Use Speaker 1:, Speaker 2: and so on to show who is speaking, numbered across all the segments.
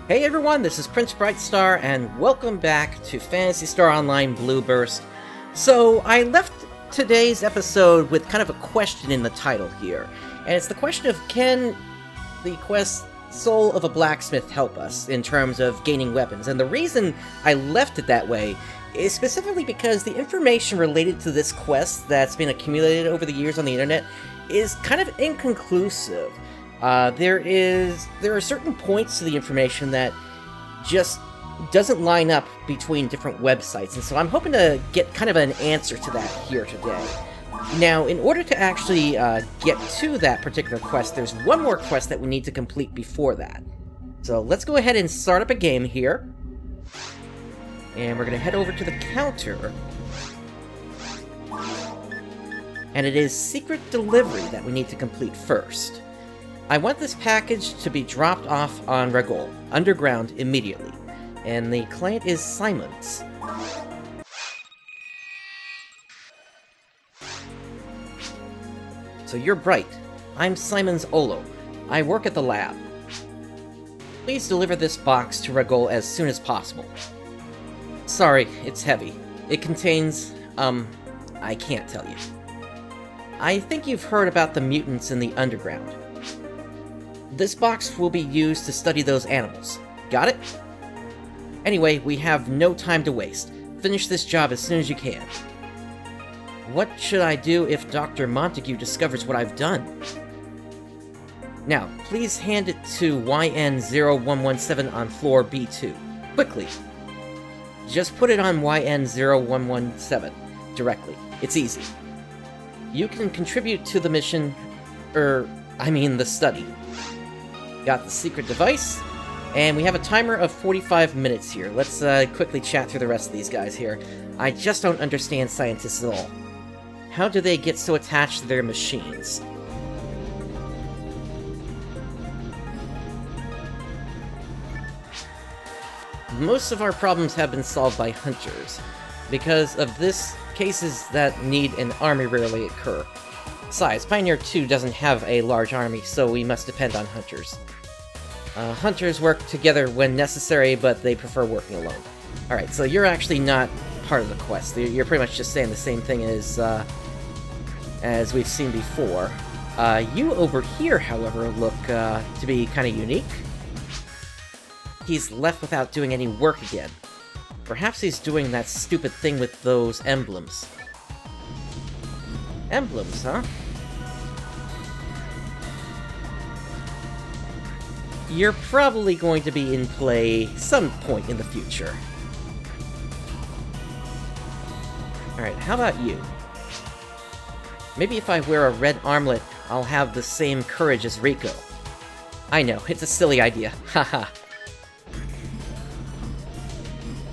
Speaker 1: Hey everyone, this is PrinceBrightstar, and welcome back to Phantasy Star Online Blue Burst. So, I left today's episode with kind of a question in the title here, and it's the question of can the quest Soul of a Blacksmith help us in terms of gaining weapons? And the reason I left it that way is specifically because the information related to this quest that's been accumulated over the years on the internet is kind of inconclusive. There are certain points to the information that just doesn't line up between different websites, and so I'm hoping to get kind of an answer to that here today. Now, in order to actually get to that particular quest, there's one more quest that we need to complete before that. So let's go ahead and start up a game here. And we're going to head over to the counter. And it is secret delivery that we need to complete first. I want this package to be dropped off on Regol, underground, immediately. And the client is Simon's. So you're Bright. I'm Simon's Olo. I work at the lab. Please deliver this box to Regol as soon as possible. Sorry, it's heavy. It contains, I can't tell you. I think you've heard about the mutants in the underground. This box will be used to study those animals. Got it? Anyway, we have no time to waste. Finish this job as soon as you can. What should I do if Dr. Montague discovers what I've done? Now, please hand it to YN0117 on floor B2. Quickly. Just put it on YN0117 directly. It's easy. You can contribute to the mission, the study. Got the secret device, and we have a timer of 45 minutes here. Let's quickly chat through the rest of these guys here. I just don't understand scientists at all. How do they get so attached to their machines? Most of our problems have been solved by hunters. Because of this, cases that need an army rarely occur. Besides, Pioneer 2 doesn't have a large army, so we must depend on hunters. Hunters work together when necessary, but they prefer working alone. Alright, so you're actually not part of the quest. You're pretty much just saying the same thing as we've seen before. You over here, however, look to be kind of unique. He's left without doing any work again. Perhaps he's doing that stupid thing with those emblems. Emblems, huh? You're probably going to be in play some point in the future. Alright, how about you? Maybe if I wear a red armlet, I'll have the same courage as Rico. I know, it's a silly idea. Haha.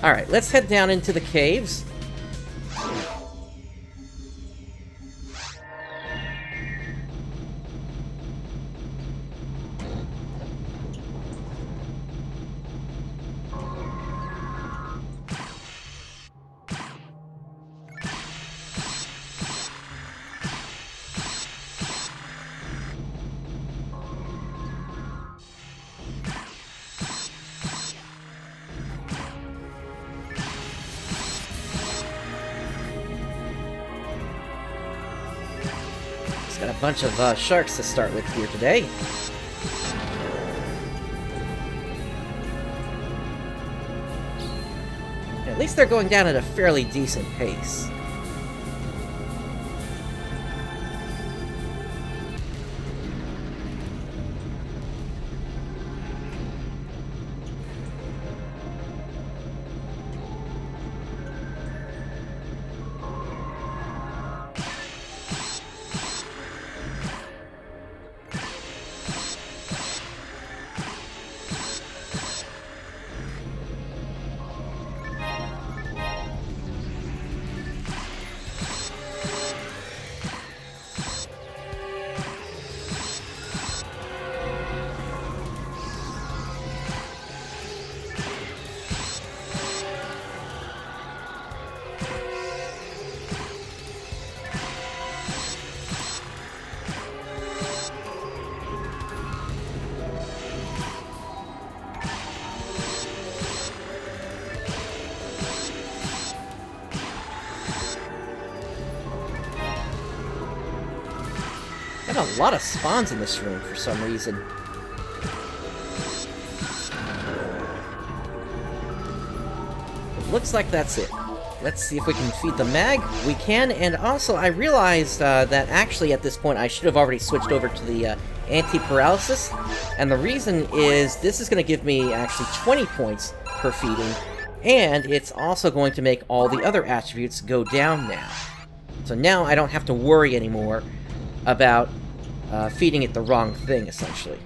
Speaker 1: Alright, let's head down into the caves. Got a bunch of sharks to start with here today. At least they're going down at a fairly decent pace. a lot of spawns in this room for some reason. It looks like that's it. Let's see if we can feed the mag. We can, and also I realized that actually at this point I should have already switched over to the anti-paralysis, and the reason is this is going to give me actually 20 points per feeding, and it's also going to make all the other attributes go down now. So now I don't have to worry anymore about feeding it the wrong thing, essentially.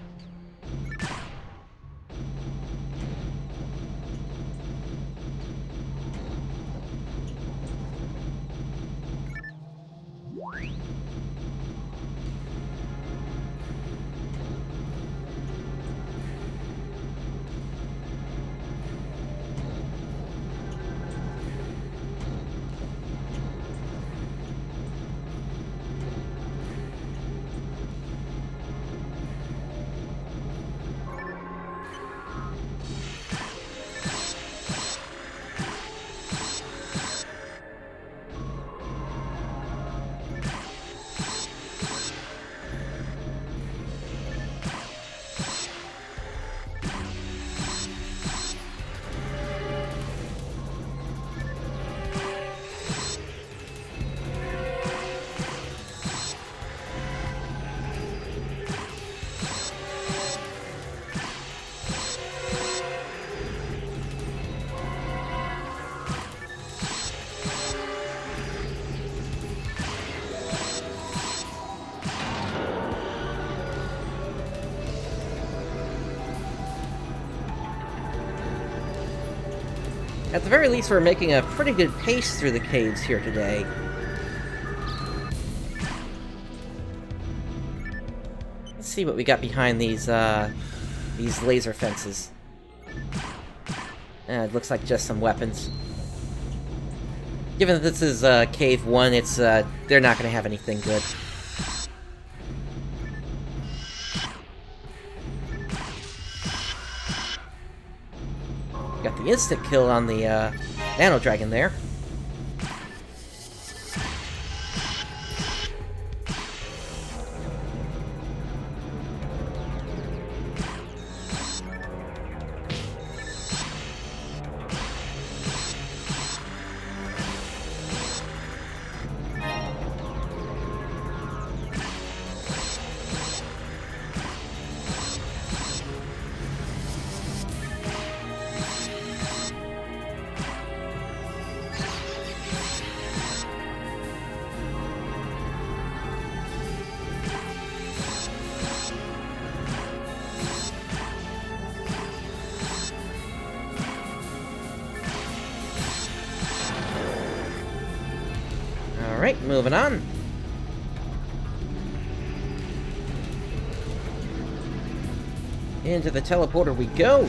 Speaker 1: At the very least, we're making a pretty good pace through the caves here today. Let's see what we got behind these laser fences. It looks like just some weapons. Given that this is Cave 1, it's they're not going to have anything good. Got the instant kill on the Nano Dragon there. Alright, moving on. Into the teleporter we go.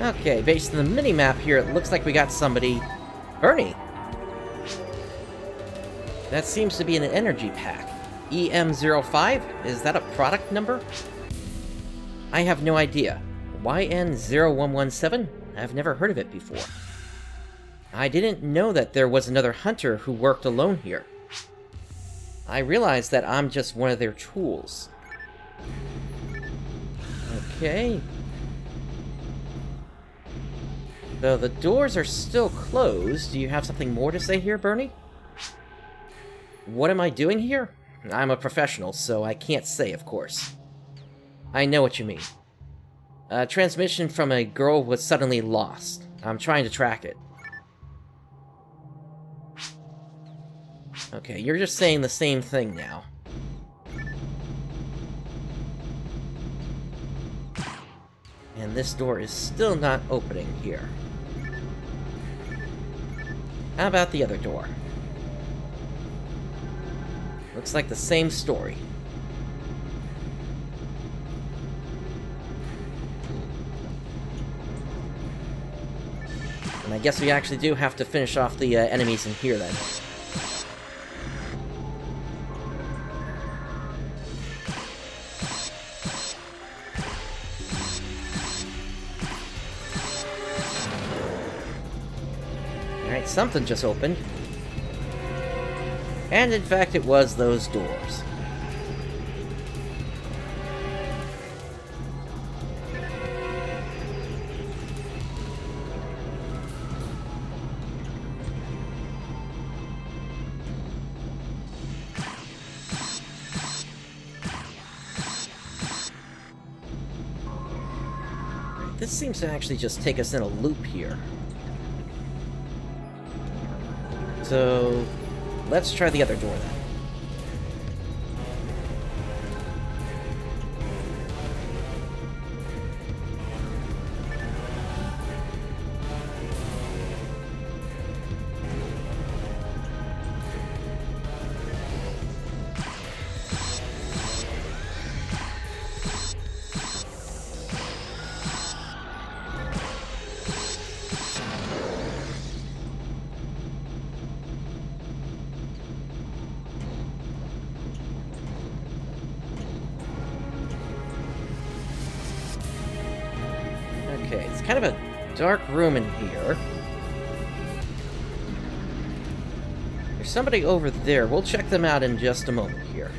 Speaker 1: Okay, based on the mini-map here, it looks like we got somebody... Bernie! That seems to be an energy pack. EM05? Is that a product number? I have no idea. YN0117? I've never heard of it before. I didn't know that there was another hunter who worked alone here. I realize that I'm just one of their tools. Okay... Though the doors are still closed, do you have something more to say here, Bernie? What am I doing here? I'm a professional, so I can't say, of course. I know what you mean. A transmission from a girl was suddenly lost. I'm trying to track it. Okay, you're just saying the same thing now. And this door is still not opening here. How about the other door? Looks like the same story. And I guess we actually do have to finish off the enemies in here, then. Alright, something just opened. And in fact, it was those doors. This seems to actually just take us in a loop here. So, let's try the other door then. Okay, it's kind of a dark room in here. There's somebody over there. We'll check them out in just a moment here.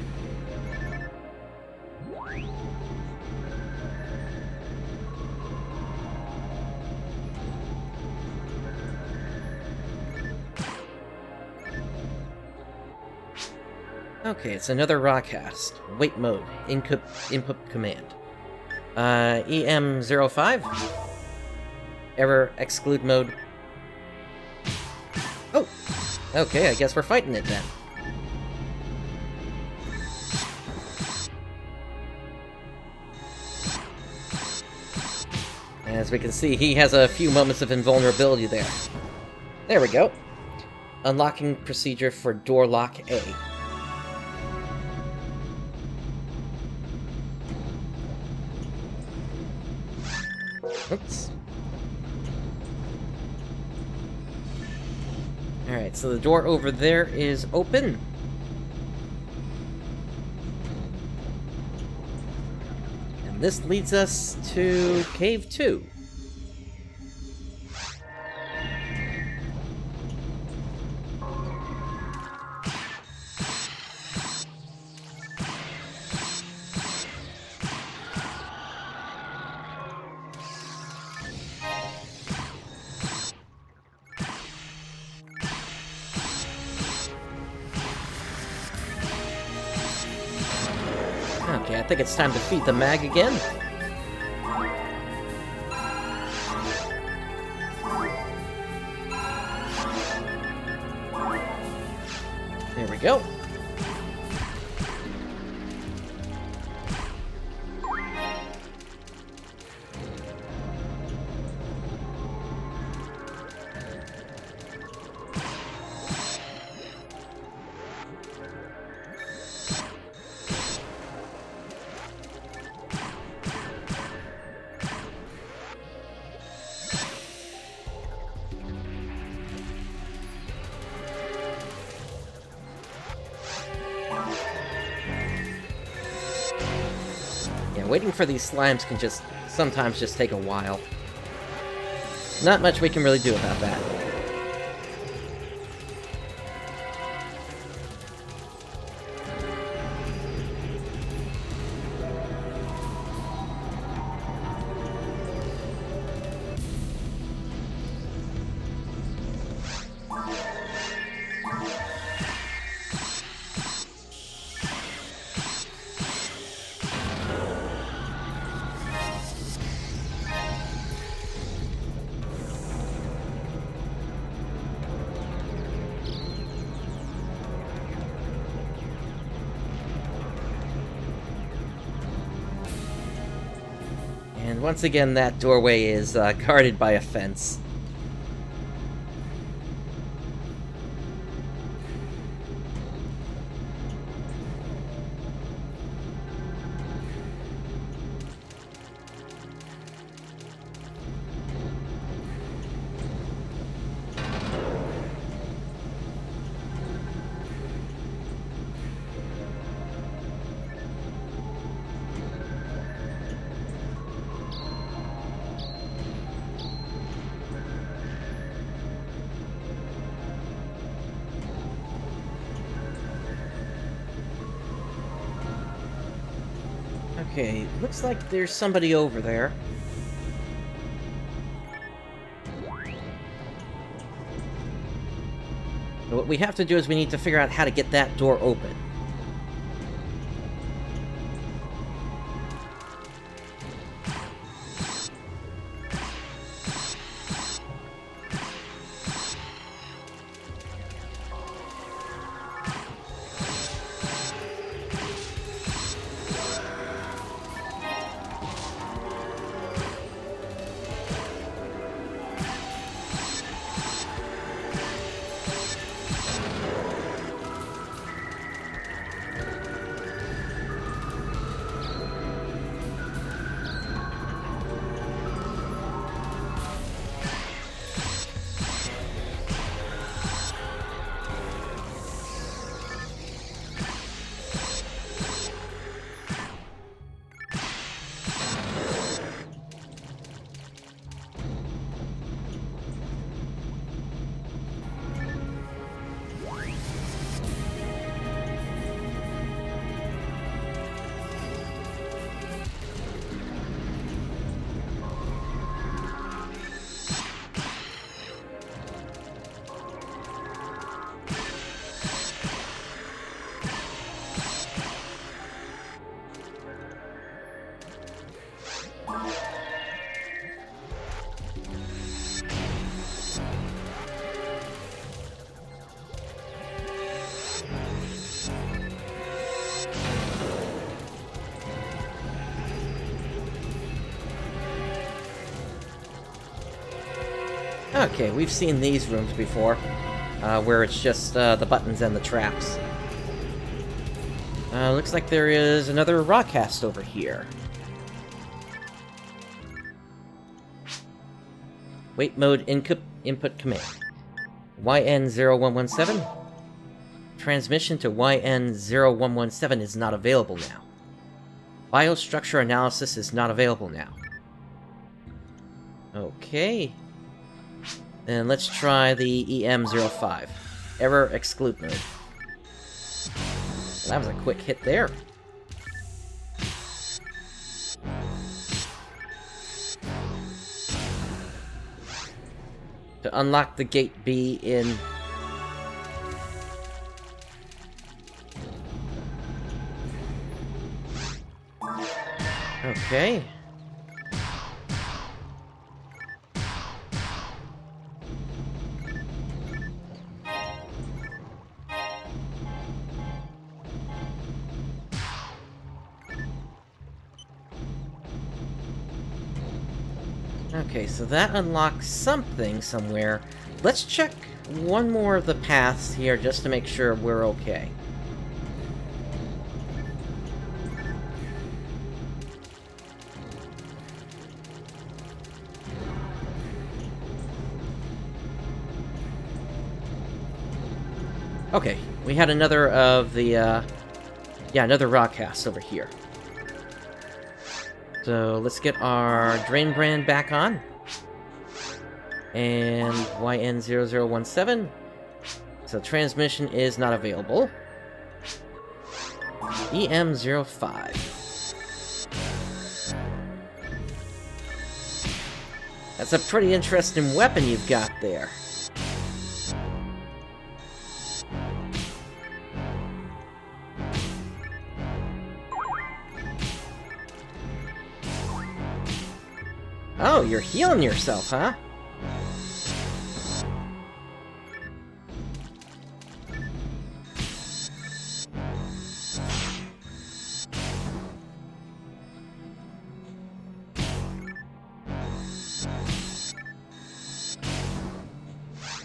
Speaker 1: Okay, it's another rawcast. Wait mode. Input command. EM05? Error exclude mode. Oh! Okay, I guess we're fighting it then. As we can see, he has a few moments of invulnerability there. There we go. Unlocking procedure for door lock A. Oops. Alright, so the door over there is open. And this leads us to Cave 2. Okay, I think it's time to feed the mag again. There we go. Waiting for these slimes can sometimes just take a while. Not much we can really do about that. And once again, that doorway is guarded by a fence. Okay, looks like there's somebody over there. So what we have to do is we need to figure out how to get that door open. Okay, we've seen these rooms before, where it's just the buttons and the traps. Looks like there is another broadcast over here. Wait mode input command. YN0117. Transmission to YN0117 is not available now. Biostructure analysis is not available now. Okay. Then let's try the EM05. Error exclude mode. Well, that was a quick hit there. To unlock the gate B in... Okay. Okay, so that unlocks something somewhere. Let's check one more of the paths here just to make sure we're okay. Okay, we had another of the, yeah, another rockcast over here. So let's get our Drain Brand back on. And YN0017. So transmission is not available. EM05. That's a pretty interesting weapon you've got there. Oh, you're healing yourself, huh?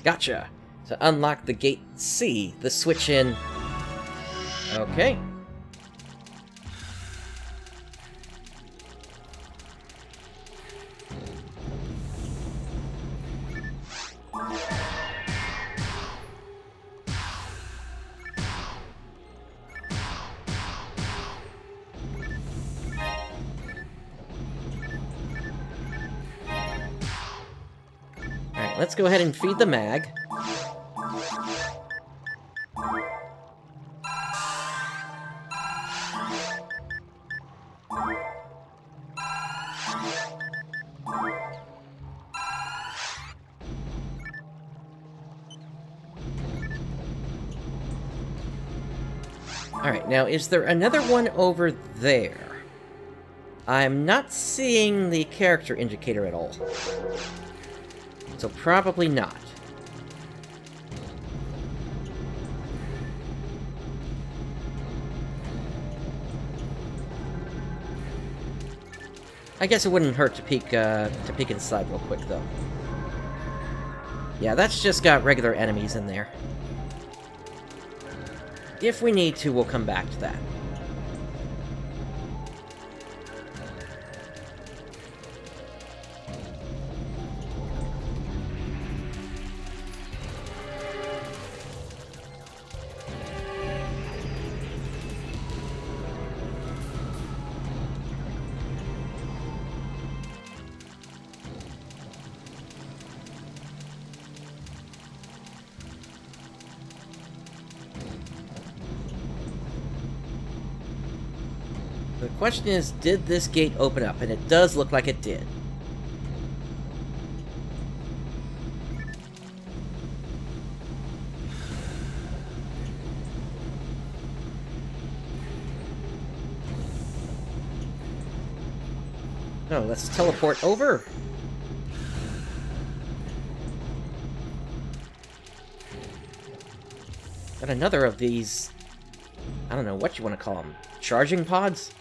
Speaker 1: Gotcha. To unlock the gate C, the switch in... Okay. Let's go ahead and feed the mag. Alright, now is there another one over there? I'm not seeing the character indicator at all. So probably not. I guess it wouldn't hurt to peek inside real quick, though. Yeah, that's just got regular enemies in there. If we need to, we'll come back to that. The question is, did this gate open up? And it does look like it did. Oh, let's teleport over. Got another of these, I don't know what you want to call them, charging pods?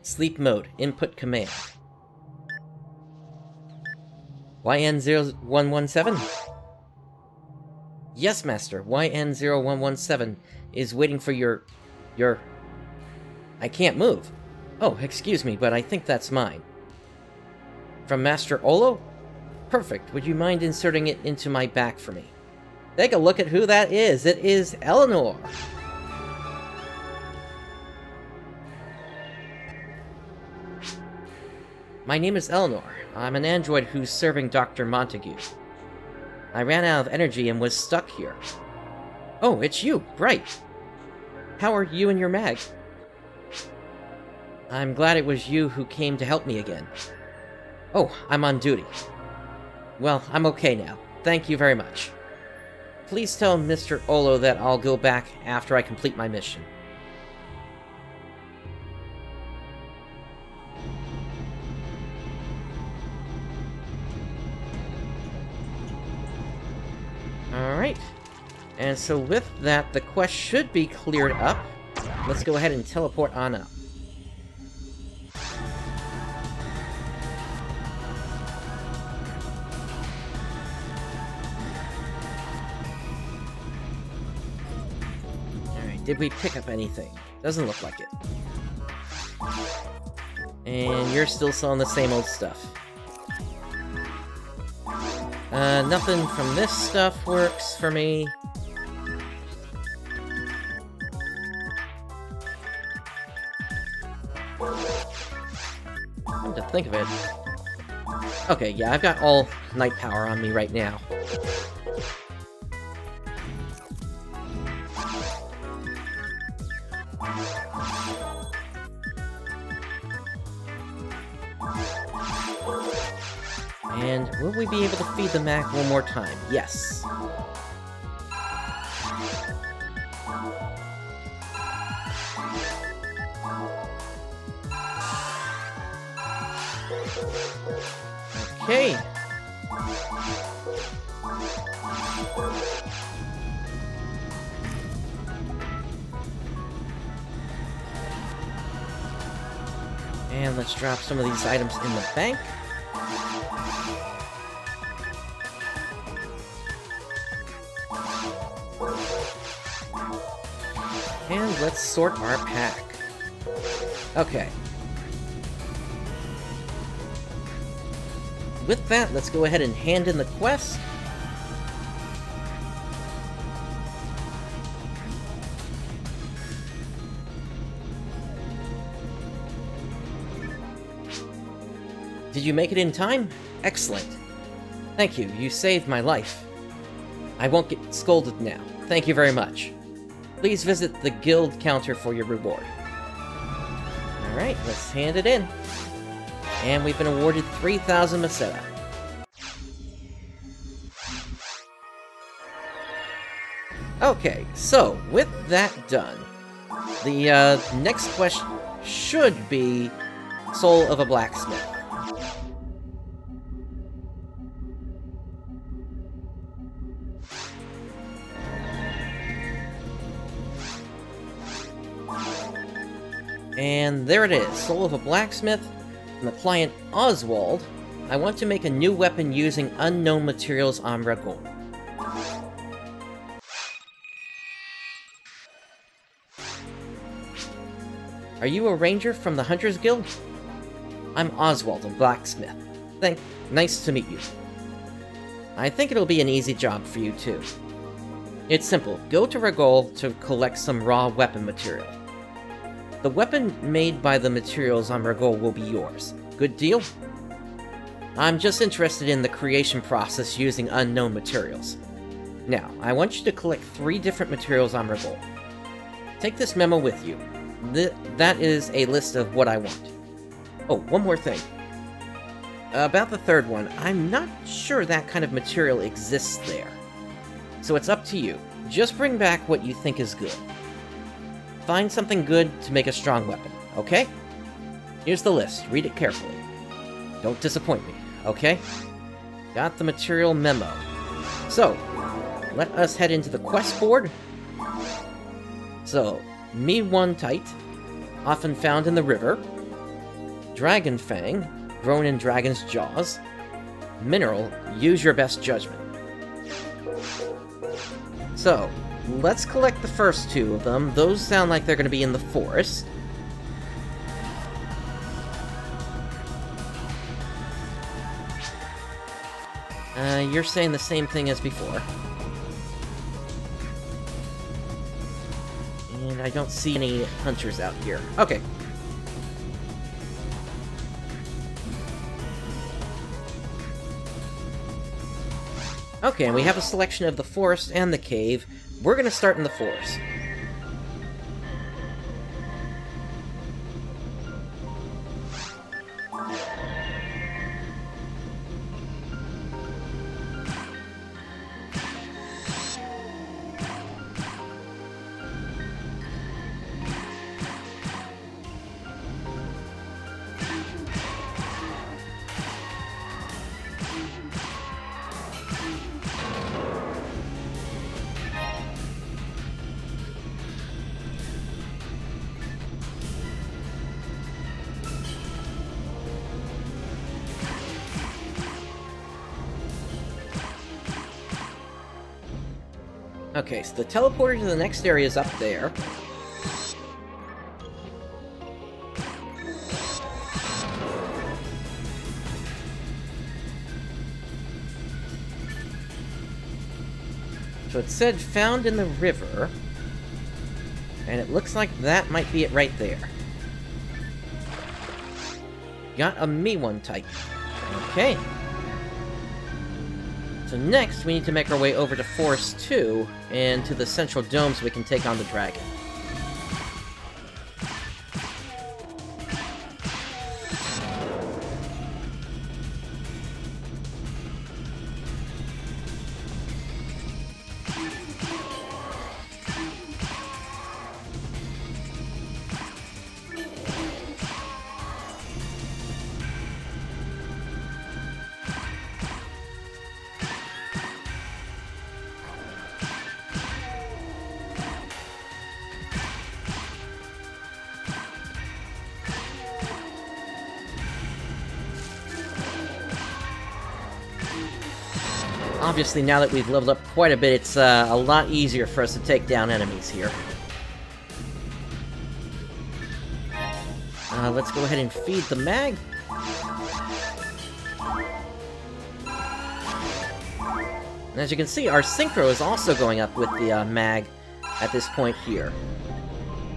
Speaker 1: Sleep mode, input command. YN0117? Yes, Master, YN0117 is waiting for your... I can't move. Oh, excuse me, but I think that's mine. From Master Olo? Perfect, would you mind inserting it into my back for me? Take a look at who that is. It is Eleanor. My name is Eleanor. I'm an android who's serving Dr. Montague. I ran out of energy and was stuck here. Oh, it's you, Bright. How are you and your mag? I'm glad it was you who came to help me again. Oh, I'm on duty. Well, I'm okay now. Thank you very much. Please tell Mr. Olo that I'll go back after I complete my mission. Alright, and so with that, the quest should be cleared up. Let's go ahead and teleport on up. Alright, did we pick up anything? Doesn't look like it. And you're still selling the same old stuff. Nothing from this stuff works for me. Come to think of it. Okay, yeah, I've got all night power on me right now. And will we be able to feed the Mac one more time? Yes. Okay. And let's drop some of these items in the bank. And let's sort our pack. Okay. With that, let's go ahead and hand in the quest. Did you make it in time? Excellent. Thank you, you saved my life. I won't get scolded now. Thank you very much. Please visit the guild counter for your reward. Alright, let's hand it in. And we've been awarded 3,000 Meseta. Okay, so with that done, the next question should be Soul of a Blacksmith. And there it is, Soul of a Blacksmith. From the client Oswald, I want to make a new weapon using unknown materials on Ragol. Are you a ranger from the Hunters Guild? I'm Oswald, a blacksmith. Nice to meet you. I think it'll be an easy job for you, too. It's simple. Go to Ragol to collect some raw weapon material. The weapon made by the materials on Ragol will be yours. Good deal? I'm just interested in the creation process using unknown materials. Now, I want you to collect 3 different materials on Ragol. Take this memo with you. That is a list of what I want. Oh, one more thing. About the third one, I'm not sure that kind of material exists there. So it's up to you. Just bring back what you think is good. Find something good to make a strong weapon, okay? Here's the list. Read it carefully. Don't disappoint me, okay? Got the material memo. So, let us head into the quest board. So, Me-1 Tight, often found in the river. Dragon Fang, grown in dragon's jaws. Mineral, use your best judgment. So, let's collect the first 2 of them. Those sound like they're going to be in the forest. You're saying the same thing as before. And I don't see any hunters out here. Okay. Okay, and we have a selection of the forest and the cave. We're gonna start in the forest. Okay, so the teleporter to the next area is up there. So it said found in the river, and it looks like that might be it right there. Got a Me-1 type. Okay. So next, we need to make our way over to Forest 2, and to the Central Dome so we can take on the dragon. Obviously, now that we've leveled up quite a bit, it's a lot easier for us to take down enemies here. Let's go ahead and feed the mag. And as you can see, our synchro is also going up with the mag at this point here.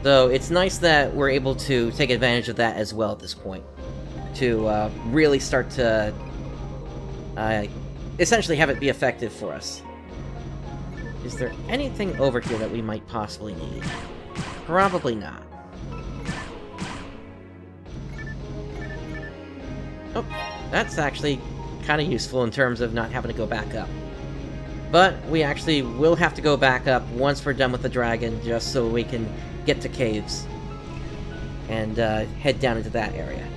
Speaker 1: So it's nice that we're able to take advantage of that as well at this point. To really start to essentially have it be effective for us. Is there anything over here that we might possibly need? Probably not. Oh, that's actually kind of useful in terms of not having to go back up. But we actually will have to go back up once we're done with the dragon, just so we can get to caves and head down into that area.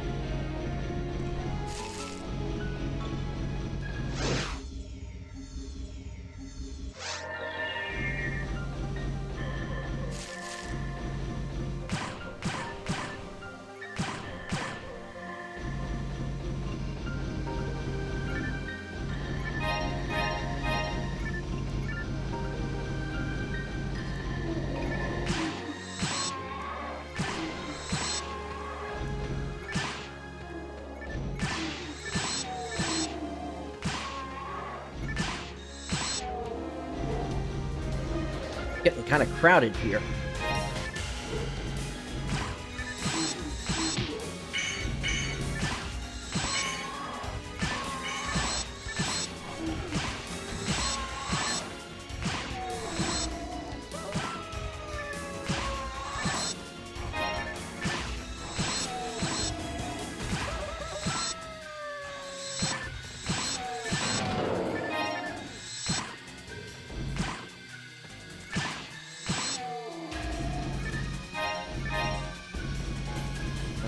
Speaker 1: Getting kind of crowded here.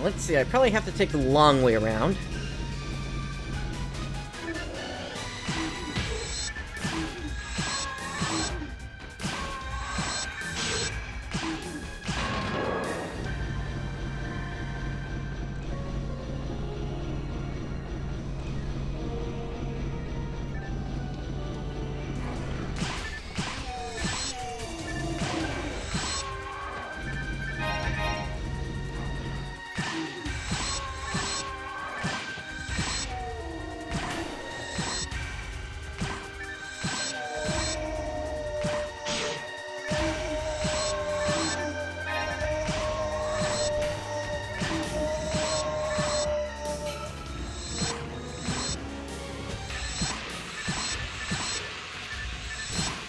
Speaker 1: Let's see, I probably have to take the long way around.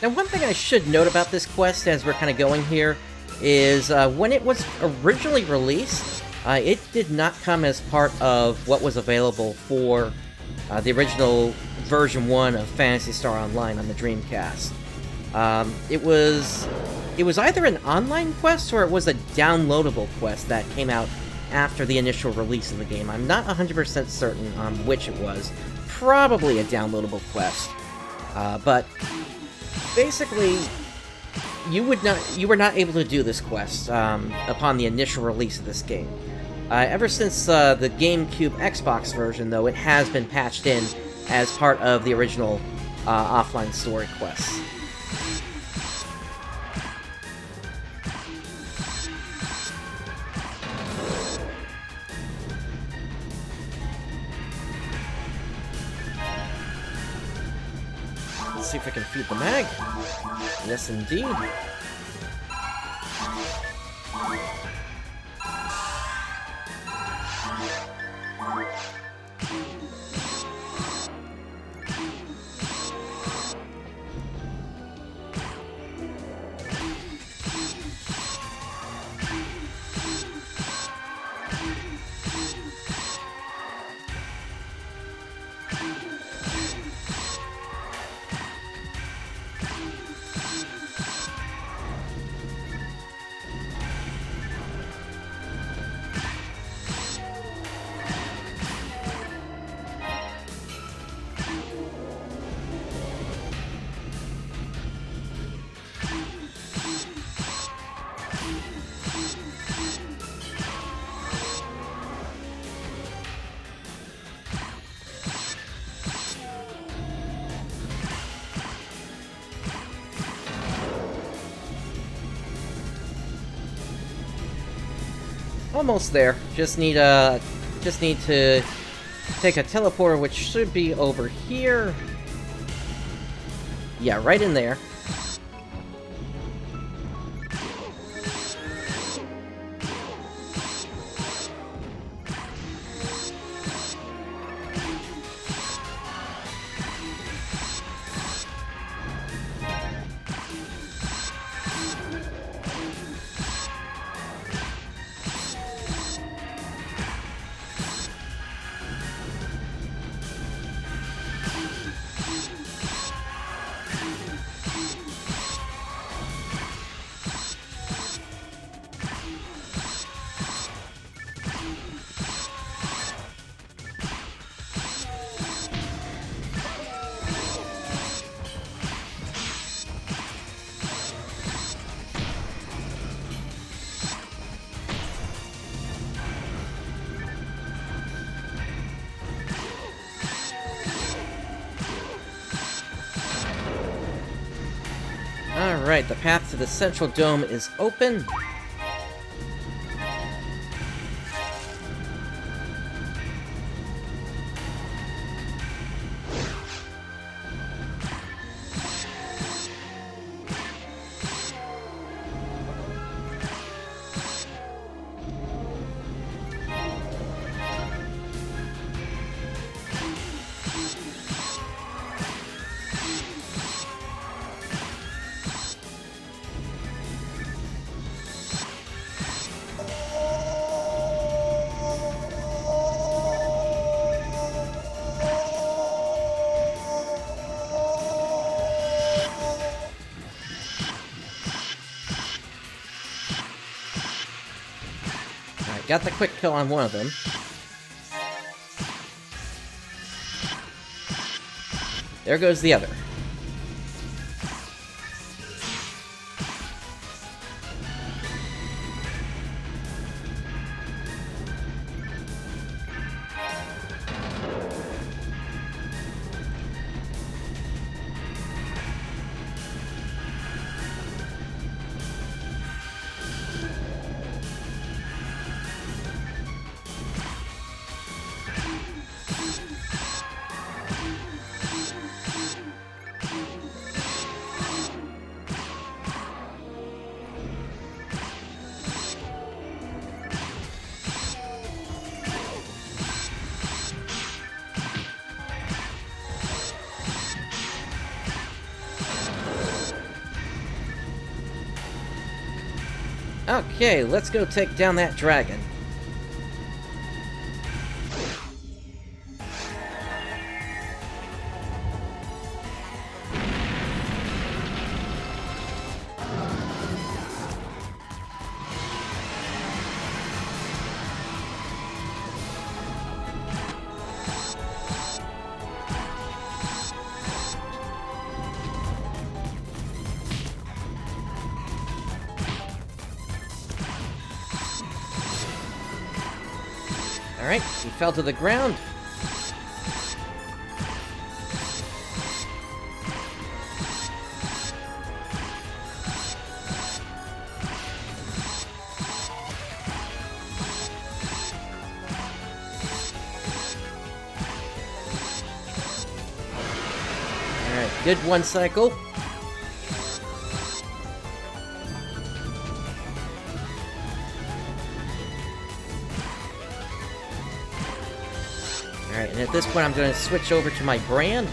Speaker 1: Now, one thing I should note about this quest as we're kind of going here is when it was originally released, it did not come as part of what was available for the original version 1 of Phantasy Star Online on the Dreamcast. It was either an online quest or it was a downloadable quest that came out after the initial release of the game. I'm not 100% certain on which it was. Probably a downloadable quest. But basically, you were not able to do this quest upon the initial release of this game. Ever since the GameCube Xbox version, though, it has been patched in as part of the original offline story quests. Let's see if I can feed the mag. Yes, indeed. Almost there. Just need to take a teleporter, which should be over here. Yeah, right in there. Alright, the path to the central dome is open. Got the quick kill on one of them. There goes the other. Okay, let's go take down that dragon. Alright, he fell to the ground. Alright, good one cycle. Alright, and at this point I'm going to switch over to my brand.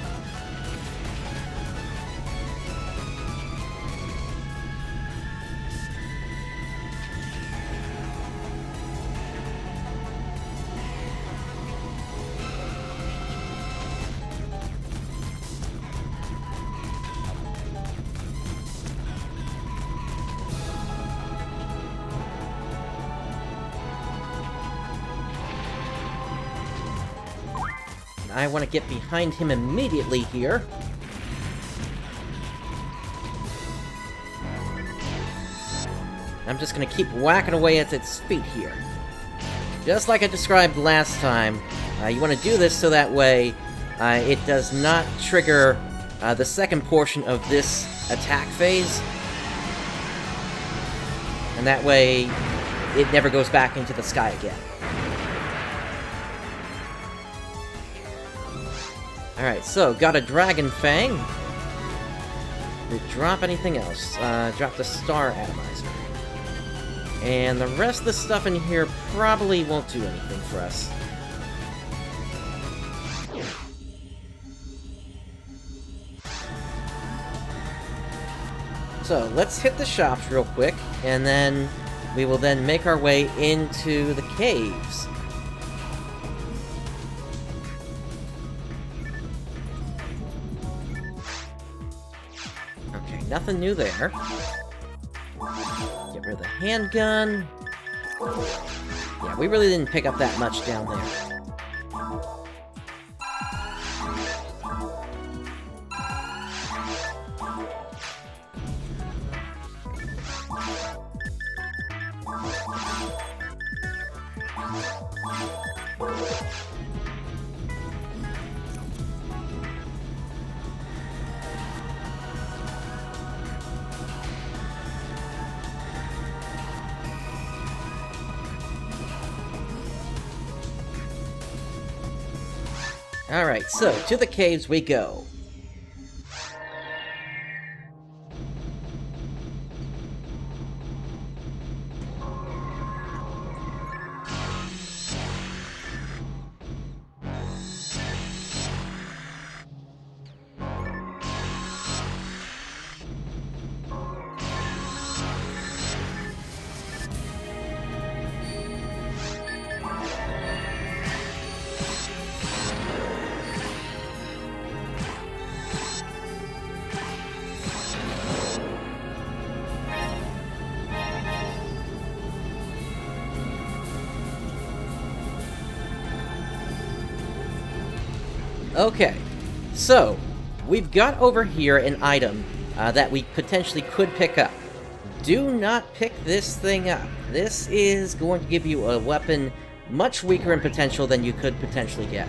Speaker 1: I want to get behind him immediately here. I'm just going to keep whacking away at its feet here. Just like I described last time, you want to do this so that way it does not trigger the second portion of this attack phase. And that way, it never goes back into the sky again. Alright, so, got a Dragon Fang. Did it drop anything else? Dropped a Star Atomizer. And the rest of the stuff in here probably won't do anything for us. So, let's hit the shops real quick, and then we will then make our way into the caves. Nothing new there. Get rid of the handgun. Yeah, we really didn't pick up that much down there. Alright, so, to the caves we go. Okay, so, we've got over here an item that we potentially could pick up. Do not pick this thing up. This is going to give you a weapon much weaker in potential than you could potentially get.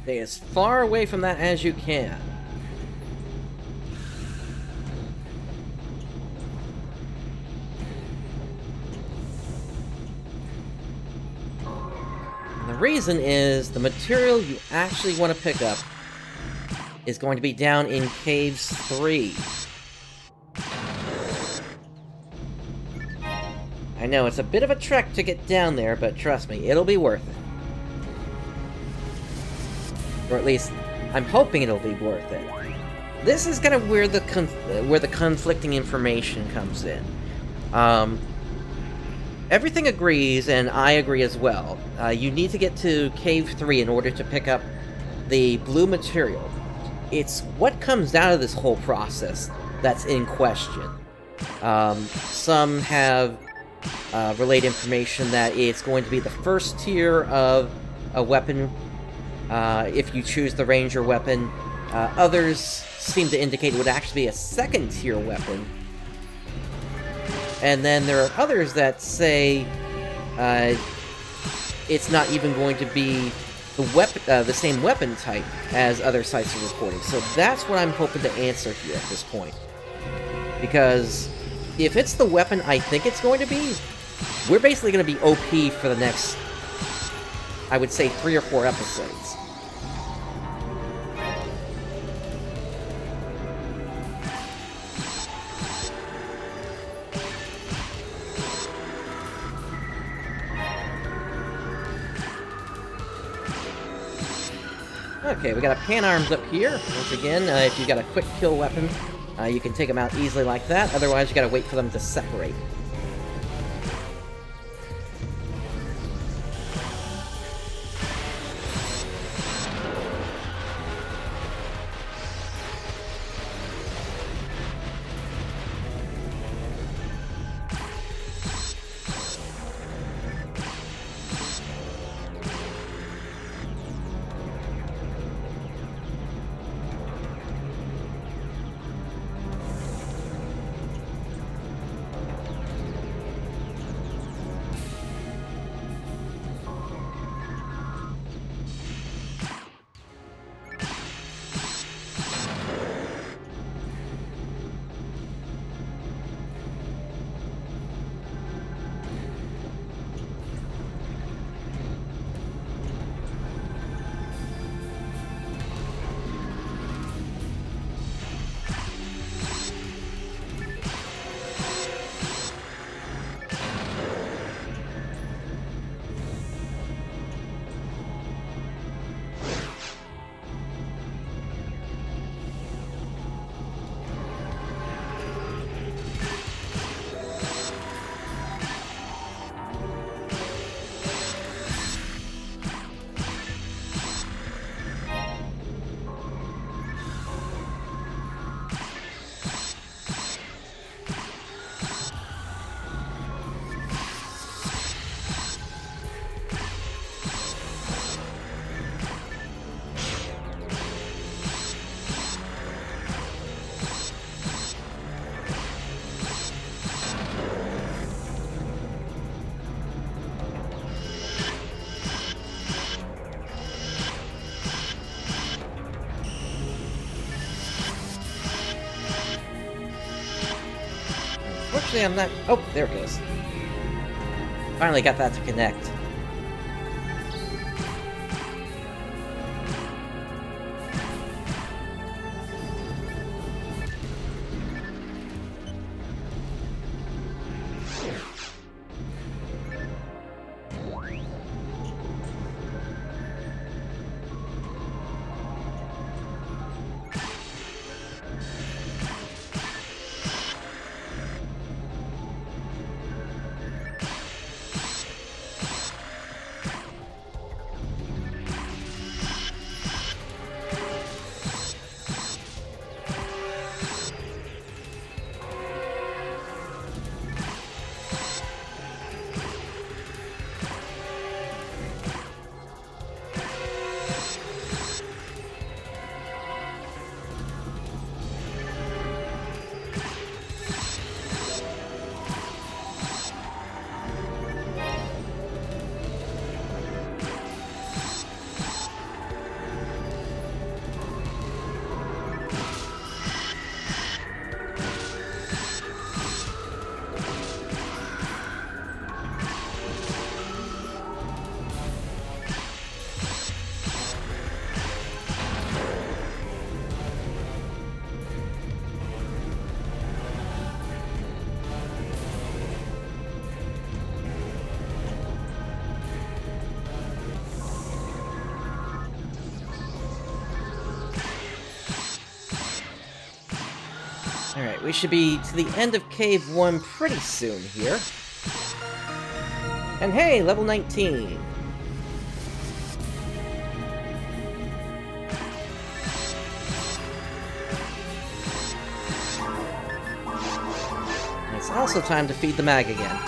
Speaker 1: Stay as far away from that as you can. And the reason is the material you actually want to pick up is going to be down in Caves 3. I know, it's a bit of a trek to get down there, but trust me, it'll be worth it. Or at least, I'm hoping it'll be worth it. This is kind of where the conflicting information comes in. Everything agrees, and I agree as well. You need to get to Cave 3 in order to pick up the blue material. It's what comes out of this whole process that's in question. Some have relayed information that it's going to be the first tier of a weapon if you choose the ranger weapon. Others seem to indicate it would actually be a second tier weapon. And then there are others that say it's not even going to be the same weapon type as other sites are reporting. So that's what I'm hoping to answer here at this point. Because if it's the weapon I think it's going to be, we're basically going to be OP for the next, I would say, 3 or 4 episodes. Okay, we got a pan arms up here. Once again, if you've got a quick kill weapon, you can take them out easily like that. Otherwise, you gotta wait for them to separate. Actually, I'm not... Oh, there it goes. Finally got that to connect. Alright, we should be to the end of Cave 1 pretty soon here. And hey, level 19! It's also time to feed the mag again.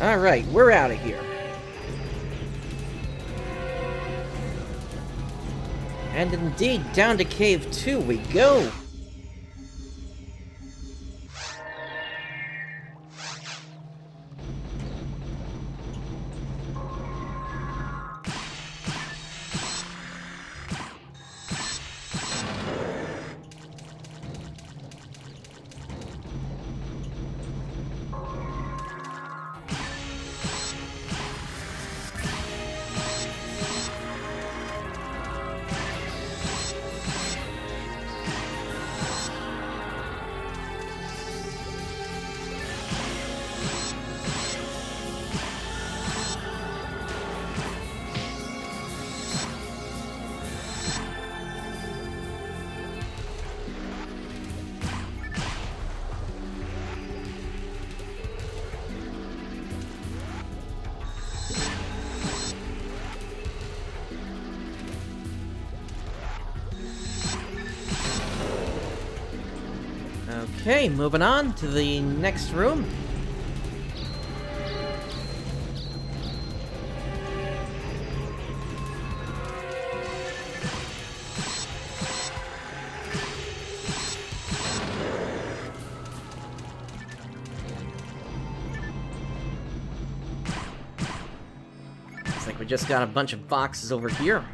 Speaker 1: Alright, we're out of here. And indeed, down to Cave 2 we go! Okay, moving on to the next room. Looks like we just got a bunch of boxes over here.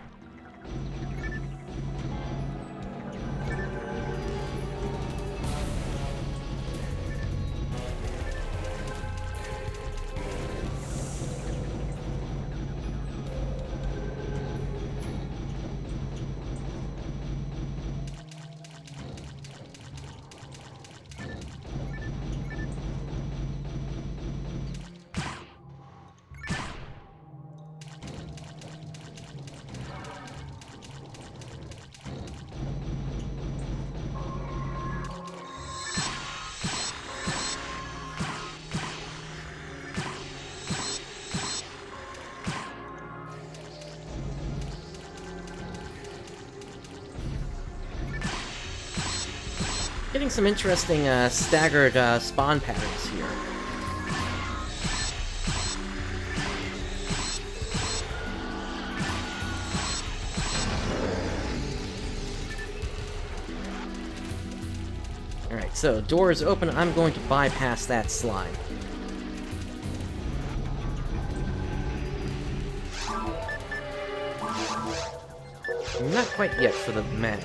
Speaker 1: seeing some interesting staggered spawn patterns here. Alright, so door is open. I'm going to bypass that slime. Not quite yet for the mag.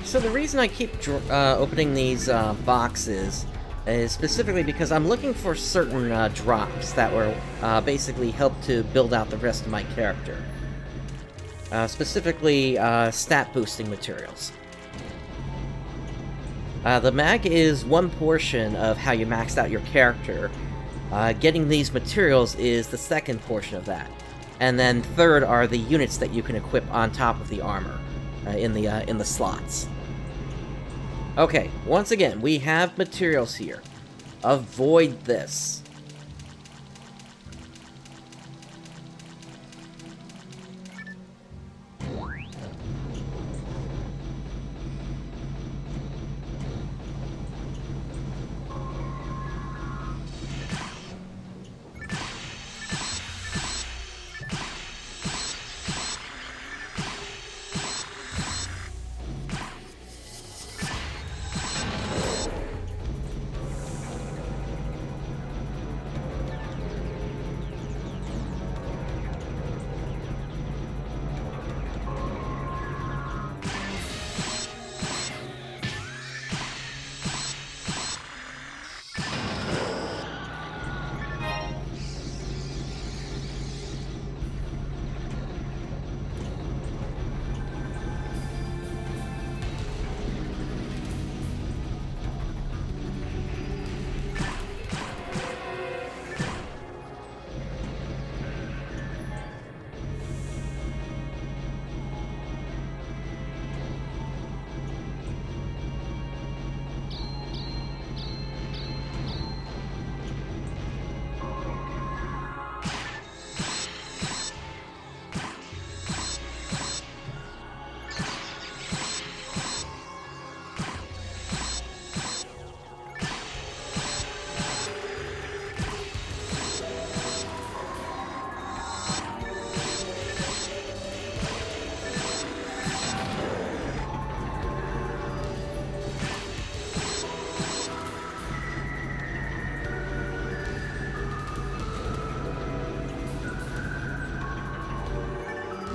Speaker 1: So the reason I keep opening these boxes is specifically because I'm looking for certain drops that will basically help to build out the rest of my character. Specifically, stat boosting materials. The mag is one portion of how you maxed out your character. Getting these materials is the second portion of that. And then third are the units that you can equip on top of the armor. In the slots. Okay, once again, we have materials here. Avoid this.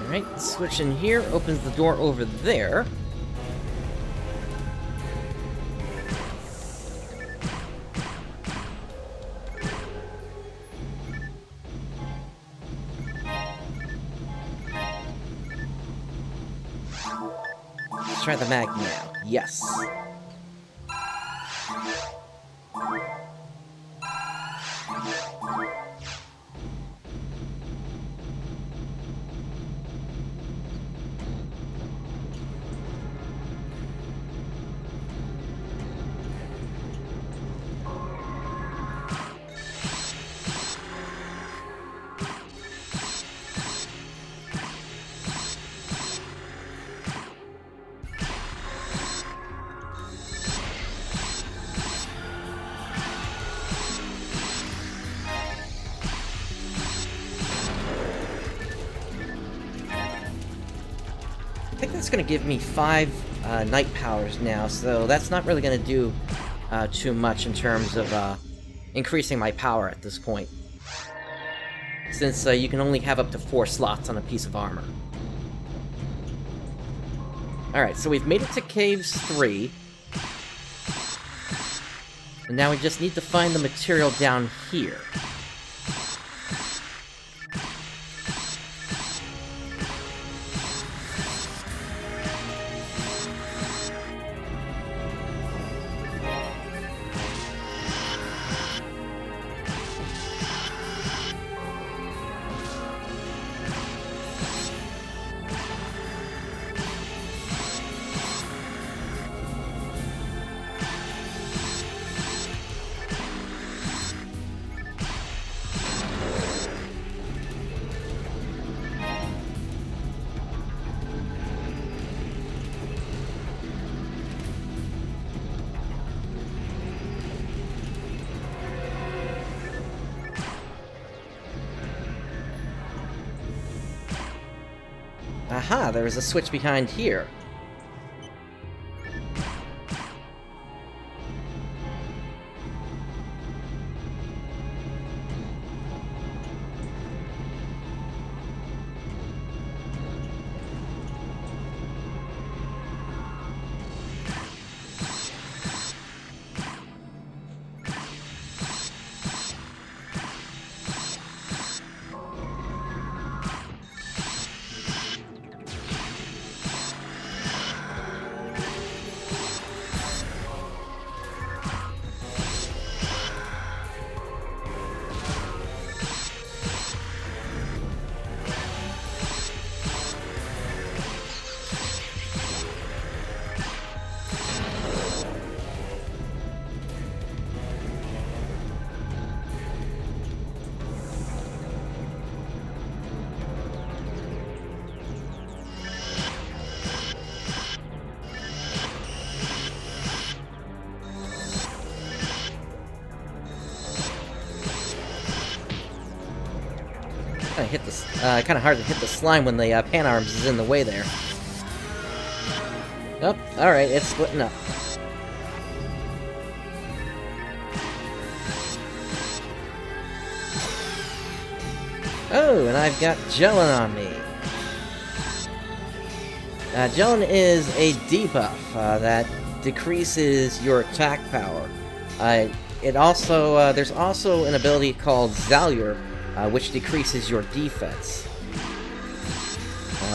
Speaker 1: Alright, switch in here, opens the door over there. Let's try the mag now. Yes. that's going to give me 5 night powers now, so that's not really going to do too much in terms of increasing my power at this point. Since you can only have up to 4 slots on a piece of armor. Alright, so we've made it to Caves 3. And now we just need to find the material down here. Aha, there is a switch behind here. Kind of hard to hit the slime when the pan arms is in the way there. Oh, alright, it's splitting up. Oh, and I've got Gelin on me. Gelin is a debuff that decreases your attack power. It also there's also an ability called Zalure, which decreases your defense.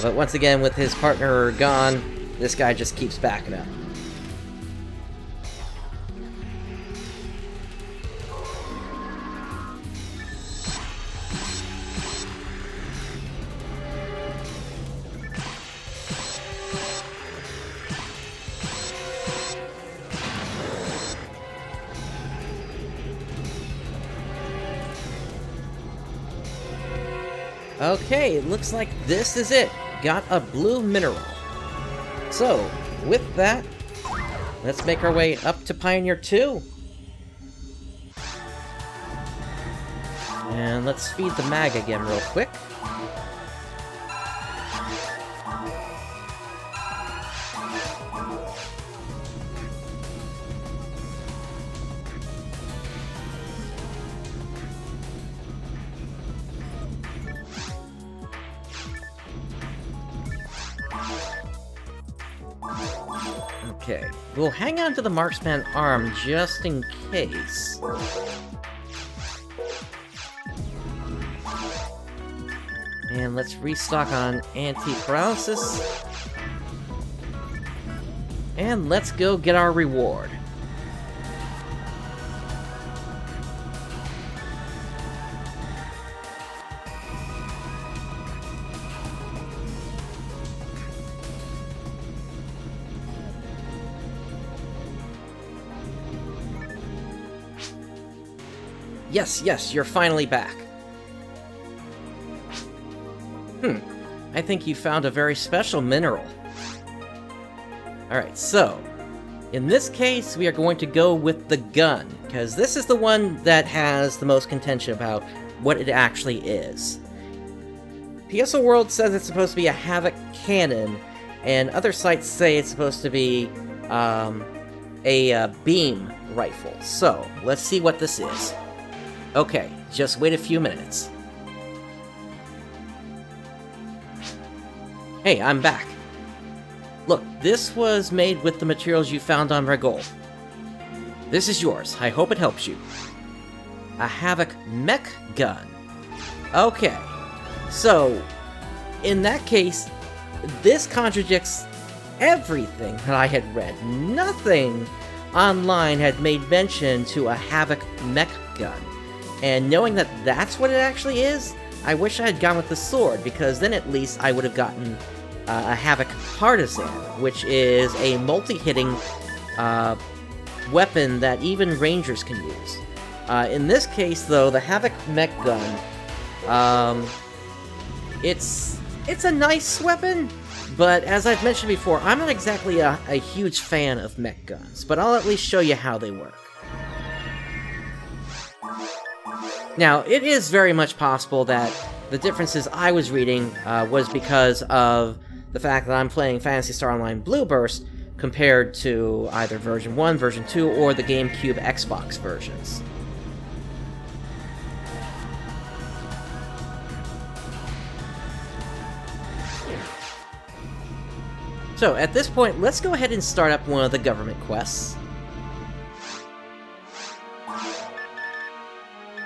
Speaker 1: But once again, with his partner gone, this guy just keeps backing up. Okay, it looks like this is it. Got a blue mineral. So, with that, let's make our way up to Pioneer 2. And let's feed the mag again real quick. Okay, we'll hang on to the marksman arm just in case. And let's restock on anti-paralysis. And let's go get our reward. Yes, you're finally back. I think you found a very special mineral. Alright, so, in this case, we are going to go with the gun, because this is the one that has the most contention about what it actually is. PSO World says it's supposed to be a Havoc cannon, and other sites say it's supposed to be a beam rifle. So, let's see what this is. Okay, just wait a few minutes. Hey, I'm back. Look, this was made with the materials you found on Regol. This is yours. I hope it helps you. A Havoc mech gun. Okay, so, in that case, this contradicts everything that I had read. Nothing online had made mention to a Havoc mech gun. And knowing that that's what it actually is, I wish I had gone with the sword, because then at least I would have gotten a Havoc Partisan, which is a multi-hitting weapon that even Rangers can use. In this case, though, the Havoc mech gun, it's a nice weapon, but as I've mentioned before, I'm not exactly a huge fan of mech guns, but I'll at least show you how they work. Now, it is very much possible that the differences I was reading was because of the fact that I'm playing Phantasy Star Online Blue Burst compared to either version 1, version 2, or the GameCube Xbox versions. So, at this point, let's go ahead and start up one of the government quests.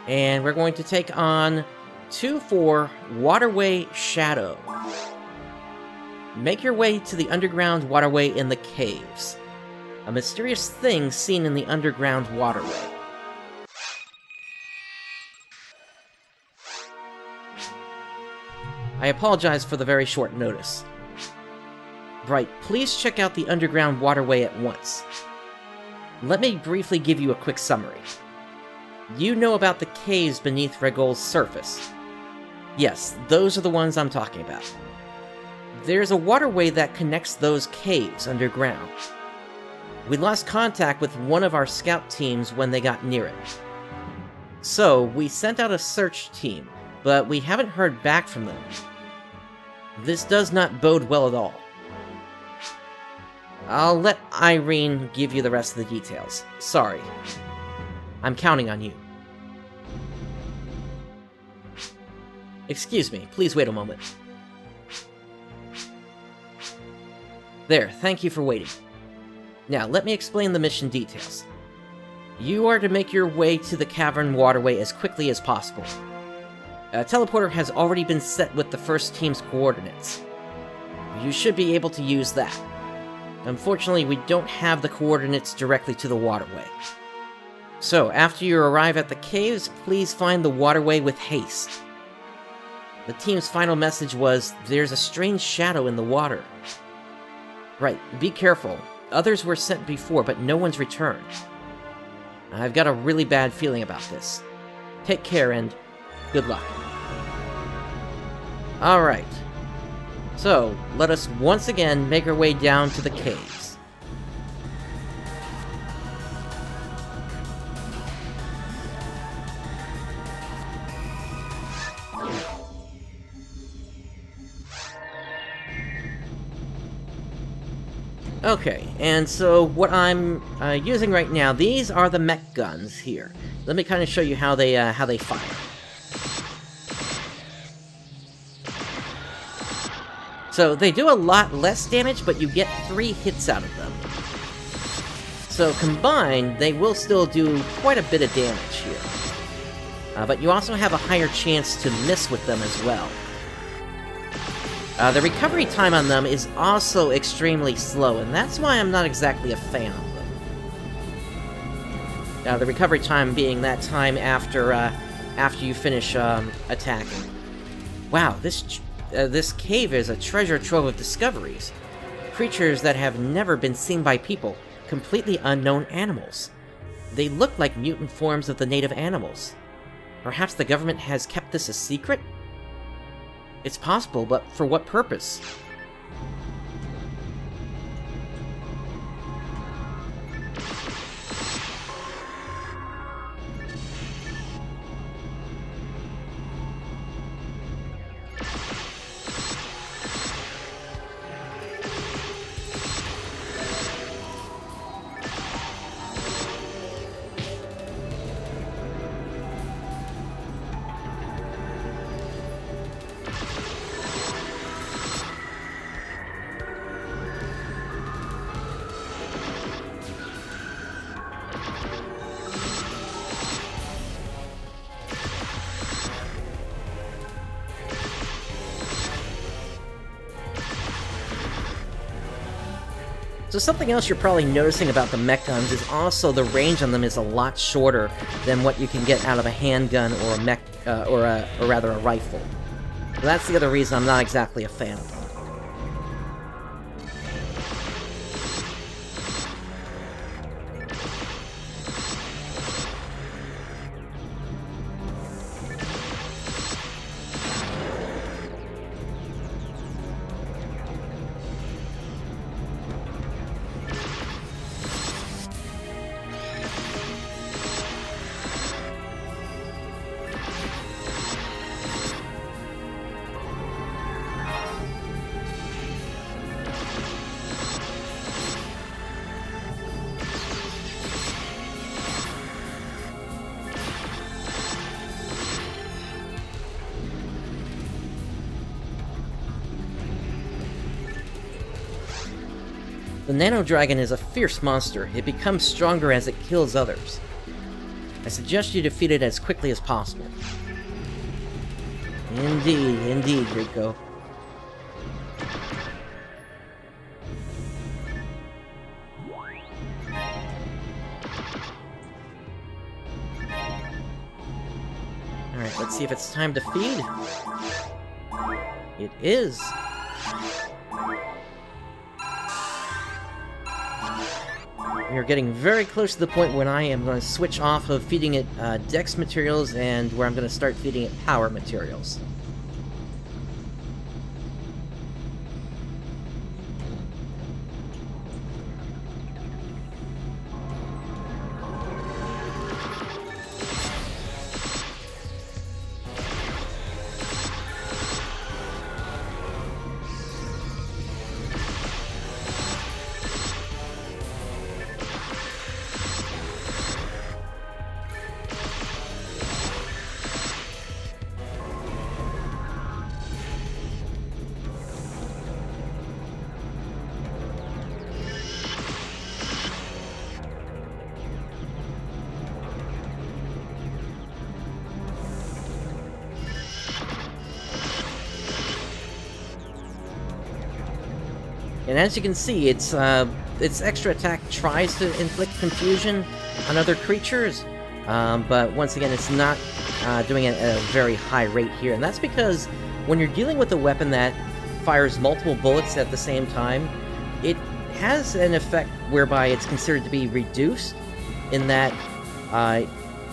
Speaker 1: And we're going to take on 2-4 Waterway Shadow. Make your way to the underground waterway in the caves. A mysterious thing seen in the underground waterway. I apologize for the very short notice. Bright, please check out the underground waterway at once. Let me briefly give you a quick summary. You know about the caves beneath Regol's surface. Yes, those are the ones I'm talking about. There's a waterway that connects those caves underground. We lost contact with one of our scout teams when they got near it. So, we sent out a search team, but we haven't heard back from them. This does not bode well at all. I'll let Irene give you the rest of the details. Sorry. I'm counting on you. Excuse me, please wait a moment. There, thank you for waiting. Now, let me explain the mission details. You are to make your way to the cavern waterway as quickly as possible. A teleporter has already been set with the first team's coordinates. You should be able to use that. Unfortunately, we don't have the coordinates directly to the waterway. So, after you arrive at the caves, please find the waterway with haste. The team's final message was, "There's a strange shadow in the water." Right, be careful. Others were sent before, but no one's returned. I've got a really bad feeling about this. Take care and good luck. Alright. So, let us once again make our way down to the caves. Okay, and so what I'm using right now, these are the mech guns here. Let me kind of show you how they fire. So they do a lot less damage, but you get 3 hits out of them. So combined, they will still do quite a bit of damage here. But you also have a higher chance to miss with them as well. The recovery time on them is also extremely slow, and that's why I'm not exactly a fan of them. The recovery time being that time after you finish attacking. Wow, this cave is a treasure trove of discoveries. Creatures that have never been seen by people, completely unknown animals. They look like mutant forms of the native animals. Perhaps the government has kept this a secret? It's possible, but for what purpose? So something else you're probably noticing about the mech guns is also the range on them is a lot shorter than what you can get out of a handgun or a mech, or rather a rifle. So that's the other reason I'm not exactly a fan of them. The Nano Dragon is a fierce monster. It becomes stronger as it kills others. I suggest you defeat it as quickly as possible. Indeed, Rico. Alright, let's see if it's time to feed. It is. We are getting very close to the point when I am going to switch off of feeding it dex materials and where I'm going to start feeding it power materials. And as you can see, its extra attack tries to inflict confusion on other creatures, but once again, it's not doing it at a very high rate here. And that's because when you're dealing with a weapon that fires multiple bullets at the same time, it has an effect whereby it's considered to be reduced, in that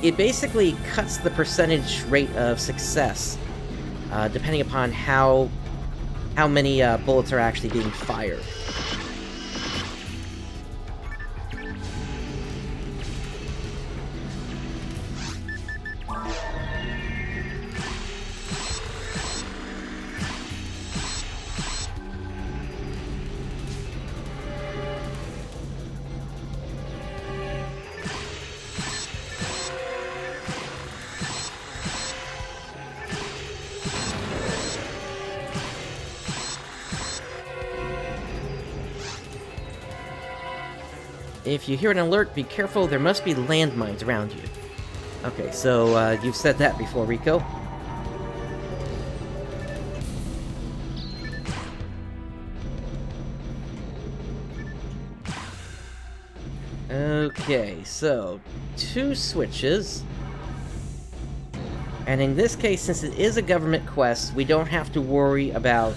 Speaker 1: it basically cuts the percentage rate of success, depending upon how many bullets are actually being fired. If you hear an alert, be careful, there must be landmines around you. Okay, so, you've said that before, Rico. Okay, so, 2 switches. And in this case, since it is a government quest, we don't have to worry about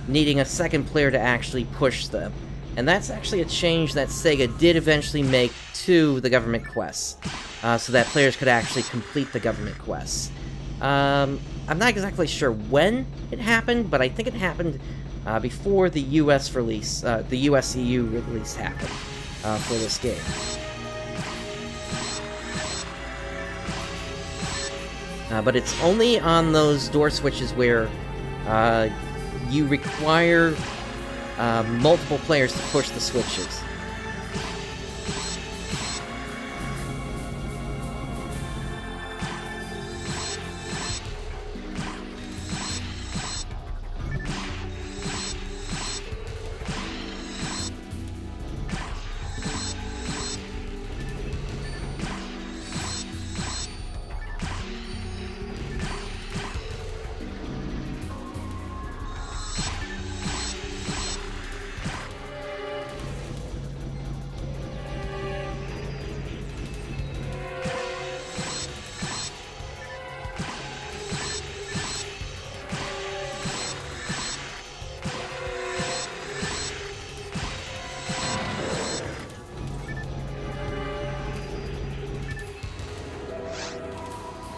Speaker 1: needing a second player to actually push them. And that's actually a change that SEGA did eventually make to the government quests, so that players could actually complete the government quests. I'm not exactly sure when it happened, but I think it happened before the US release, the US EU release happened for this game. But it's only on those door switches where you require multiple players to push the switches.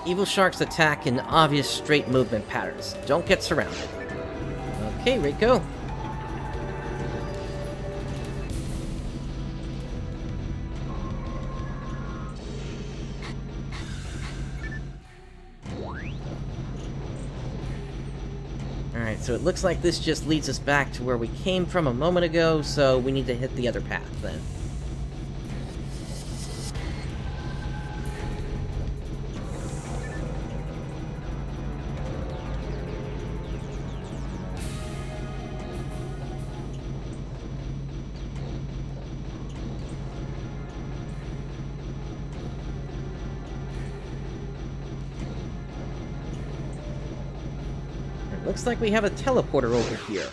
Speaker 1: Evil sharks attack in obvious straight movement patterns. Don't get surrounded. Okay, Rico. Alright, so it looks like this just leads us back to where we came from a moment ago, so we need to hit the other path then. Looks like we have a teleporter over here.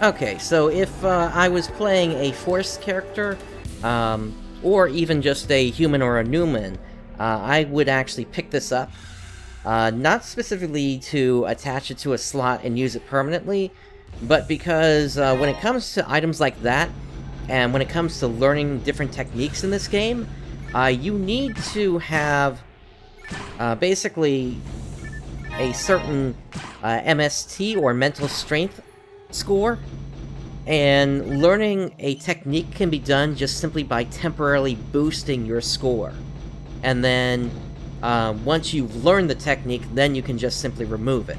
Speaker 1: Okay, so if I was playing a Force character, or even just a human or a Newman, I would actually pick this up. Not specifically to attach it to a slot and use it permanently, but because when it comes to items like that, and when it comes to learning different techniques in this game, you need to have basically a certain MST, or mental strength, score, and learning a technique can be done just simply by temporarily boosting your score. And then, once you've learned the technique, then you can just simply remove it.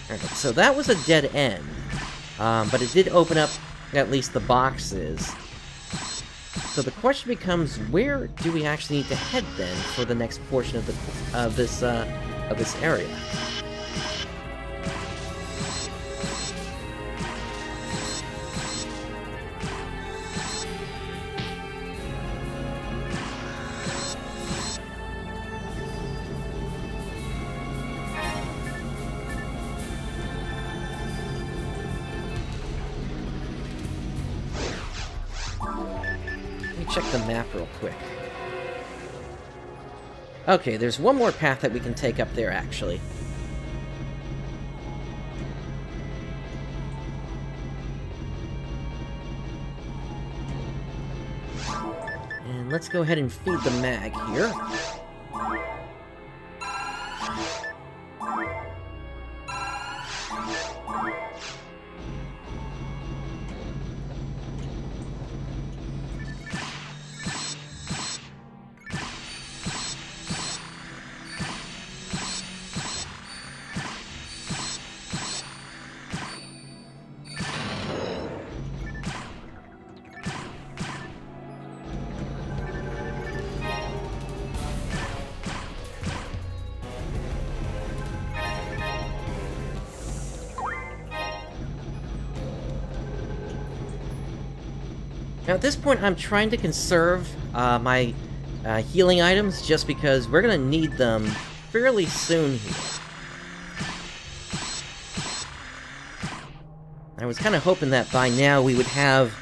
Speaker 1: Alright, so that was a dead end, but it did open up at least the boxes. So the question becomes, where do we actually need to head then for the next portion of this area? Check the map real quick. Okay, there's one more path that we can take up there, actually. And let's go ahead and feed the mag here. Now at this point, I'm trying to conserve my healing items just because we're going to need them fairly soon here. I was kind of hoping that by now we would have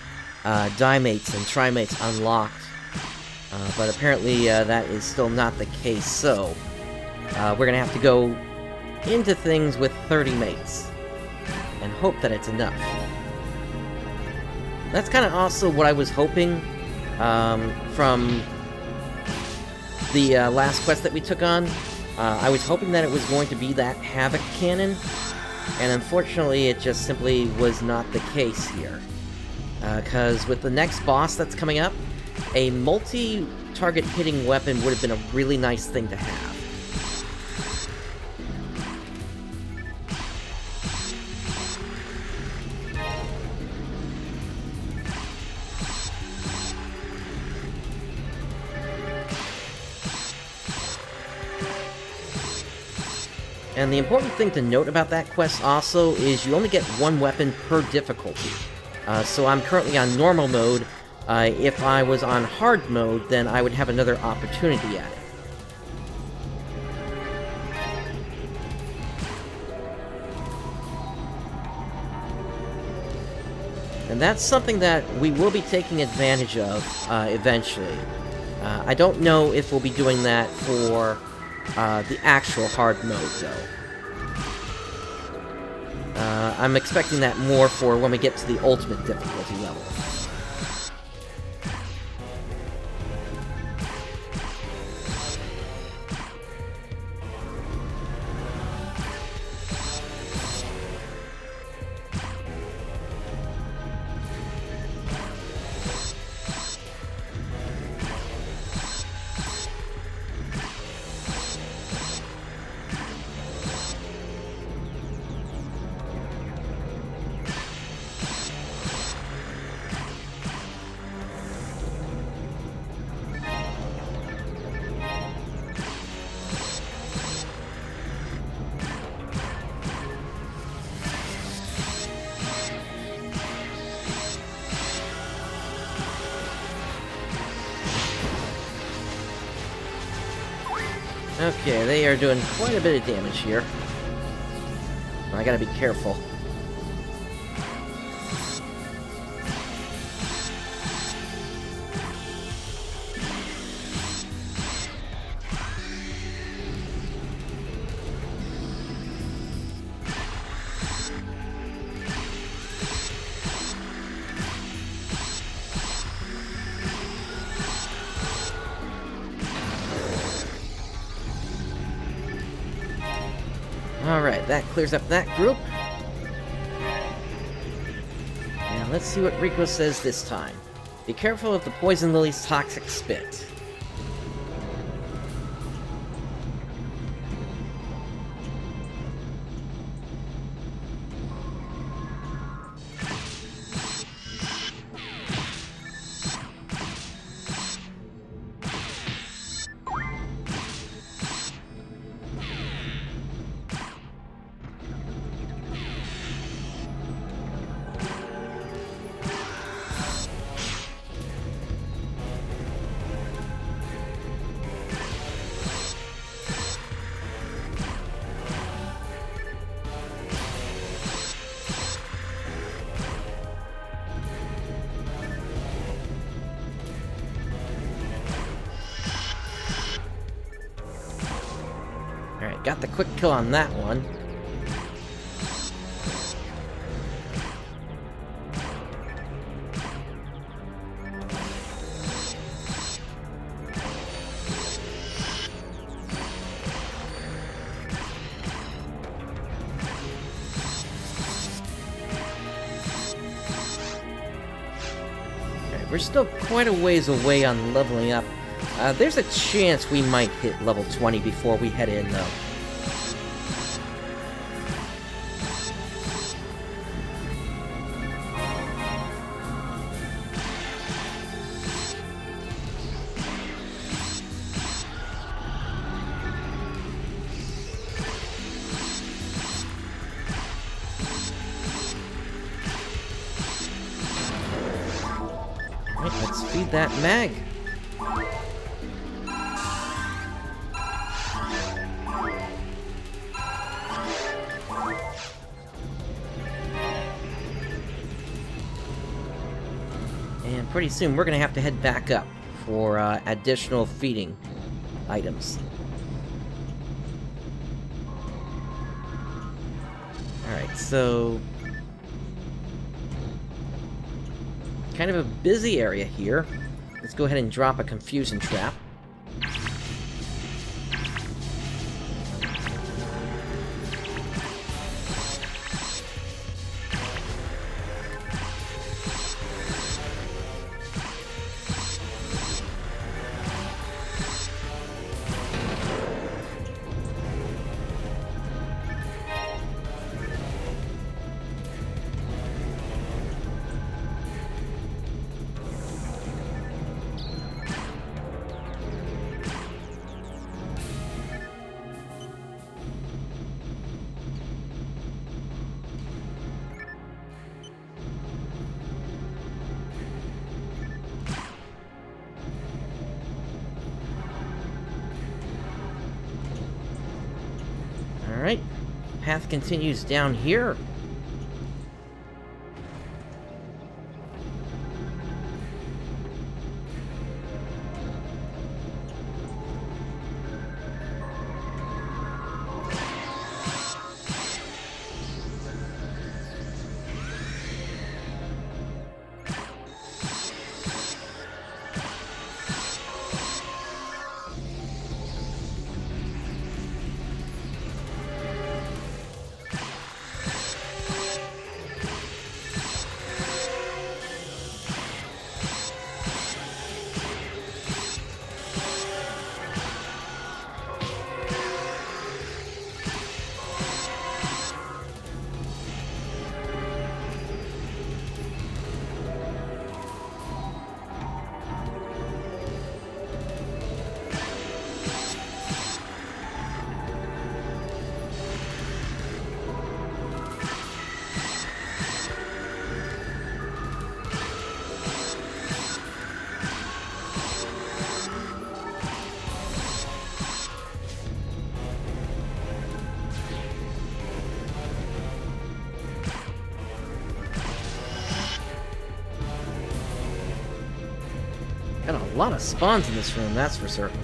Speaker 1: Dimates and Trimates unlocked, but apparently that is still not the case, so we're going to have to go into things with 30 mates and hope that it's enough. That's kind of also what I was hoping from the last quest that we took on. I was hoping that it was going to be that Havoc cannon, and unfortunately it just simply was not the case here. Because with the next boss that's coming up, a multi-target hitting weapon would have been a really nice thing to have. And the important thing to note about that quest also is you only get one weapon per difficulty. So I'm currently on normal mode. If I was on hard mode, then I would have another opportunity at it. And that's something that we will be taking advantage of eventually. I don't know if we'll be doing that for the actual hard mode, though. I'm expecting that more for when we get to the ultimate difficulty level. Okay, they are doing quite a bit of damage here. I gotta be careful. Alright, that clears up that group. Now let's see what Rico says this time. Be careful of the poison lily's toxic spit. Alright, got the quick kill on that one. Alright, we're still quite a ways away on leveling up. There's a chance we might hit level 20 before we head in, though. Alright, let's feed that mag. And pretty soon we're going to have to head back up for additional feeding items. Alright, so kind of a busy area here. Let's go ahead and drop a confusion trap. path continues down here. Got a lot of spawns in this room, that's for certain.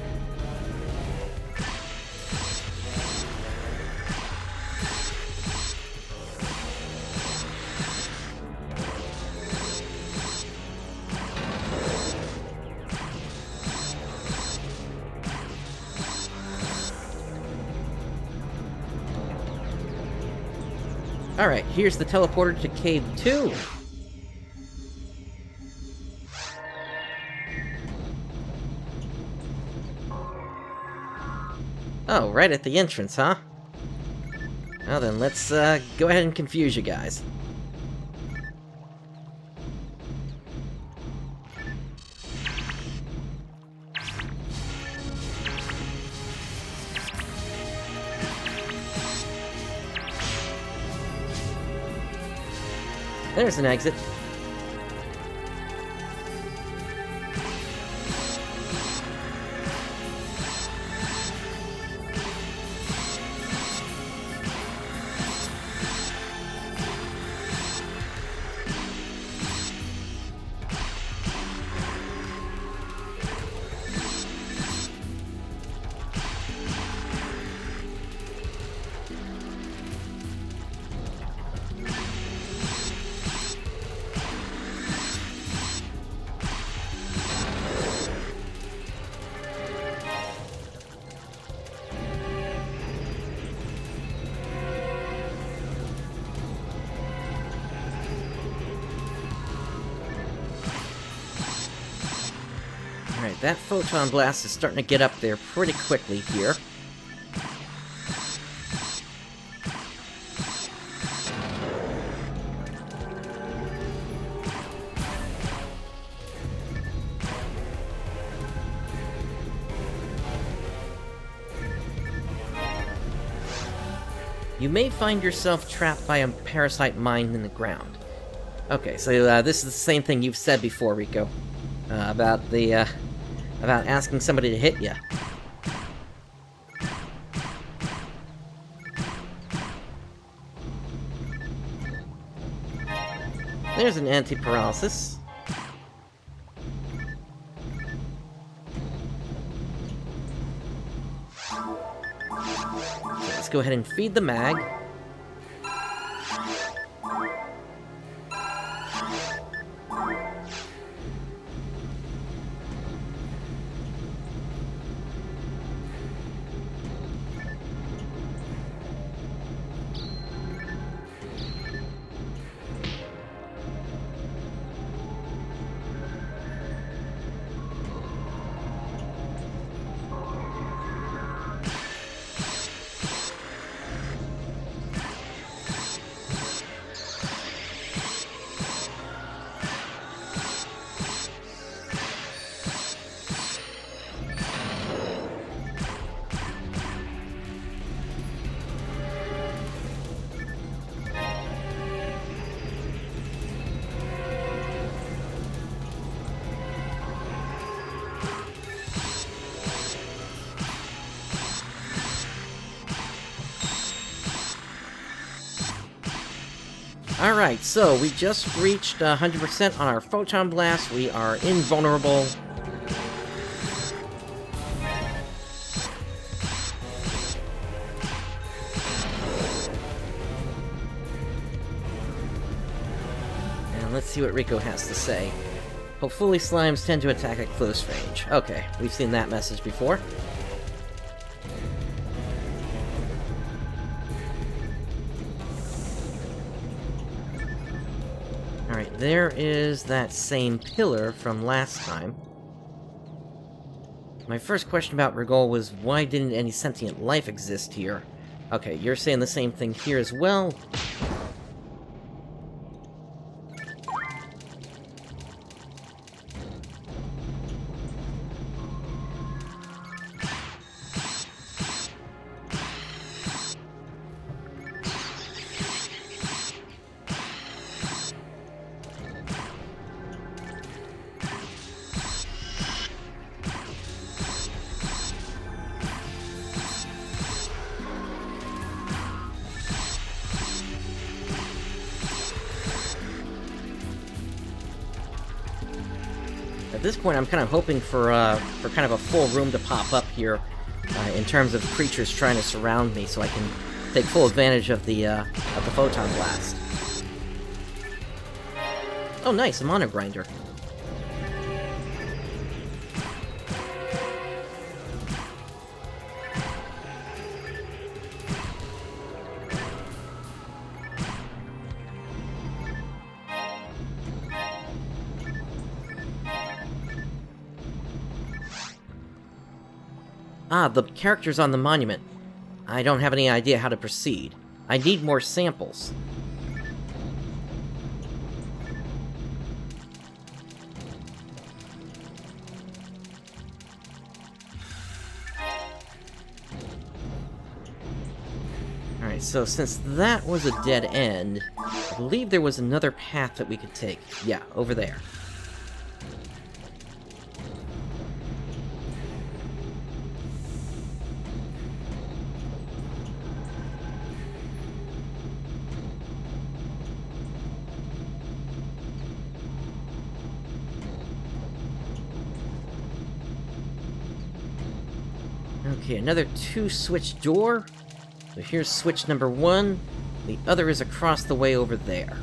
Speaker 1: Alright, here's the teleporter to Cave 2. Oh, right at the entrance, huh? Well then, let's go ahead and confuse you guys. There's an exit. Alright, that photon blast is starting to get up there pretty quickly here. You may find yourself trapped by a parasite mine in the ground. Okay, so this is the same thing you've said before, Rico. About asking somebody to hit you. There's an anti-paralysis. Let's go ahead and feed the mag. Alright, so we just reached 100% on our Photon Blast. We are invulnerable. And let's see what Rico has to say. Hopefully slimes tend to attack at close range. Okay, we've seen that message before. Alright, there is that same pillar from last time. My first question about Rigol was, why didn't any sentient life exist here? Okay, you're saying the same thing here as well. At this point, I'm kind of hoping for kind of a full room to pop up here, in terms of creatures trying to surround me, so I can take full advantage of the Photon Blast. Oh, nice, a Mono Grinder. Ah, the characters on the monument. I don't have any idea how to proceed. I need more samples. Alright, so since that was a dead end, I believe there was another path that we could take. Yeah, over there. Okay, another 2-switch door. So here's switch number 1. The other is across the way over there.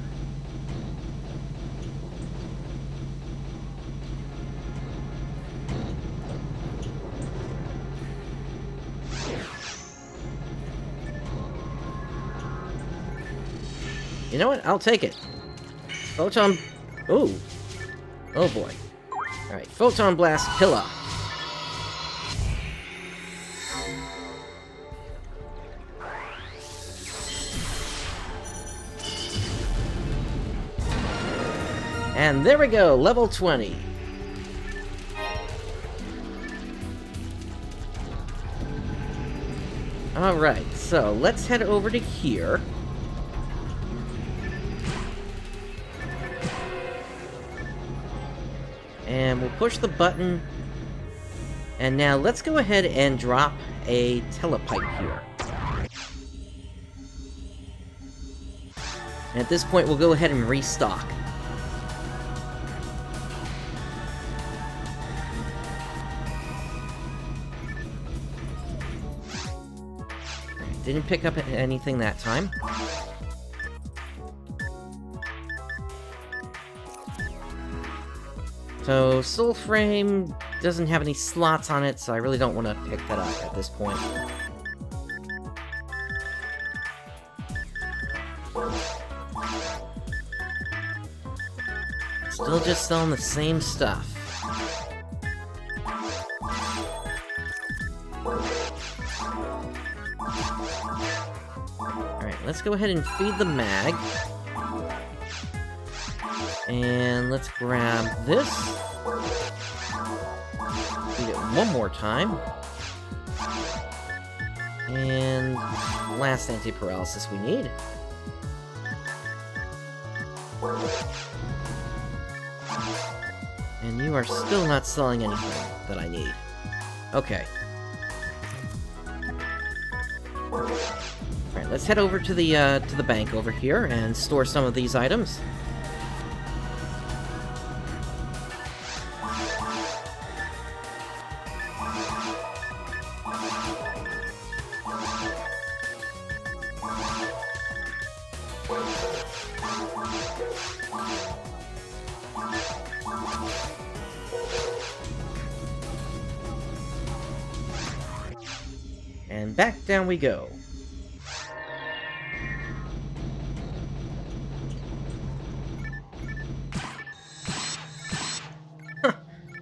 Speaker 1: You know what? I'll take it. Photon... Ooh. Oh boy. Alright, Photon Blast Pillar. And there we go, level 20. Alright, so let's head over to here. And we'll push the button. And now let's go ahead and drop a telepipe here. And at this point, we'll go ahead and restock. Didn't pick up anything that time. So, Soul Frame doesn't have any slots on it, so I really don't want to pick that up at this point. Still just selling the same stuff. Let's go ahead and feed the mag. And let's grab this. Feed it one more time. And last anti-paralysis we need. And you are still not selling anything that I need. Okay. Alright, let's head over to the bank over here and store some of these items. And back down we go. Huh,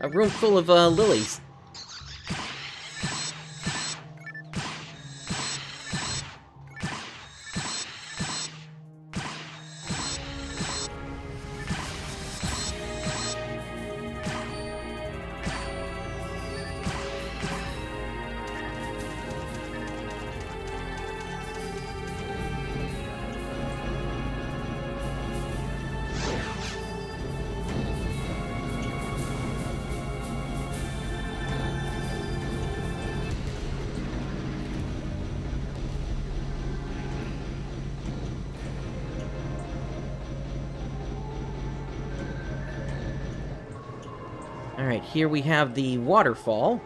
Speaker 1: a room full of lilies. Alright, here we have the waterfall.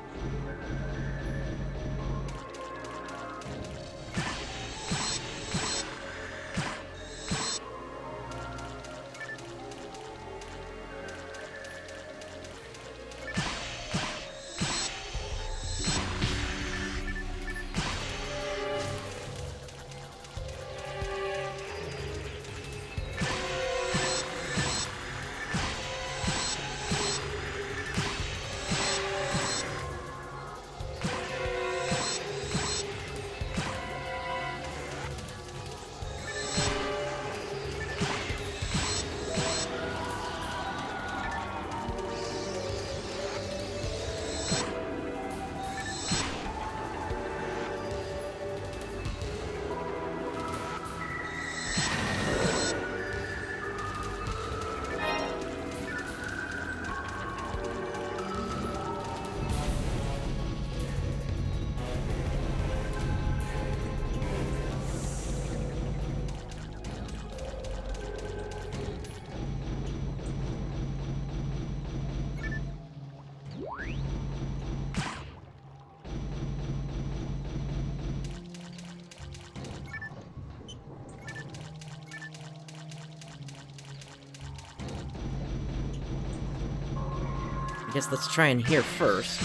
Speaker 1: I guess let's try in here first.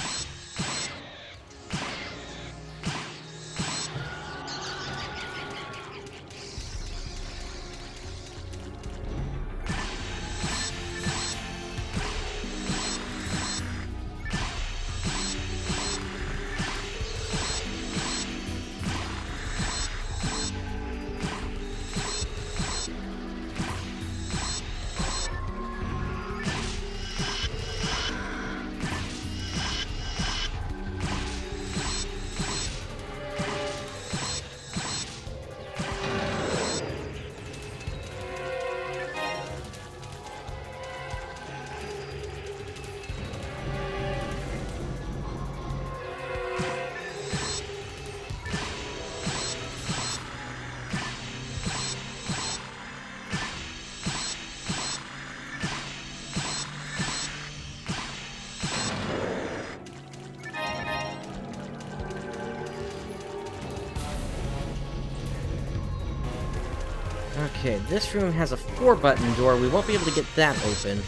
Speaker 1: Okay, this room has a 4-button door. We won't be able to get that open.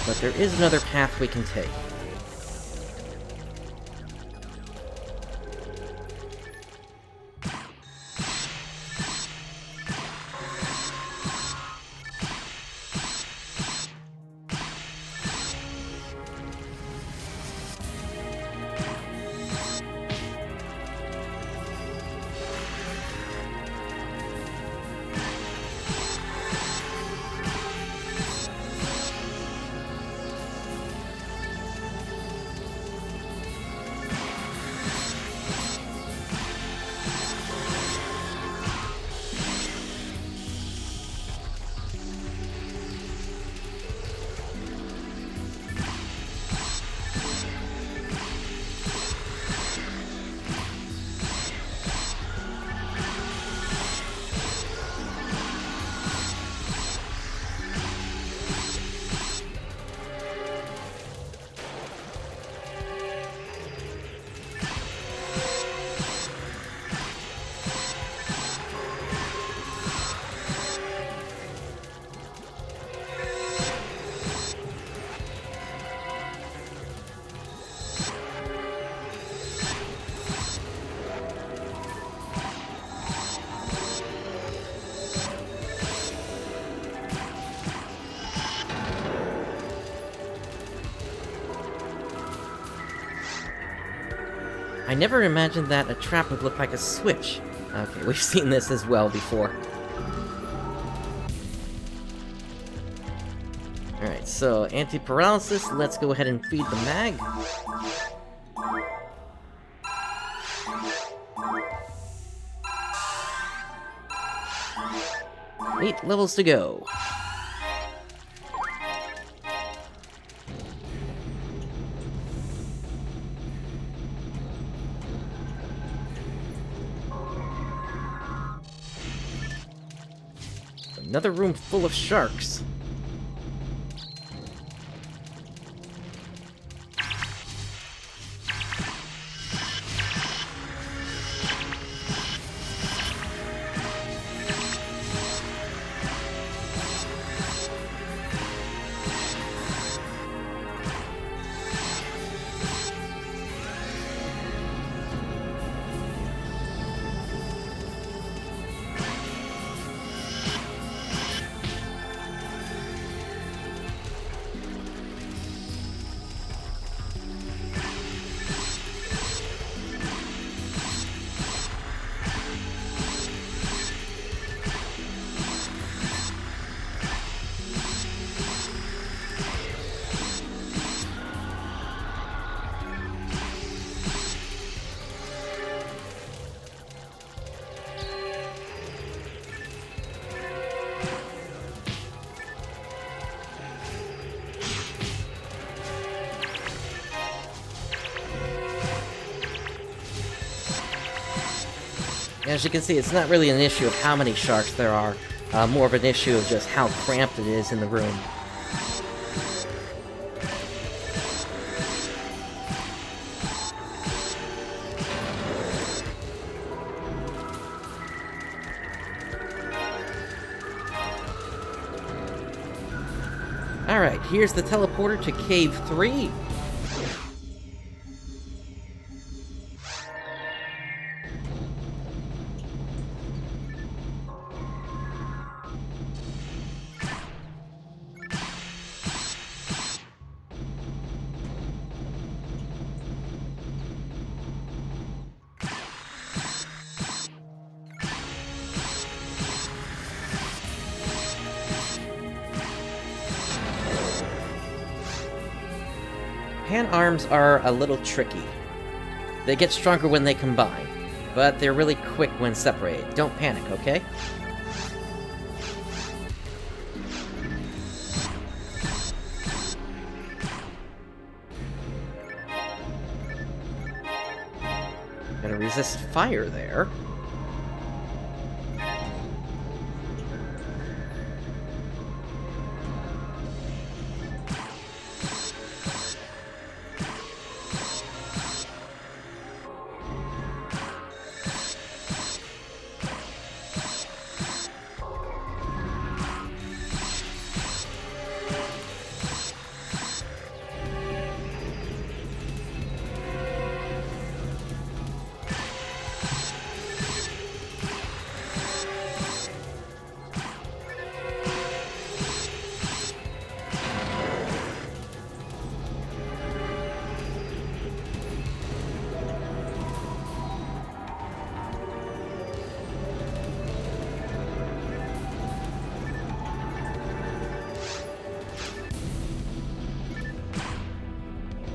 Speaker 1: But there is another path we can take. I never imagined that a trap would look like a switch. Okay, we've seen this as well before. Alright, so anti-paralysis, let's go ahead and feed the mag. 8 levels to go. Another room full of sharks. As you can see, it's not really an issue of how many sharks there are, more of an issue of just how cramped it is in the room. Alright, here's the teleporter to Cave 3. Pan arms are a little tricky. They get stronger when they combine, but they're really quick when separated. Don't panic, okay? Gotta resist fire there.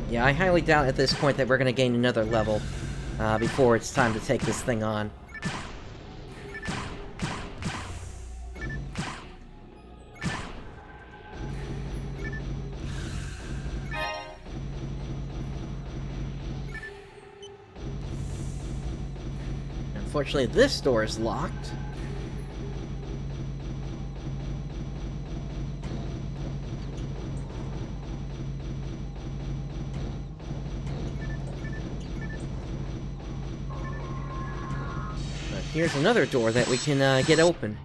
Speaker 1: Yeah, I highly doubt at this point that we're gonna gain another level before it's time to take this thing on. Unfortunately, this door is locked. Here's another door that we can get open.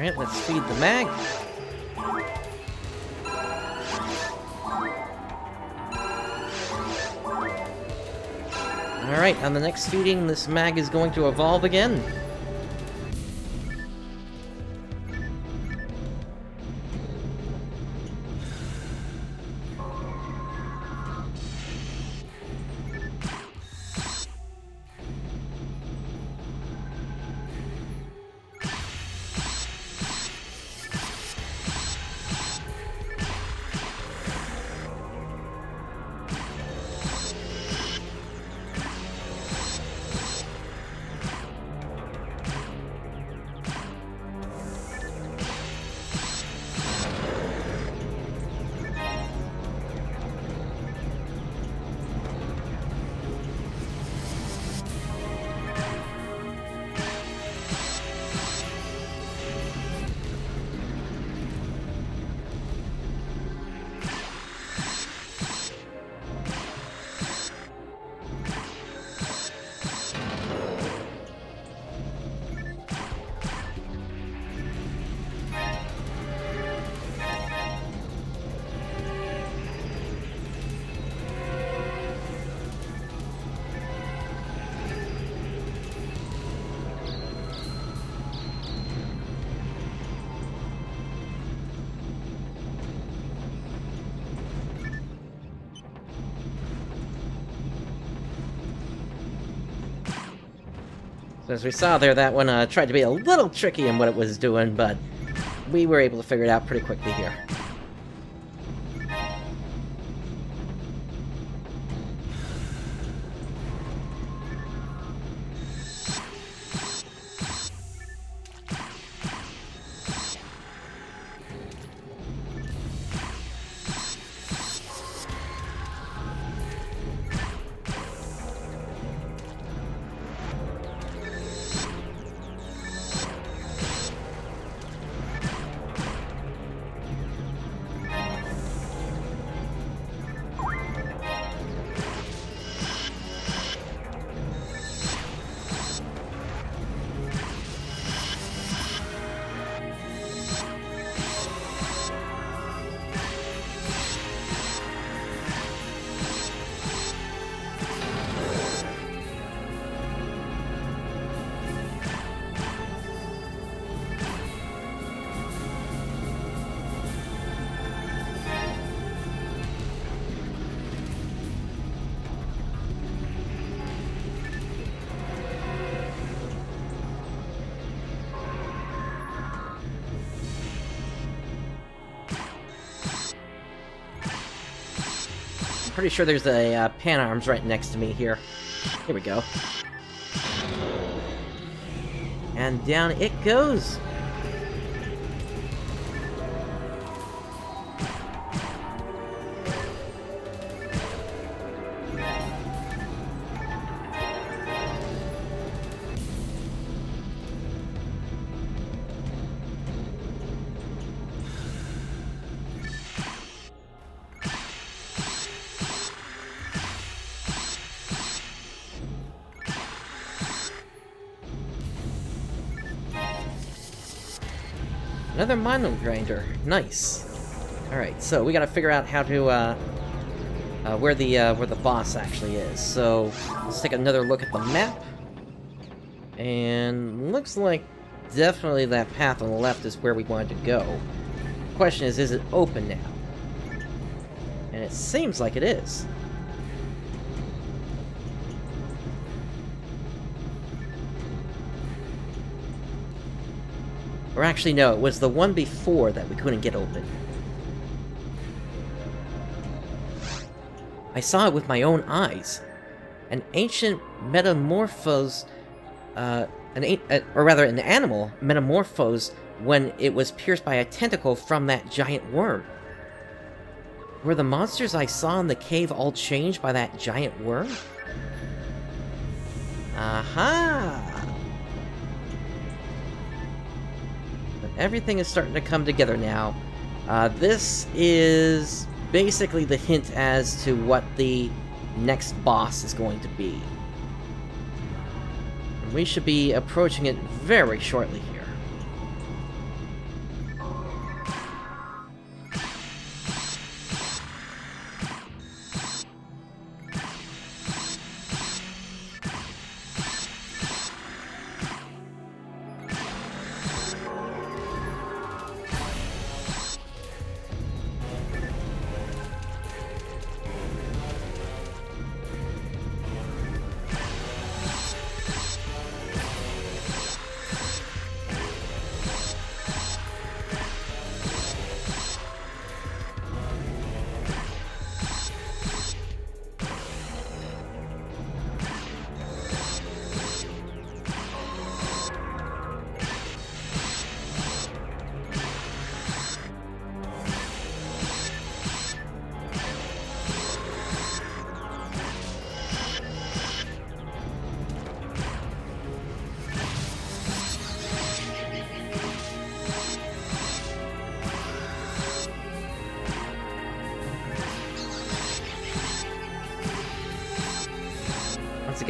Speaker 1: Alright, let's feed the mag. Alright, on the next feeding, this mag is going to evolve again. As we saw there, that one tried to be a little tricky in what it was doing, but we were able to figure it out pretty quickly here. Pretty sure there's a pan arms right next to me here. Here we go. And down it goes. Another mono grinder. Nice. Alright, so we gotta figure out how to, where the boss actually is. So, let's take another look at the map. And looks like definitely that path on the left is where we wanted to go. The question is it open now? And it seems like it is. Or actually, no, it was the one before that we couldn't get open. I saw it with my own eyes. An ancient metamorphose, or rather, an animal metamorphosed when it was pierced by a tentacle from that giant worm. Were the monsters I saw in the cave all changed by that giant worm? Aha! Everything is starting to come together now. This is basically the hint as to what the next boss is going to be. And we should be approaching it very shortly here.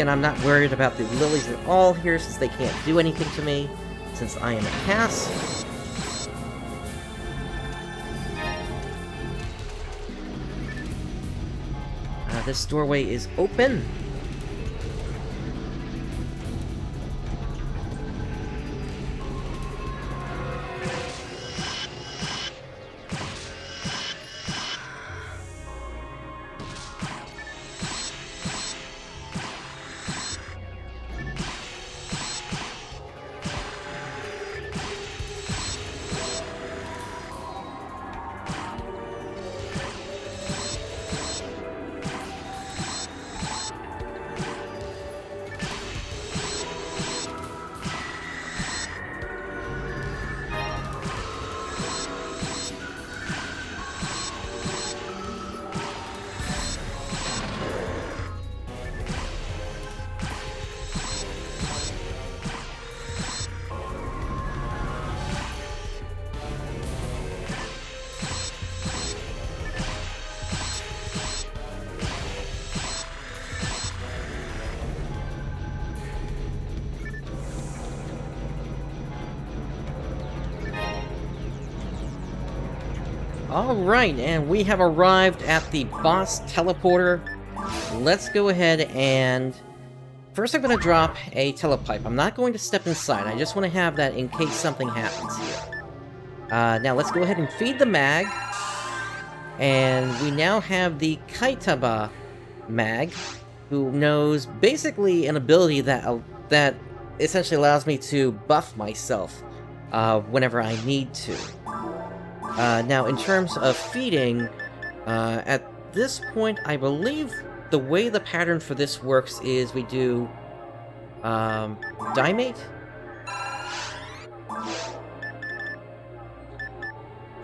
Speaker 1: again, I'm not worried about the lilies at all here, since they can't do anything to me, since I am a Cass. This doorway is open. Alright, and we have arrived at the boss teleporter. Let's go ahead and... First I'm going to drop a telepipe. I'm not going to step inside, I just want to have that in case something happens here. Now let's go ahead and feed the mag. And we now have the Kaitaba mag, who knows basically an ability that essentially allows me to buff myself whenever I need to. Now, in terms of feeding, at this point, I believe the way the pattern for this works is we do, Dimate?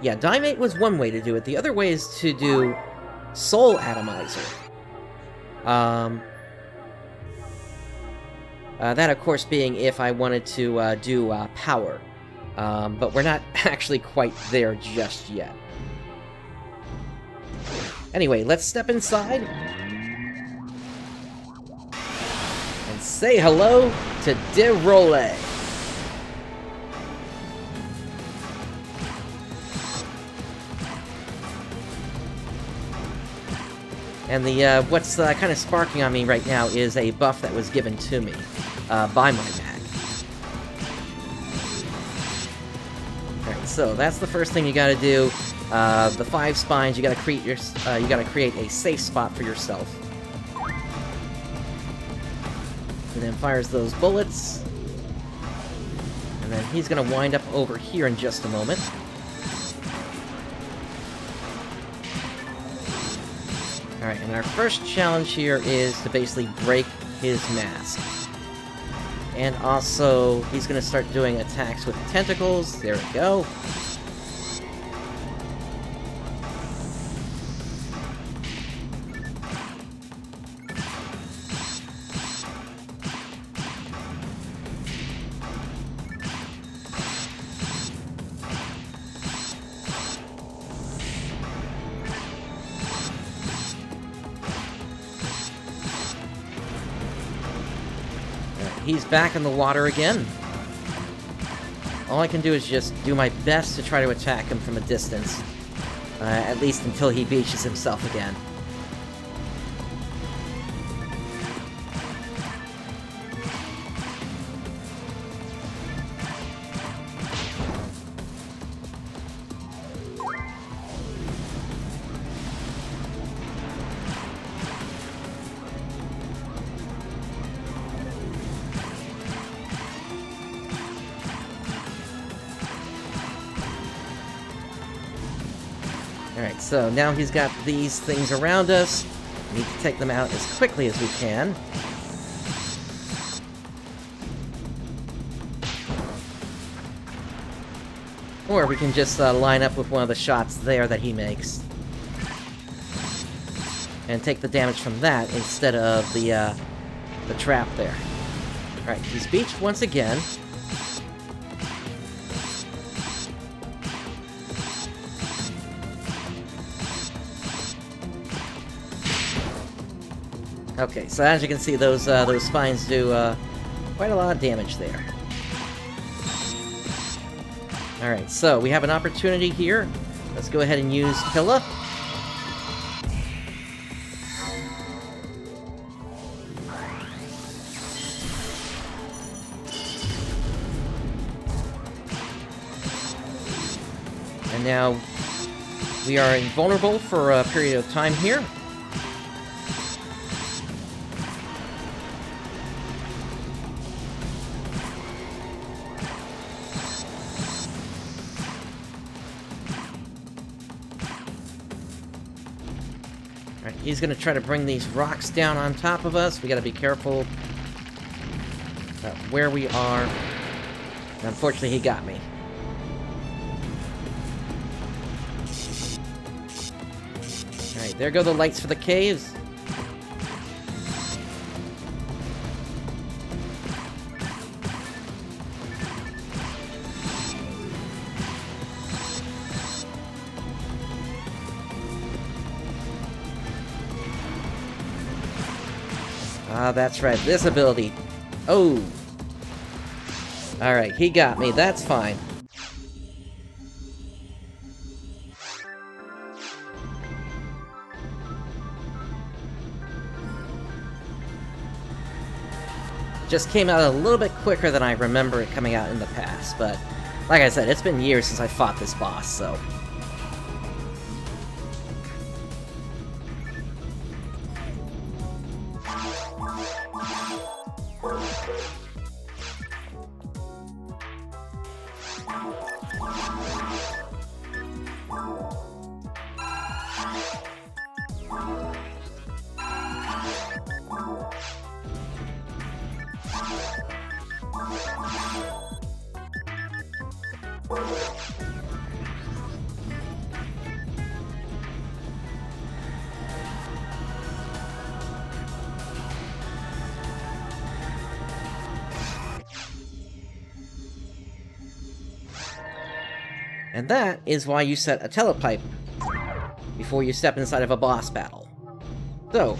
Speaker 1: Yeah, Dimate was one way to do it. The other way is to do Soul Atomizer. That, of course, being if I wanted to do Power. But we're not actually quite there just yet. Anyway, let's step inside and say hello to De Role. And the what's kind of sparking on me right now is a buff that was given to me by my mag. So that's the first thing you gotta do. The 5 spines, you gotta create a safe spot for yourself. And then fires those bullets. And then he's gonna wind up over here in just a moment. Alright, and our first challenge here is to basically break his mask. And also, he's going to start doing attacks with tentacles. There we go. He's back in the water again. All I can do is just do my best to try to attack him from a distance. At least until he beaches himself again. Alright, so now he's got these things around us. We need to take them out as quickly as we can. Or we can just line up with one of the shots there that he makes. And take the damage from that instead of the trap there. Alright, he's beached once again. Okay, so as you can see, those spines do quite a lot of damage there. Alright, so we have an opportunity here. Let's go ahead and use Pilla. And now we are invulnerable for a period of time here. Alright, he's gonna try to bring these rocks down on top of us. We gotta be careful about where we are. And unfortunately, he got me. Alright, there go the lights for the caves. Ah, that's right, this ability. Oh! Alright, he got me, that's fine. Just came out a little bit quicker than I remember it coming out in the past, but like I said, it's been years since I fought this boss, so... And that is why you set a telepipe before you step inside of a boss battle. So,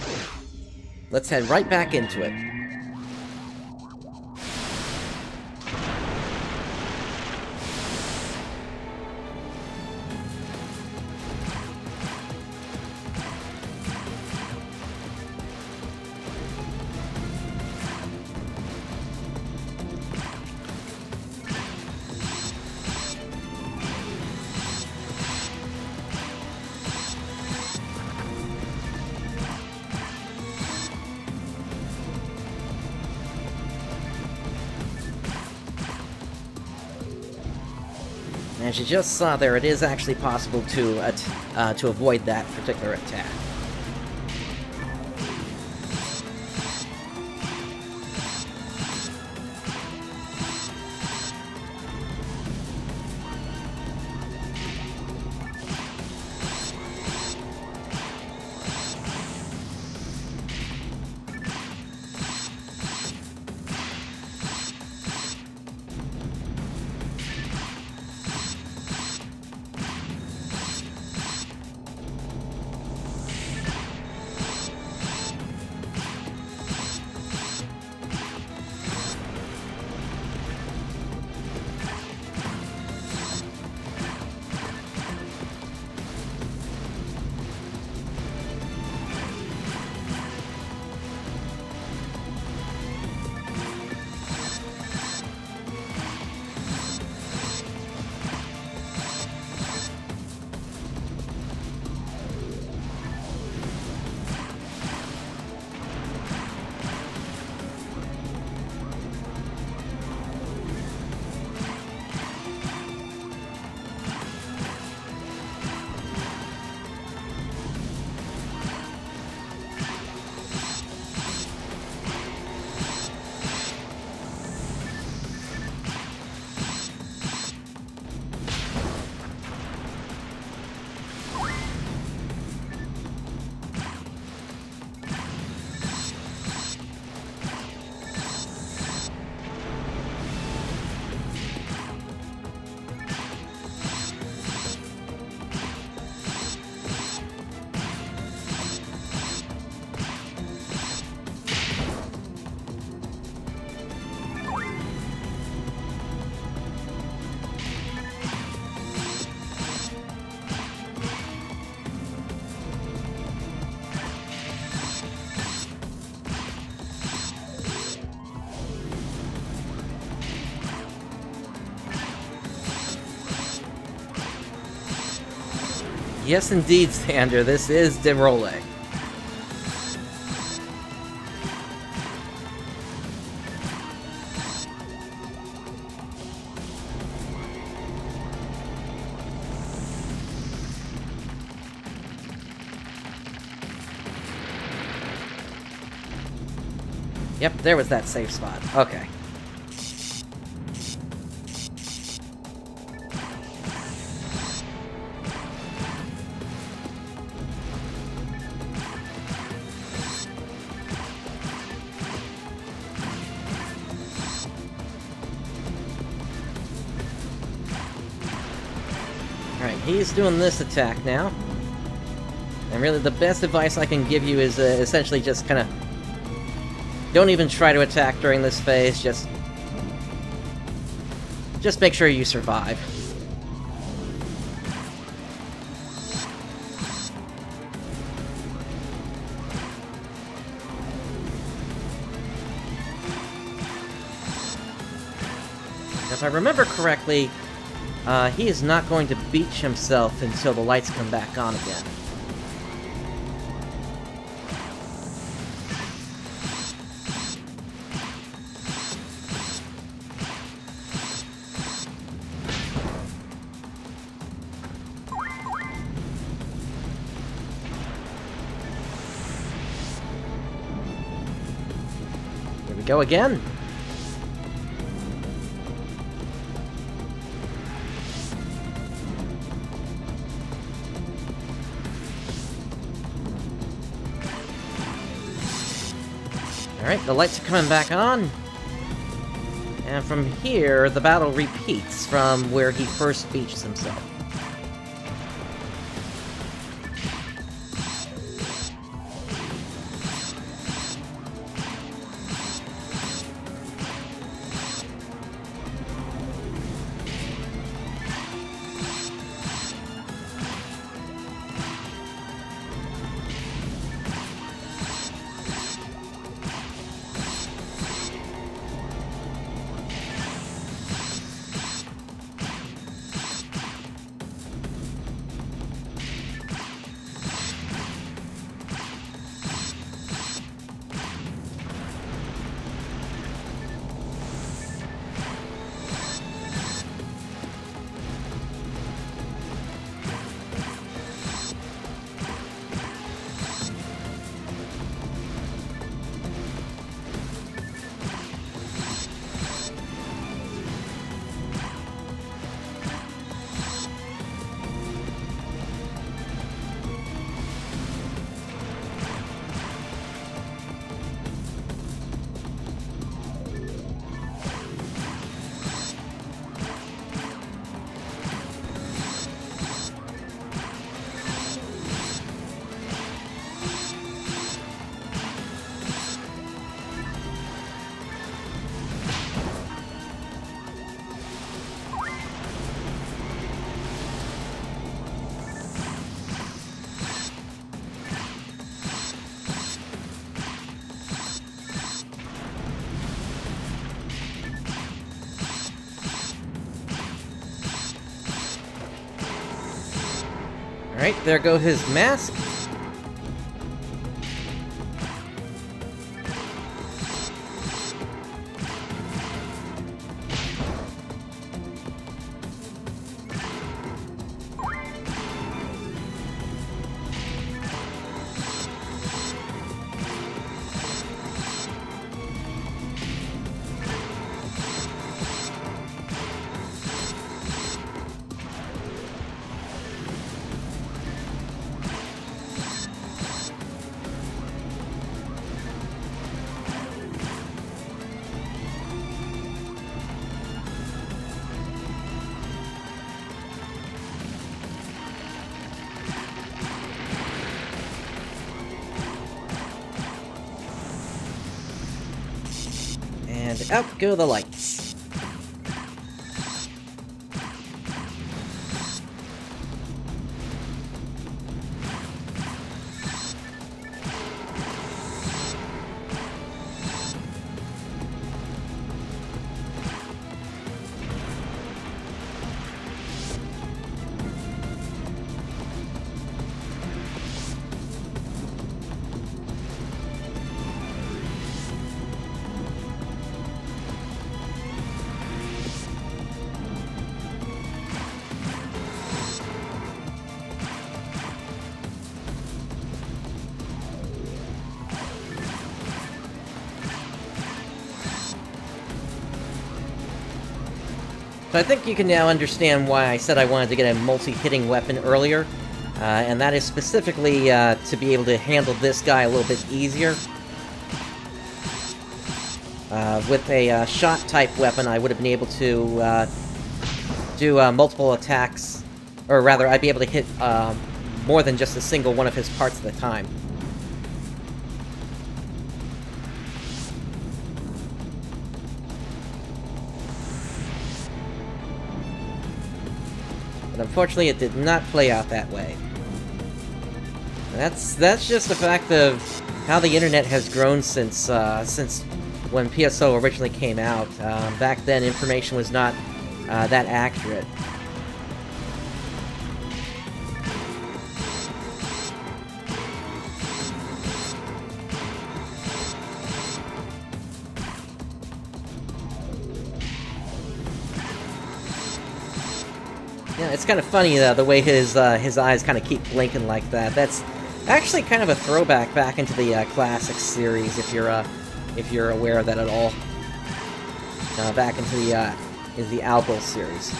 Speaker 1: let's head right back into it. As you just saw there, it is actually possible to avoid that particular attack. Yes, indeed, Sander. This is De Role. Yep, there was that safe spot. Okay. Alright, he's doing this attack now. And really, the best advice I can give you is essentially just kind of... Don't even try to attack during this phase, just make sure you survive. If I remember correctly, he is not going to beach himself until the lights come back on again. Here we go again. Alright, the lights are coming back on. And from here, the battle repeats from where he first beached himself. Alright, there go his mask. And out go the lights. So I think you can now understand why I said I wanted to get a multi-hitting weapon earlier, and that is specifically to be able to handle this guy a little bit easier. With a shot-type weapon, I would have been able to do multiple attacks, or rather, I'd be able to hit more than just a single one of his parts at a time. But unfortunately, it did not play out that way. That's just the fact of how the internet has grown since when PSO originally came out. Back then, information was not that accurate. Yeah, it's kind of funny the way his eyes kind of keep blinking like that. That's actually kind of a throwback back into the classic series, if you're aware of that at all. Back into the Algol series.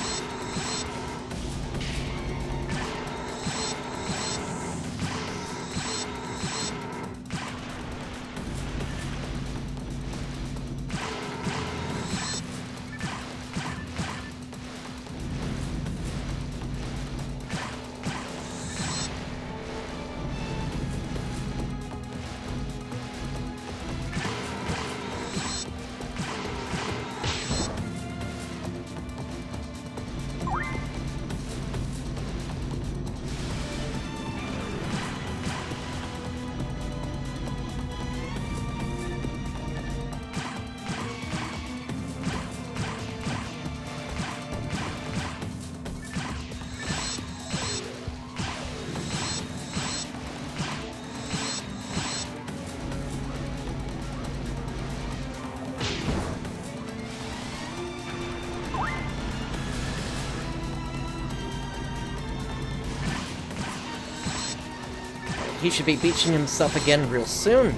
Speaker 1: He should be beaching himself again real soon.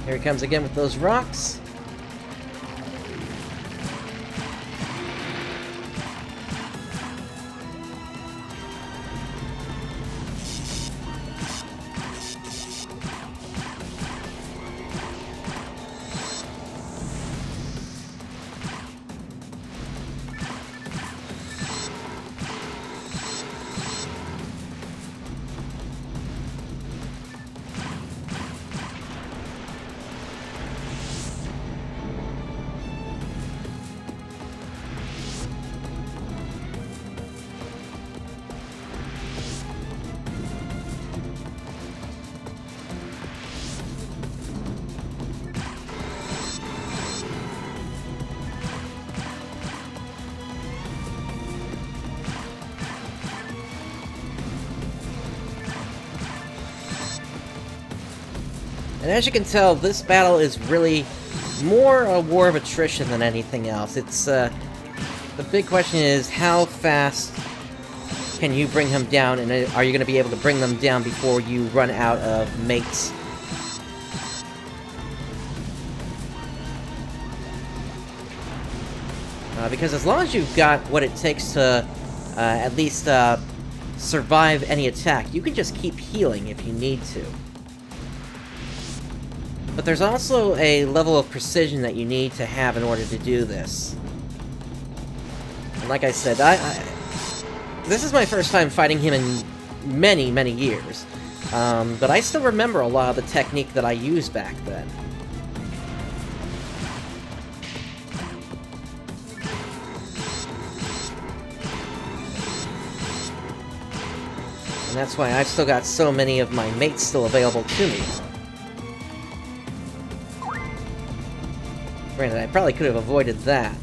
Speaker 1: Here he comes again with those rocks. And as you can tell, this battle is really more a war of attrition than anything else. It's, the big question is, how fast can you bring him down, and are you going to be able to bring them down before you run out of mates? Because as long as you've got what it takes to at least survive any attack, you can just keep healing if you need to. But there's also a level of precision that you need to have in order to do this. And like I said, this is my first time fighting him in many, many years. But I still remember a lot of the technique that I used back then. that's why I've still got so many of my mates still available to me. Granted, I probably could have avoided that.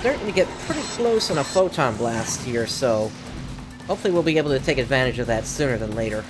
Speaker 1: Starting to get pretty close on a photon blast here, so hopefully we'll be able to take advantage of that sooner than later.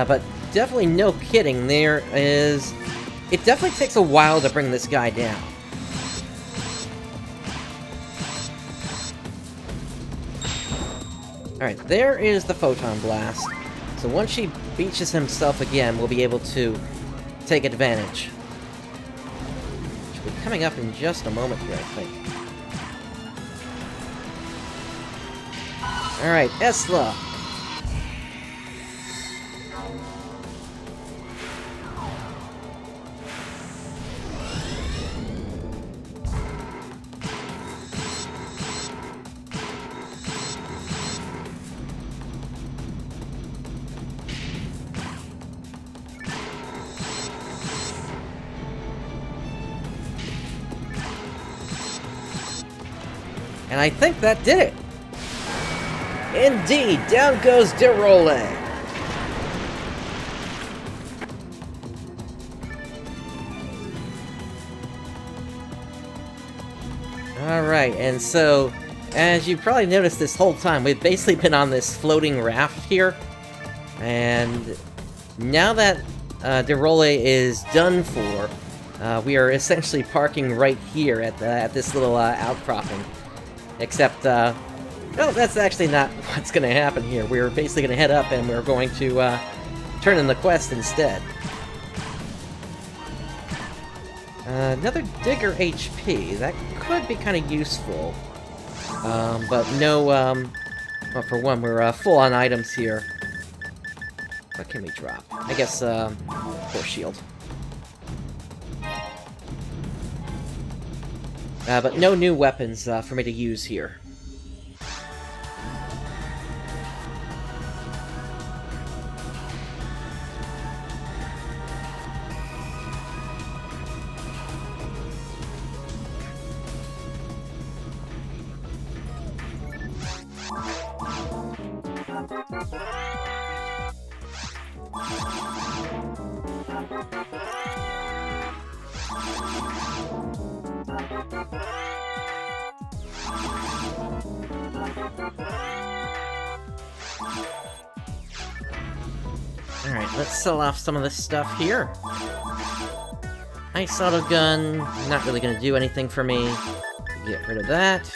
Speaker 1: But definitely no kidding, it definitely takes a while to bring this guy down. Alright, there is the Photon Blast. So once she beaches himself again, we'll be able to take advantage. Which will be coming up in just a moment here, I think. Alright, Esla. And I think that did it! Indeed, down goes Derole! Alright, and so, as you probably noticed this whole time, we've basically been on this floating raft here. And now that Derole is done for, we are essentially parking right here at this little outcropping. Except, no, that's actually not what's going to happen here. We're basically going to head up and we're going to turn in the quest instead. Another Digger HP. That could be kind of useful. But no, well, for one, we're full on items here. What can we drop? I guess, Force Shield. But no new weapons for me to use here. Alright, let's sell off some of this stuff here. Ice auto gun, not really gonna do anything for me. Get rid of that.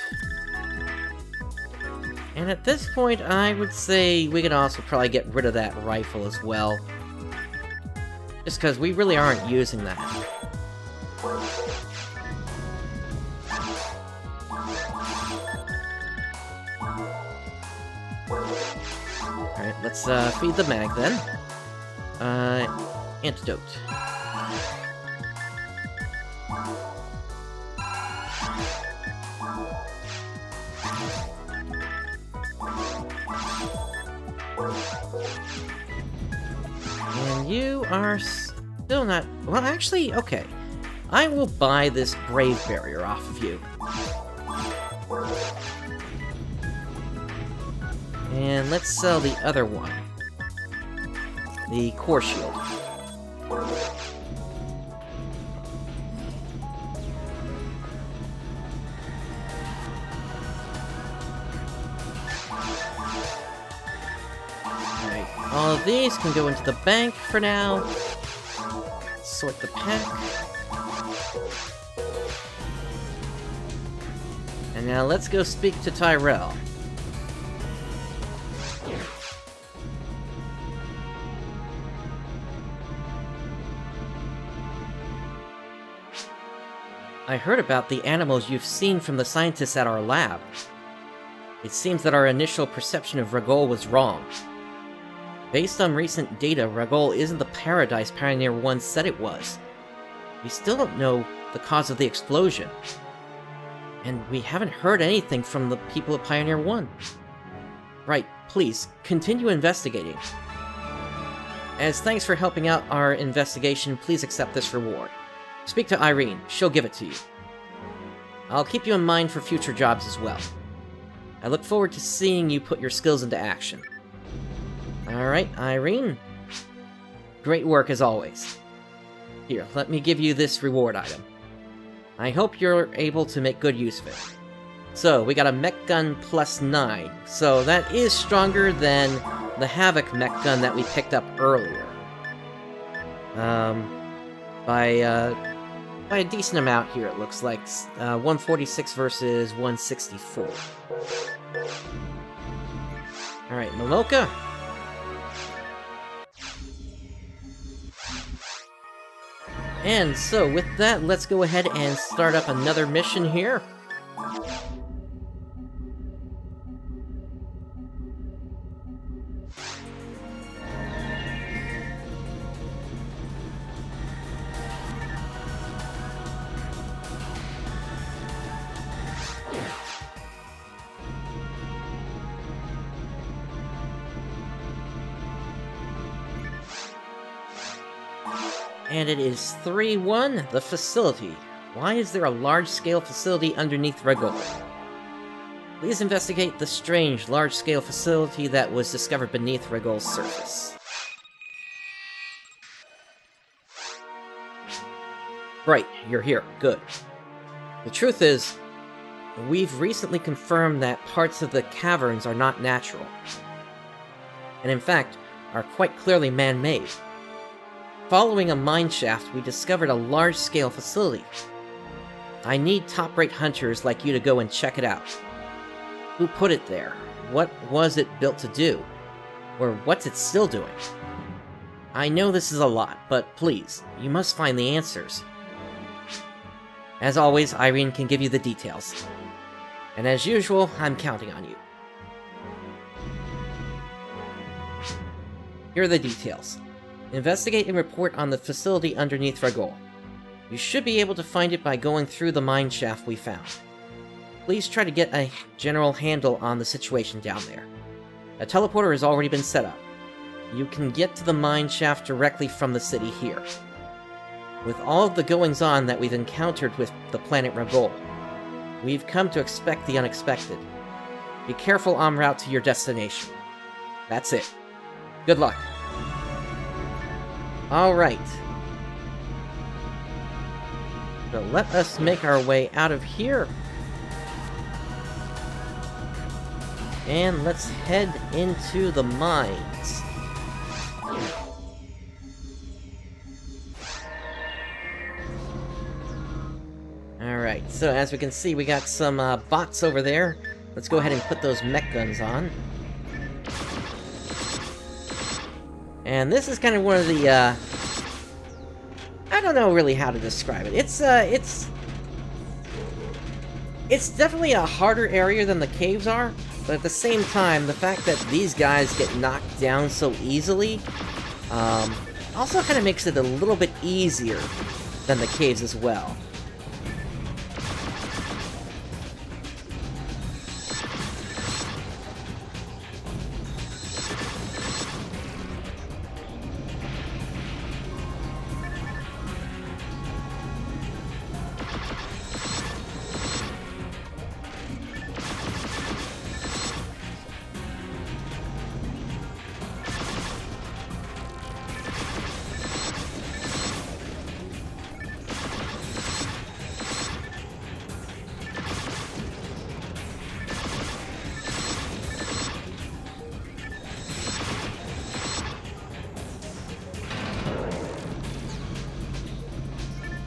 Speaker 1: And at this point, I would say we can also probably get rid of that rifle as well. Just because we really aren't using that. Alright, let's feed the mag then. Antidote. And you are still not... Well, actually, okay. I will buy this Brave Barrier off of you. And let's sell the other one. The Core Shield. Alright, all of these can go into the bank for now. Sort the pack. And now let's go speak to Tyrell. I heard about the animals you've seen from the scientists at our lab. It seems that our initial perception of Ragol was wrong. Based on recent data, Ragol isn't the paradise Pioneer 1 said it was. We still don't know the cause of the explosion. And we haven't heard anything from the people of Pioneer 1. Right, please, continue investigating. As thanks for helping out our investigation, please accept this reward. Speak to Irene, she'll give it to you. I'll keep you in mind for future jobs as well. I look forward to seeing you put your skills into action. Alright, Irene. Great work as always. Here, let me give you this reward item. I hope you're able to make good use of it. So, we got a mech gun plus 9, so that is stronger than the Havoc mech gun that we picked up earlier. By a decent amount here, it looks like. 146 versus 164. Alright, Momoka. And so, with that, let's go ahead and start up another mission here. And it is 3-1, the facility. Why is there a large-scale facility underneath Ragol? Please investigate the strange, large-scale facility that was discovered beneath Ragol's surface. Right, you're here. Good. The truth is, we've recently confirmed that parts of the caverns are not natural. And in fact, are quite clearly man-made. Following a mine shaft, we discovered a large-scale facility. I need top-rate hunters like you to go and check it out. Who put it there? What was it built to do? Or what's it still doing? I know this is a lot, but please, you must find the answers. As always, Irene can give you the details. And as usual, I'm counting on you. Here are the details. Investigate and report on the facility underneath Ragol. You should be able to find it by going through the mine shaft we found. Please try to get a general handle on the situation down there. A teleporter has already been set up. You can get to the mine shaft directly from the city here. With all of the goings-on that we've encountered with the planet Ragol, we've come to expect the unexpected. Be careful en route to your destination. That's it. Good luck. Alright. So let us make our way out of here. And let's head into the mines. Alright, so as we can see, we got some bots over there. Let's go ahead and put those mech guns on. And this is kind of one of the, I don't know really how to describe it. It's definitely a harder area than the caves are, but at the same time, the fact that these guys get knocked down so easily, also kind of makes it a little bit easier than the caves as well.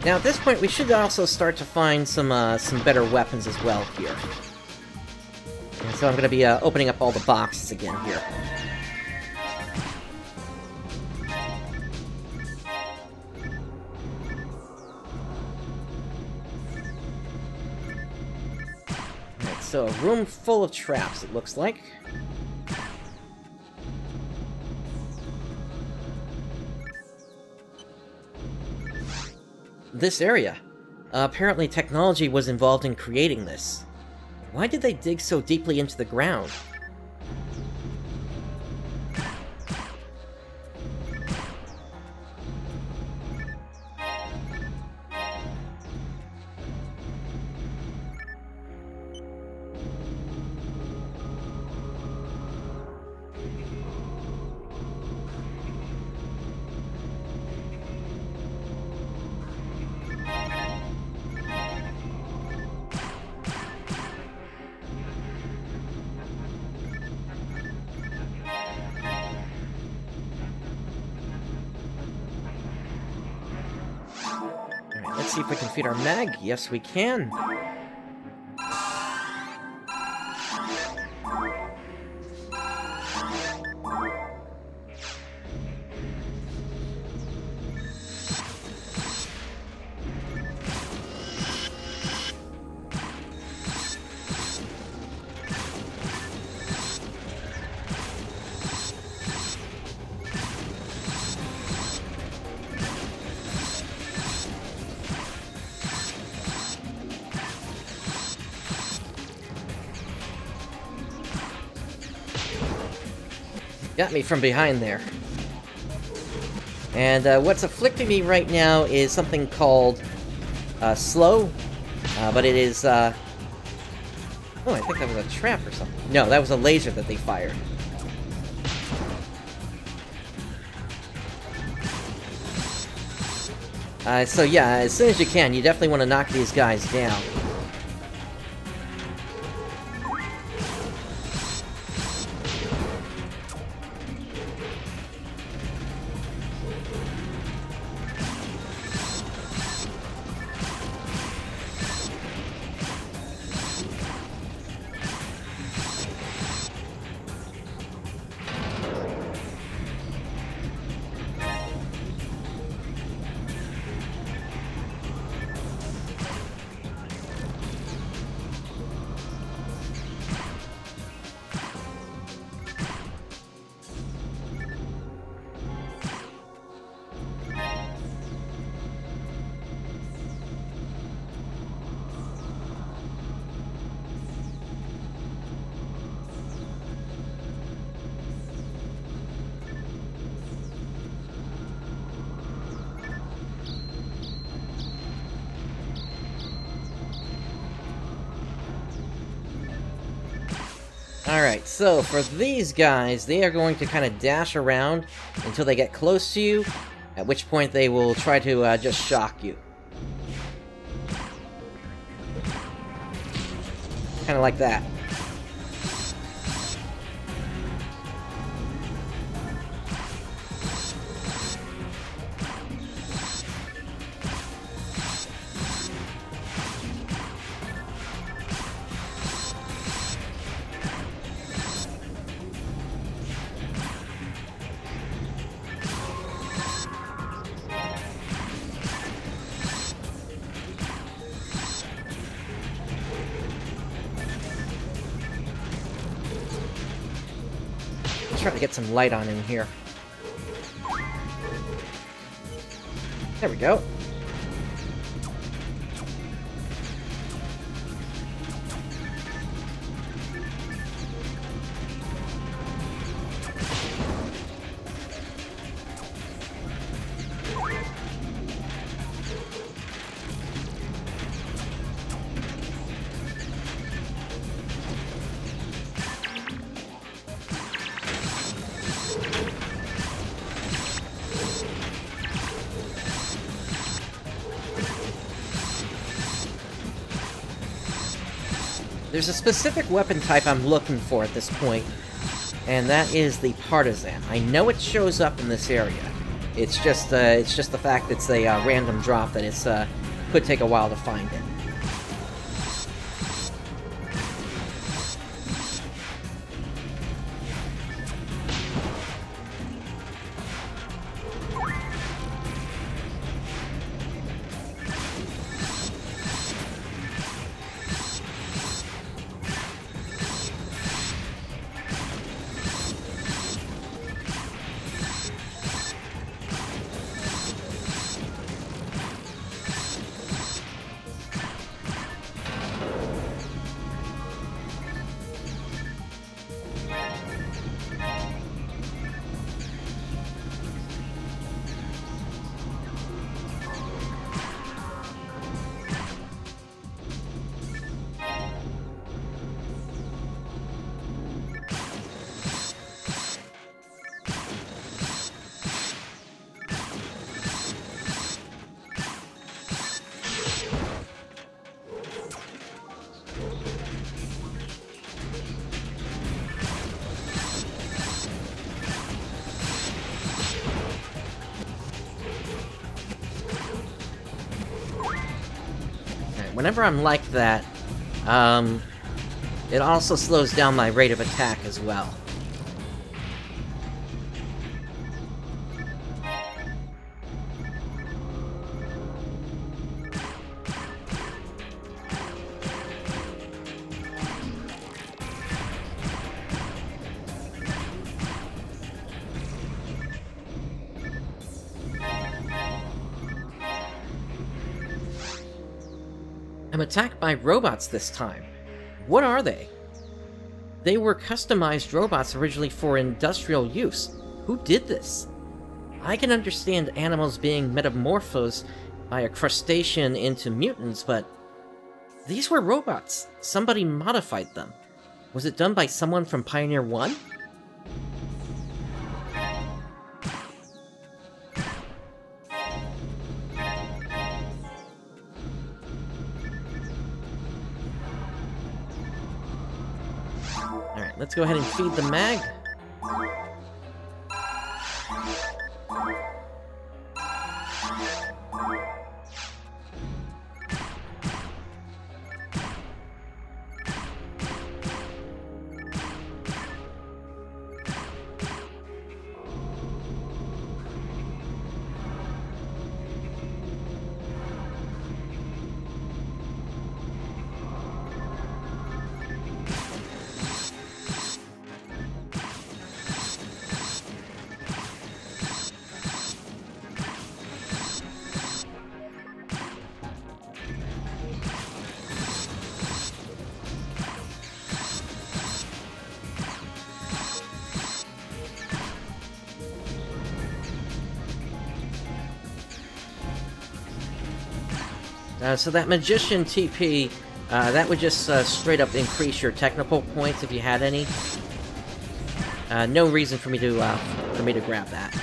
Speaker 1: Now at this point, we should also start to find some better weapons as well here. And so I'm going to be opening up all the boxes again here. so a room full of traps, it looks like. This area. Apparently technology was involved in creating this. Why did they dig so deeply into the ground? Let's see if we can feed our mag. Yes, we can. Got me from behind there. And what's afflicting me right now is something called slow, but it is oh, I think that was a trap or something. No, that was a laser that they fired. So yeah, as soon as you can, you definitely want to knock these guys down. Alright, so for these guys, they are going to kind of dash around until they get close to you, at which point they will try to just shock you. Kind of like that. Trying to get some light on in here. There we go. There's a specific weapon type I'm looking for at this point, and that is the Partisan. I know it shows up in this area. It's just the fact it's a random drop that it's could take a while to find it. Whenever I'm like that, it also slows down my rate of attack as well. I'm attacked by robots this time. What are they? They were customized robots originally for industrial use. Who did this? I can understand animals being metamorphosed by a crustacean into mutants, but these were robots. Somebody modified them. Was it done by someone from Pioneer 1? Alright, let's go ahead and feed the mag. So that Magician TP, that would just straight up increase your technical points if you had any. No reason for me to grab that.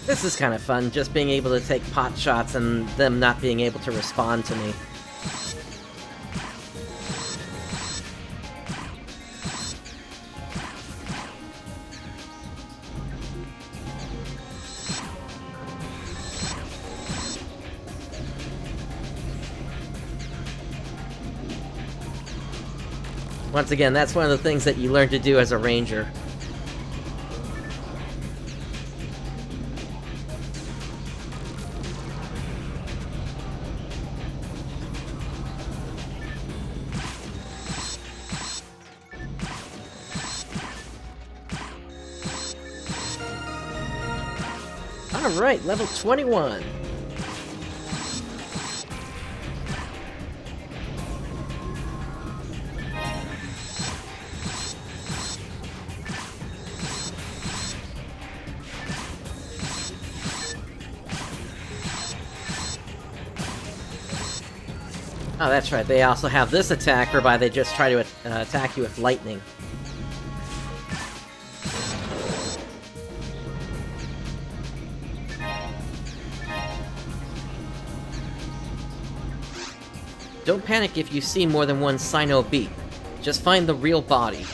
Speaker 1: This is kind of fun, just being able to take pot shots and them not being able to respond to me. Once again, that's one of the things that you learn to do as a ranger. Alright, level 21. Oh, that's right, they also have this attack whereby they just try to attack you with lightning. Don't panic if you see more than one Sino beat. Just find the real body.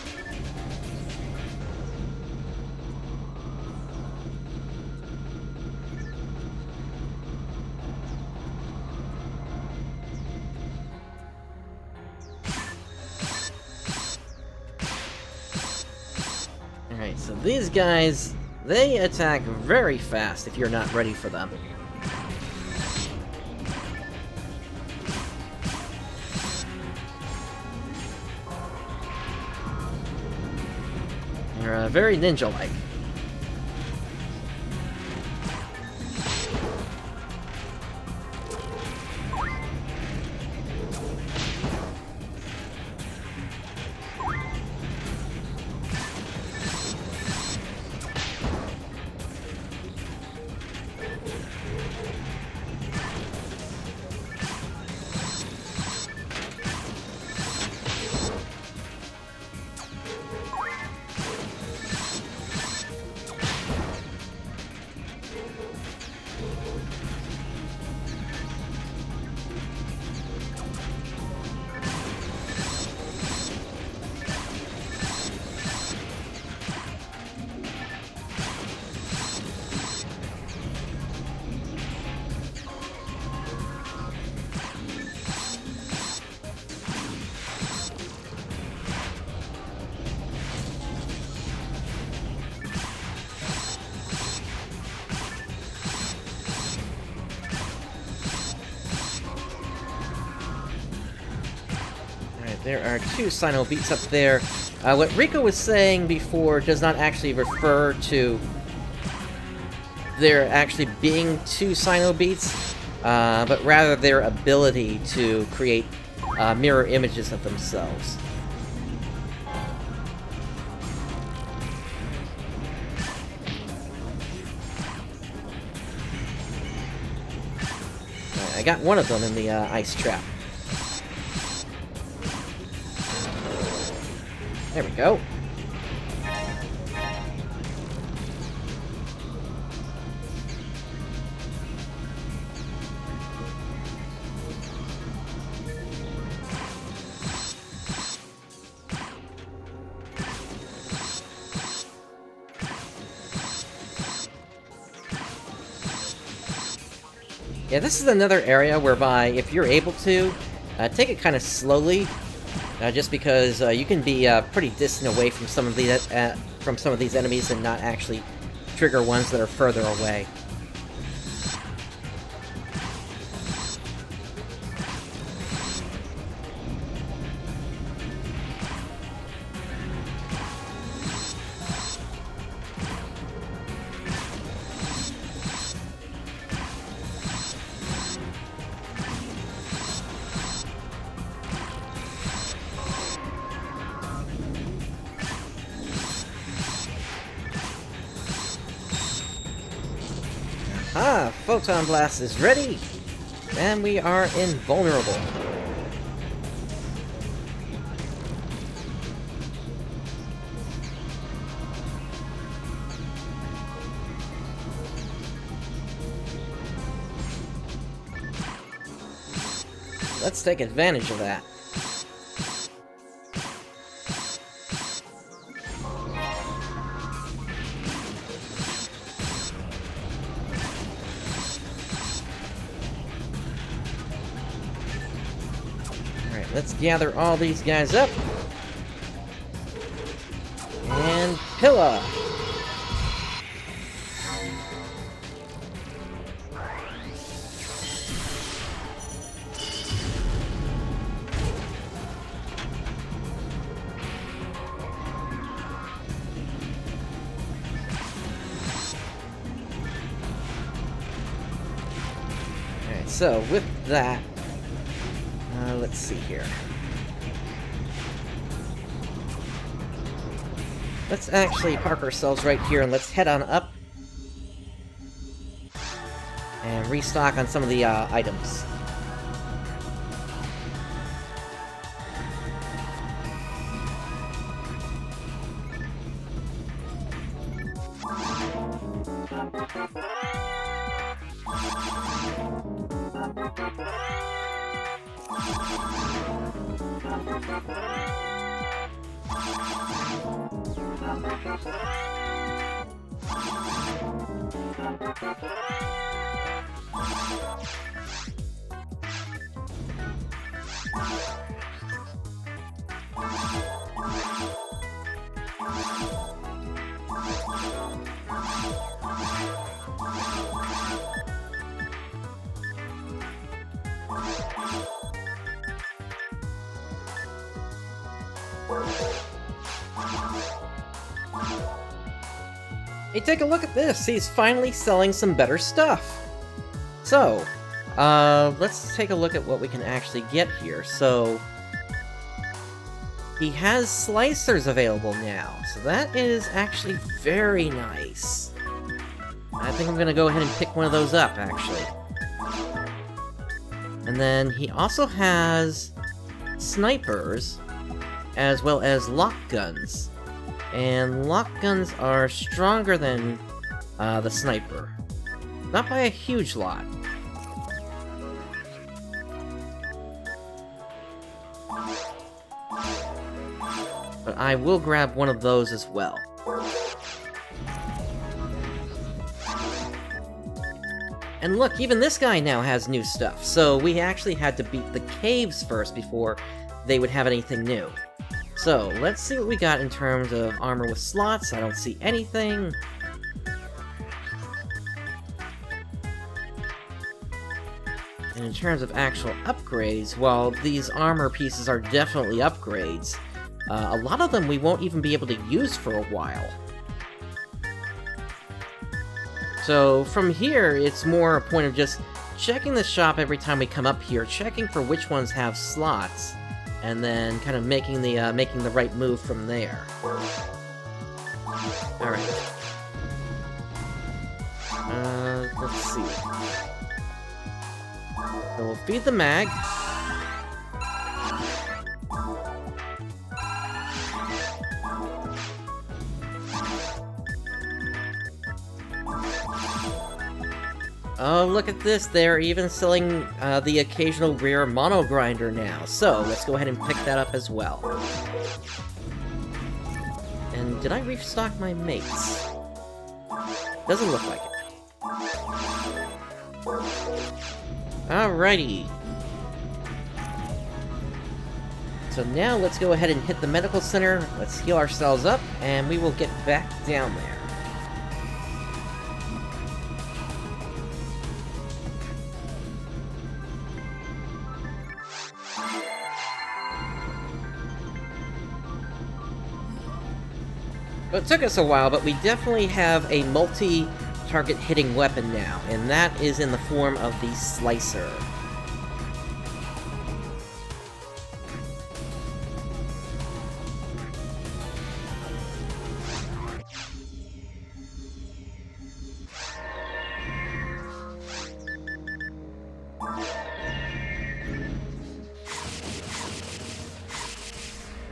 Speaker 1: Alright, so these guys, they attack very fast if you're not ready for them. They're very ninja-like. There are 2 Sino beats up there. What Rico was saying before does not actually refer to there actually being 2 Sino beats, but rather their ability to create mirror images of themselves. I got one of them in the ice trap. There we go. Yeah, this is another area whereby, if you're able to, take it kind of slowly. Just because you can be pretty distant away from some of these enemies and not actually trigger ones that are further away. Ah, Photon Blast is ready! And we are invulnerable. Let's take advantage of that. Let's gather all these guys up. And Pilla! Alright, so with that, let's see here. Let's actually park ourselves right here and let's head on up and restock on some of the items. Hey, take a look at this! He's finally selling some better stuff! So, let's take a look at what we can actually get here. So, he has slicers available now, so that is actually very nice. I think I'm gonna go ahead and pick one of those up, actually. And then he also has snipers, as well as lock guns. And lock guns are stronger than the sniper. Not by a huge lot. But I will grab one of those as well. And look, even this guy now has new stuff, so we actually had to beat the caves first before they would have anything new. So, let's see what we got in terms of armor with slots. I don't see anything. And in terms of actual upgrades, while these armor pieces are definitely upgrades, a lot of them we won't even be able to use for a while. So from here, it's more a point of just checking the shop every time we come up here, checking for which ones have slots, and then kind of making the right move from there. All right. Let's see. So we'll feed the mag. Oh, look at this, they're even selling the occasional rare mono grinder now, so let's go ahead and pick that up as well. And did I restock my mates? Doesn't look like it. Alrighty. So now let's go ahead and hit the medical center, let's heal ourselves up, and we will get back down there. Well, it took us a while, but we definitely have a multi-target hitting weapon now, and that is in the form of the Slicer.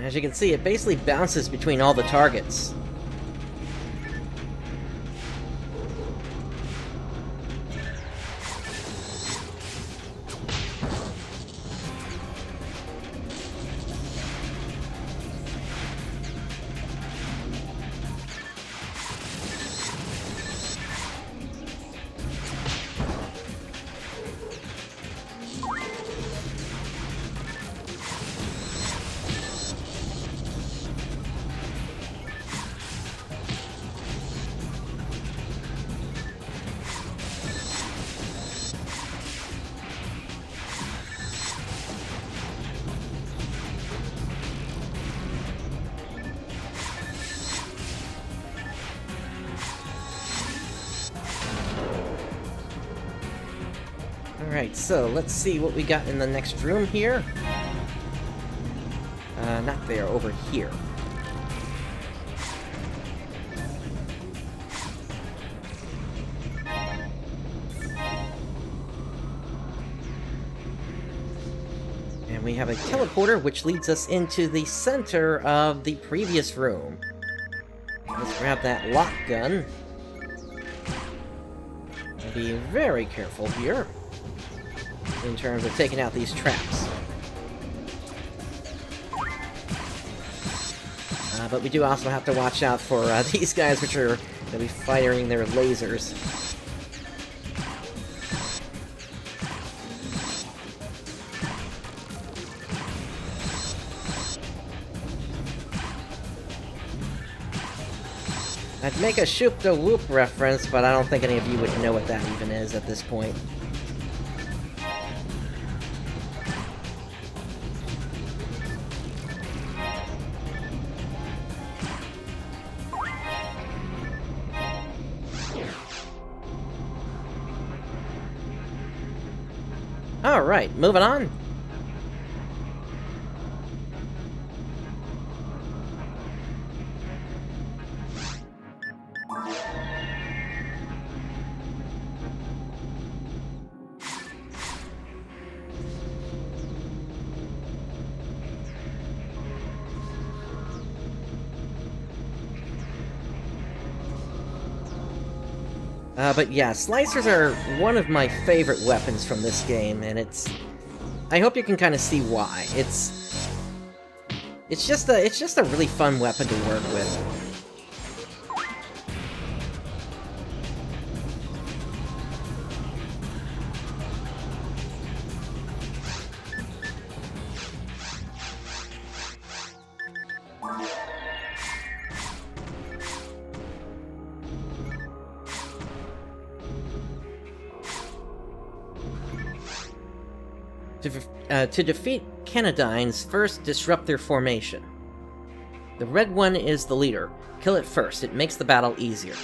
Speaker 1: As you can see, it basically bounces between all the targets. Alright, so let's see what we got in the next room here. Not there, over here. And we have a teleporter which leads us into the center of the previous room. Let's grab that lock gun. Be very careful here in terms of taking out these traps. But we do also have to watch out for these guys, which are going to be firing their lasers. I'd make a shoop-da-whoop reference, but I don't think any of you would know what that even is at this point. Alright, moving on. But yeah, slicers are one of my favorite weapons from this game, and I hope you can kind of see why. It's just a really fun weapon to work with. To defeat Canadines, first disrupt their formation. The red one is the leader. Kill it first, it makes the battle easier.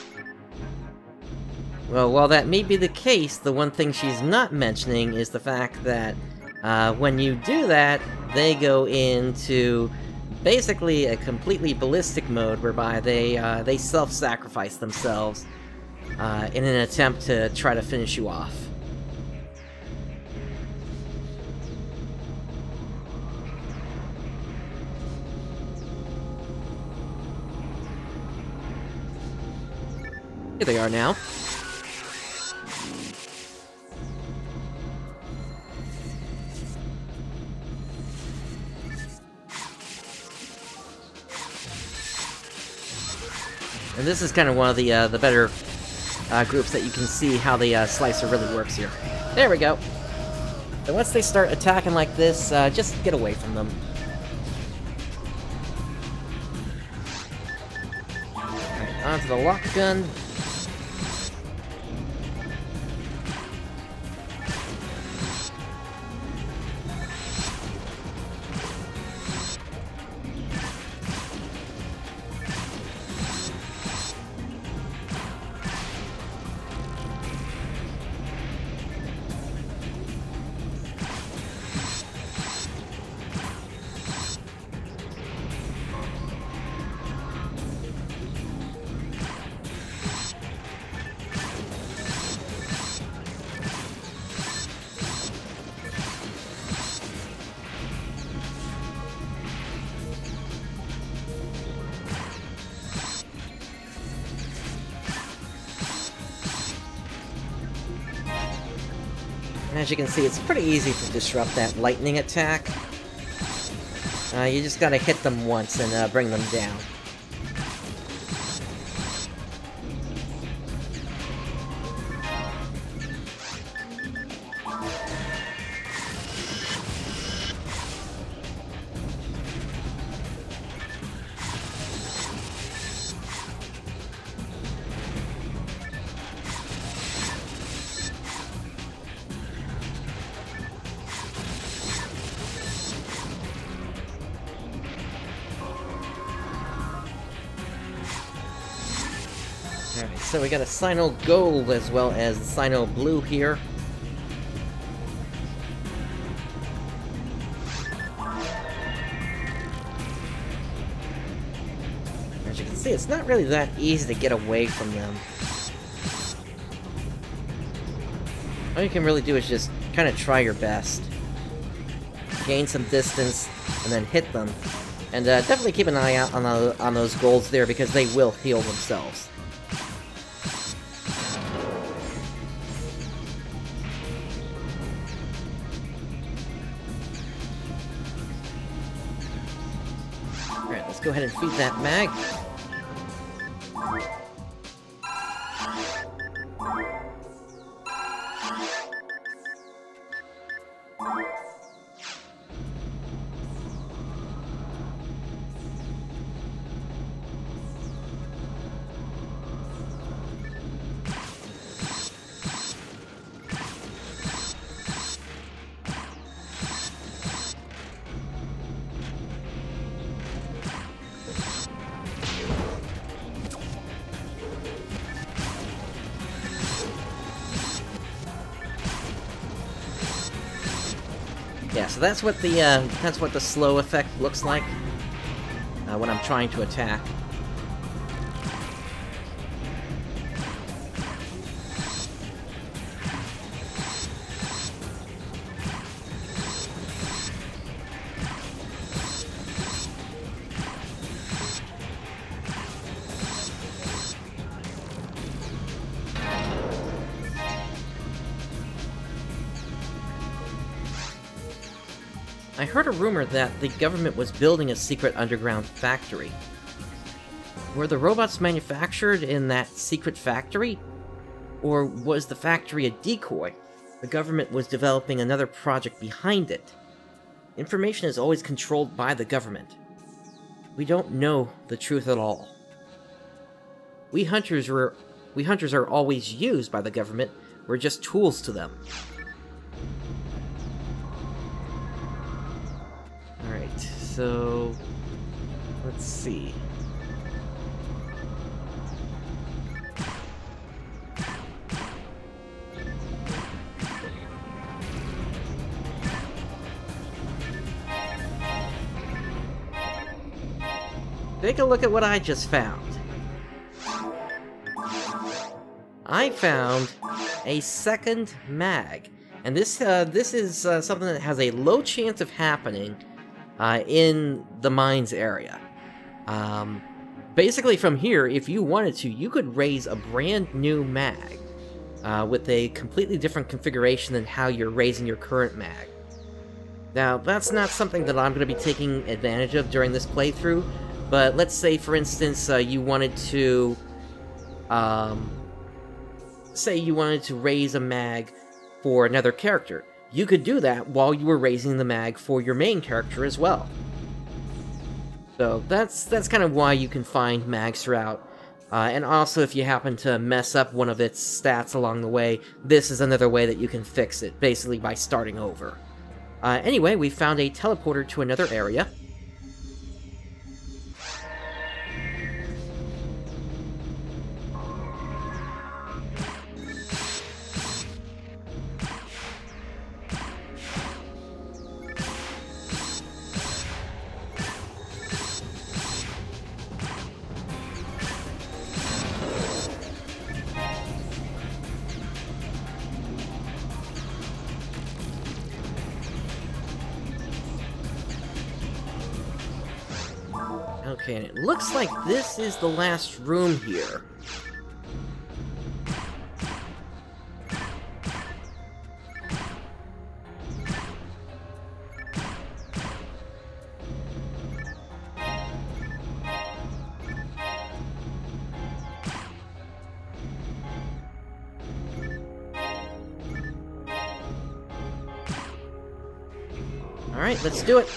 Speaker 1: Well, while that may be the case, the one thing she's not mentioning is the fact that when you do that, they go into basically a completely ballistic mode whereby they self-sacrifice themselves in an attempt to try to finish you off. Here they are now. And this is kind of one of the better groups that you can see how the slicer really works here. There we go. And once they start attacking like this, just get away from them. Alright, onto the lock gun. As you can see, it's pretty easy to disrupt that lightning attack. You just gotta hit them once and bring them down. Alright, so we got a Sino Gold as well as the Sino Blue here. As you can see, it's not really that easy to get away from them. All you can really do is just kind of try your best. Gain some distance, and then hit them. And definitely keep an eye out on those golds there, because they will heal themselves. Alright, let's go ahead and feed that mag. Yeah, so that's what the slow effect looks like when I'm trying to attack. I heard a rumor that the government was building a secret underground factory. Were the robots manufactured in that secret factory? Or was the factory a decoy? The government was developing another project behind it. Information is always controlled by the government. We don't know the truth at all. We hunters are always used by the government. We're just tools to them. Alright, so... let's see. Take a look at what I just found. I found a second mag. And this is something that has a low chance of happening in the mines area. Basically from here, if you wanted to, you could raise a brand new mag with a completely different configuration than how you're raising your current mag. Now, that's not something that I'm going to be taking advantage of during this playthrough, but let's say, for instance, you wanted to... say you wanted to raise a mag for another character. You could do that while you were raising the mag for your main character as well. So that's kind of why you can find mags throughout. And also, if you happen to mess up one of its stats along the way, this is another way that you can fix it, basically by starting over. Anyway, we found a teleporter to another area. Okay, and it looks like this is the last room here. Alright, let's do it.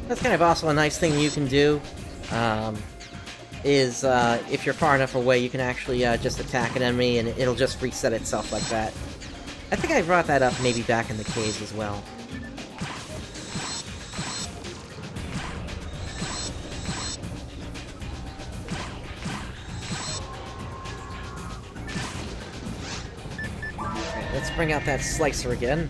Speaker 1: That's kind of also a nice thing you can do, is if you're far enough away, you can actually just attack an enemy and it'll just reset itself like that. I think I brought that up maybe back in the caves as well. Alright, let's bring out that slicer again.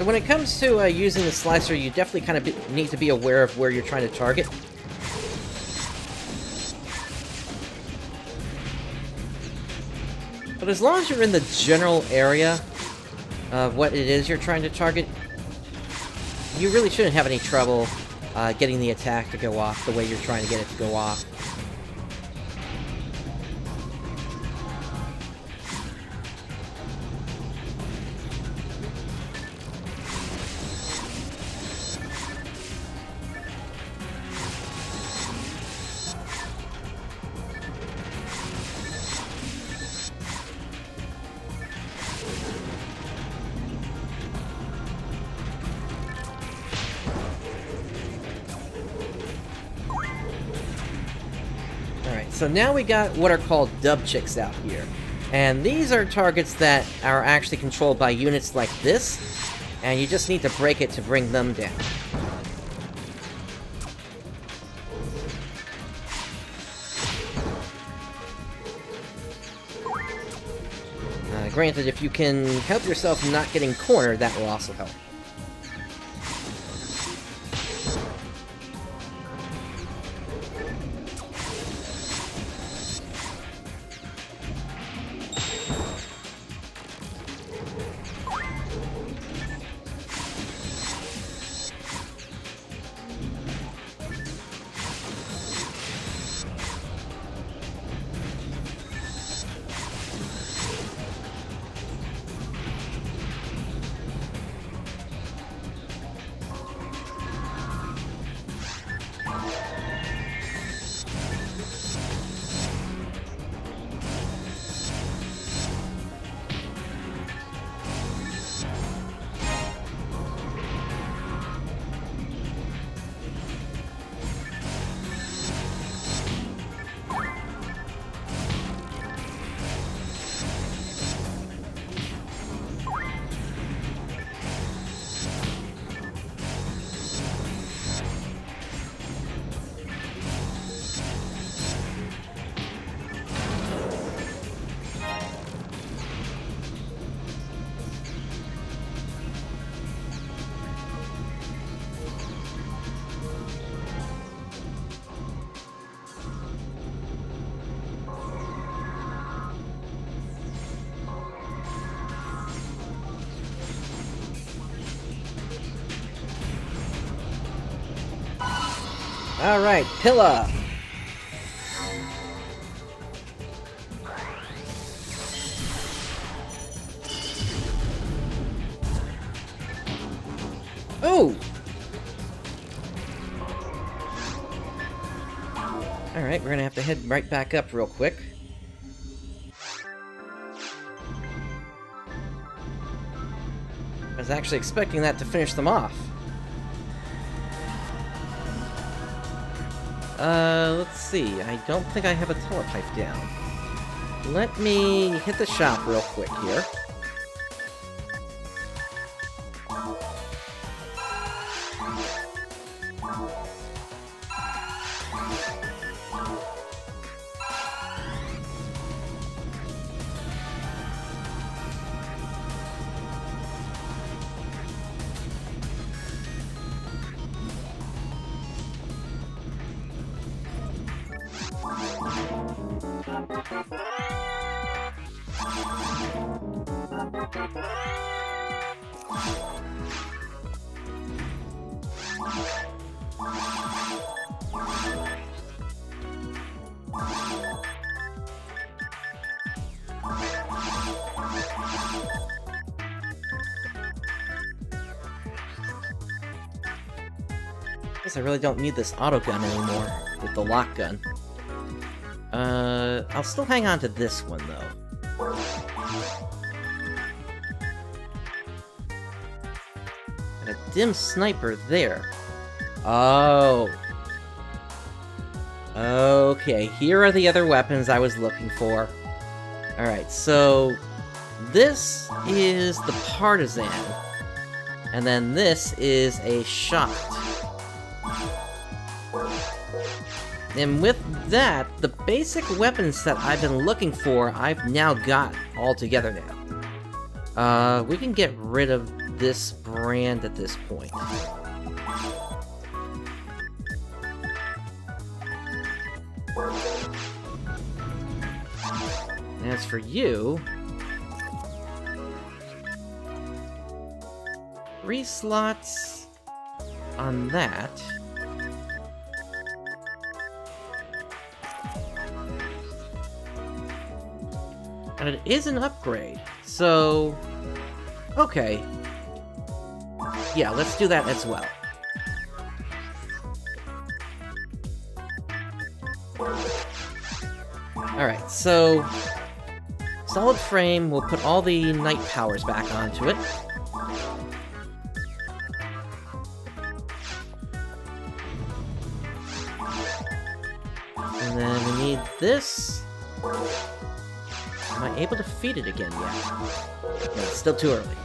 Speaker 1: So when it comes to using the slicer, you definitely kind of need to be aware of where you're trying to target. But as long as you're in the general area of what it is you're trying to target, you really shouldn't have any trouble getting the attack to go off the way you're trying to get it to go off. So now we got what are called dub chicks out here. And these are targets that are actually controlled by units like this, and you just need to break it to bring them down. Granted, if you can help yourself not getting cornered, that will also help. Alright, Pilla! Oh! Alright, we're gonna have to head right back up real quick. I was actually expecting that to finish them off. Let's see. I don't think I have a telepipe down. Let me hit the shop real quick here. Guess I really don't need this auto gun anymore with the lock gun. I'll still hang on to this one though. And a dim sniper there. Oh. Okay, here are the other weapons I was looking for. Alright, so this is the Partisan. And then this is a Shot. And with that, the basic weapon set I've been looking for, I've now got all together now. We can get rid of this brand at this point. As for you, 3 slots on that. And it is an upgrade, so... okay. Yeah, let's do that as well. Alright, so... solid frame, we'll put all the knight powers back onto it. And then we need this. Am I able to feed it again yet? No, it's still too early.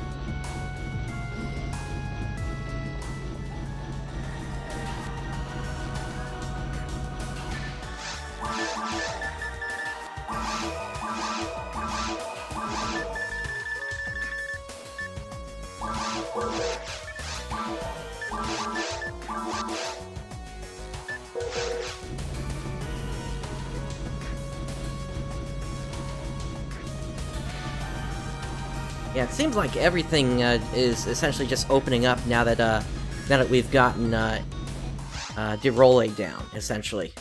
Speaker 1: Yeah, it seems like everything is essentially just opening up now that we've gotten De Rolle down, essentially.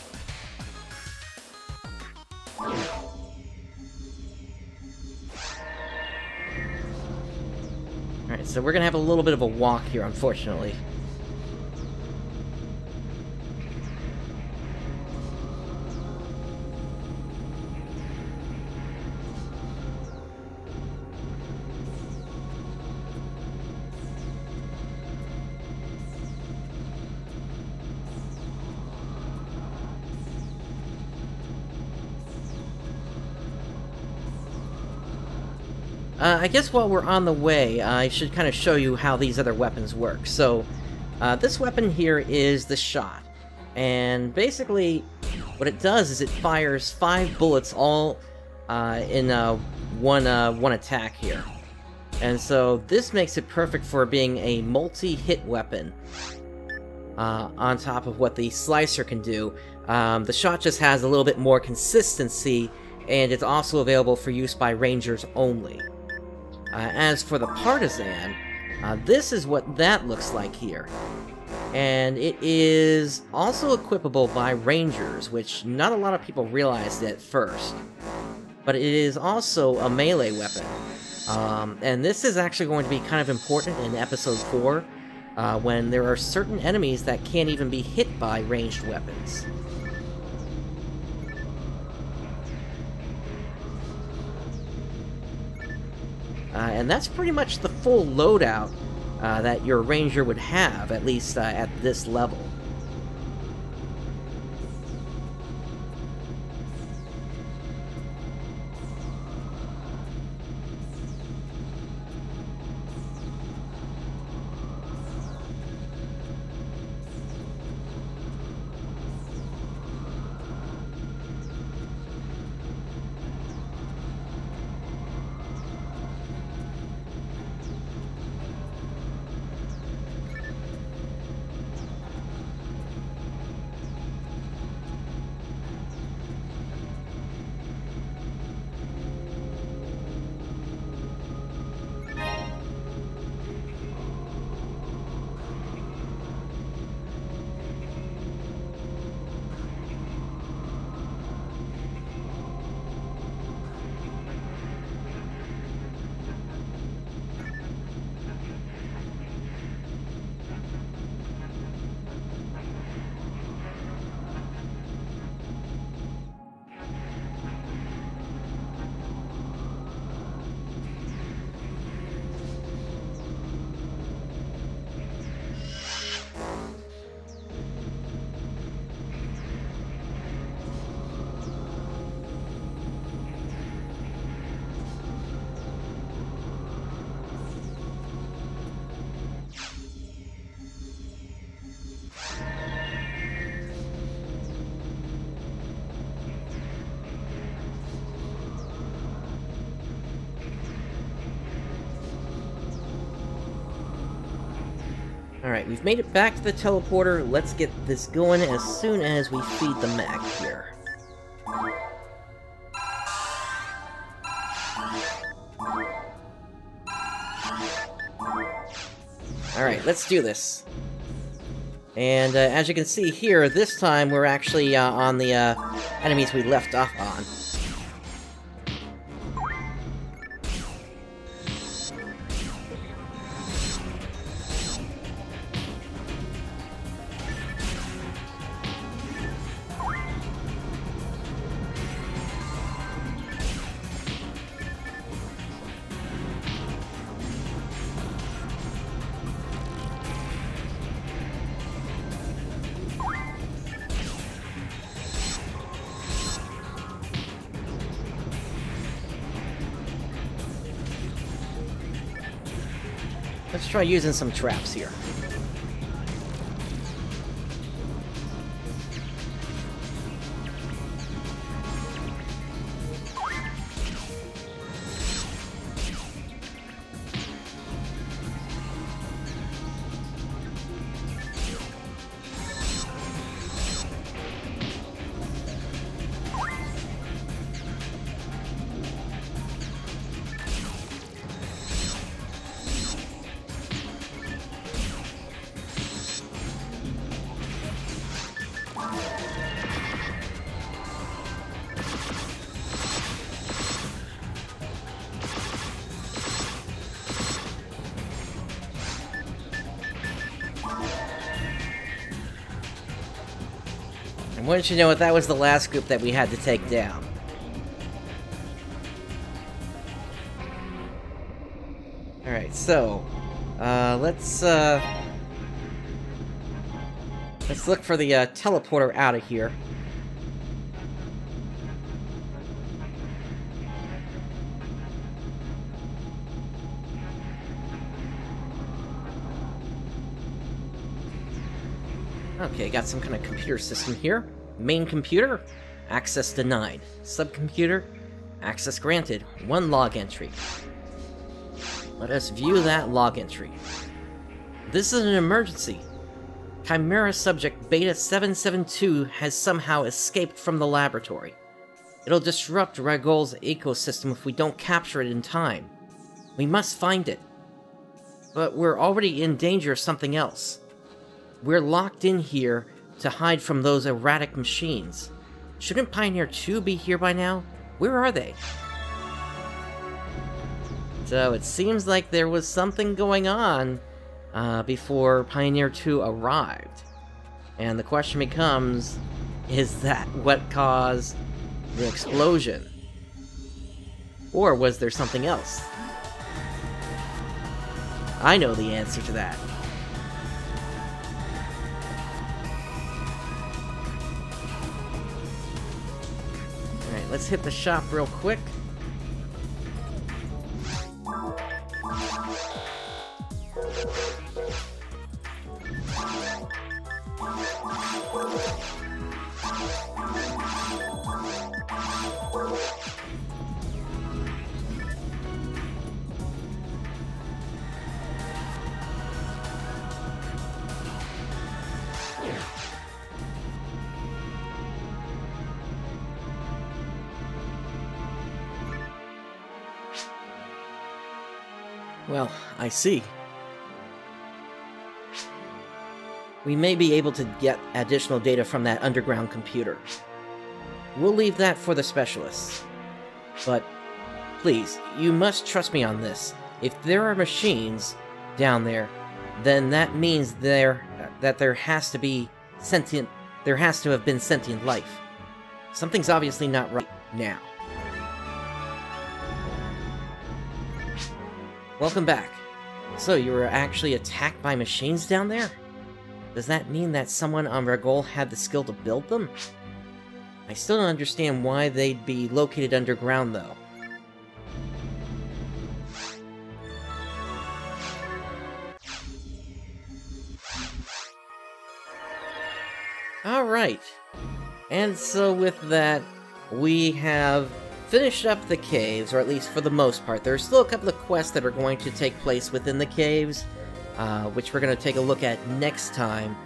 Speaker 1: Alright, so we're gonna have a little bit of a walk here, unfortunately. I guess while we're on the way, I should kind of show you how these other weapons work. So, this weapon here is the shot. And basically, what it does is it fires 5 bullets all in one attack here. And so, this makes it perfect for being a multi-hit weapon. On top of what the slicer can do. The shot just has a little bit more consistency, and it's also available for use by rangers only. As for the Partisan, this is what that looks like here. And it is also equipable by rangers, which not a lot of people realized at first. But it is also a melee weapon. And this is actually going to be kind of important in Episode 4, when there are certain enemies that can't even be hit by ranged weapons. And that's pretty much the full loadout that your ranger would have, at least at this level. Alright, we've made it back to the teleporter. Let's get this going as soon as we feed the mech here. Alright, let's do this. And as you can see here, this time we're actually on the enemies we left off on. Let's try using some traps here. And wouldn't you know it, that was the last group that we had to take down. Alright, so... let's look for the teleporter out of here. Okay, got some kind of computer system here. Main computer, access denied. Subcomputer, access granted. 1 log entry. Let us view that log entry. This is an emergency. Chimera subject Beta 772 has somehow escaped from the laboratory. It'll disrupt Ragol's ecosystem if we don't capture it in time. We must find it. But we're already in danger of something else. We're locked in here to hide from those erratic machines. Shouldn't Pioneer 2 be here by now? Where are they? So it seems like there was something going on before Pioneer 2 arrived. And the question becomes, is that what caused the explosion? Or was there something else? I know the answer to that. Alright, let's hit the shop real quick. Well, I see. We may be able to get additional data from that underground computer. We'll leave that for the specialists. But, please, you must trust me on this. If there are machines down there, then that means there has to be sentient... There has to have been sentient life. Something's obviously not right now. Welcome back. So, you were actually attacked by machines down there? Does that mean that someone on Ragol had the skill to build them? I still don't understand why they'd be located underground, though. Alright. And so with that, we have finished up the caves, or at least for the most part. There are still a couple of quests that are going to take place within the caves, which we're going to take a look at next time.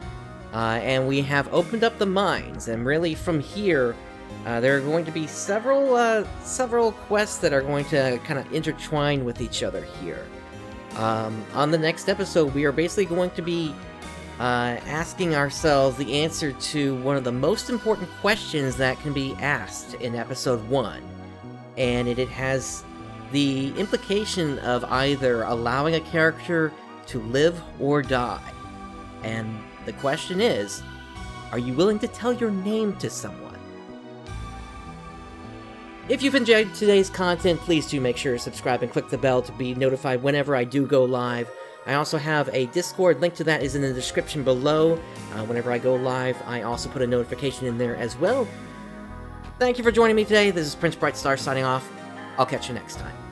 Speaker 1: And we have opened up the mines, and really from here, there are going to be several quests that are going to kind of intertwine with each other here. On the next episode, we are basically going to be asking ourselves the answer to one of the most important questions that can be asked in episode 1. And it has the implication of either allowing a character to live or die. And the question is, are you willing to tell your name to someone? If you've enjoyed today's content, please do make sure to subscribe and click the bell to be notified whenever I do go live. I also have a Discord, link to that is in the description below. Whenever I go live, I also put a notification in there as well. Thank you for joining me today. This is PrinceBrightstar signing off. I'll catch you next time.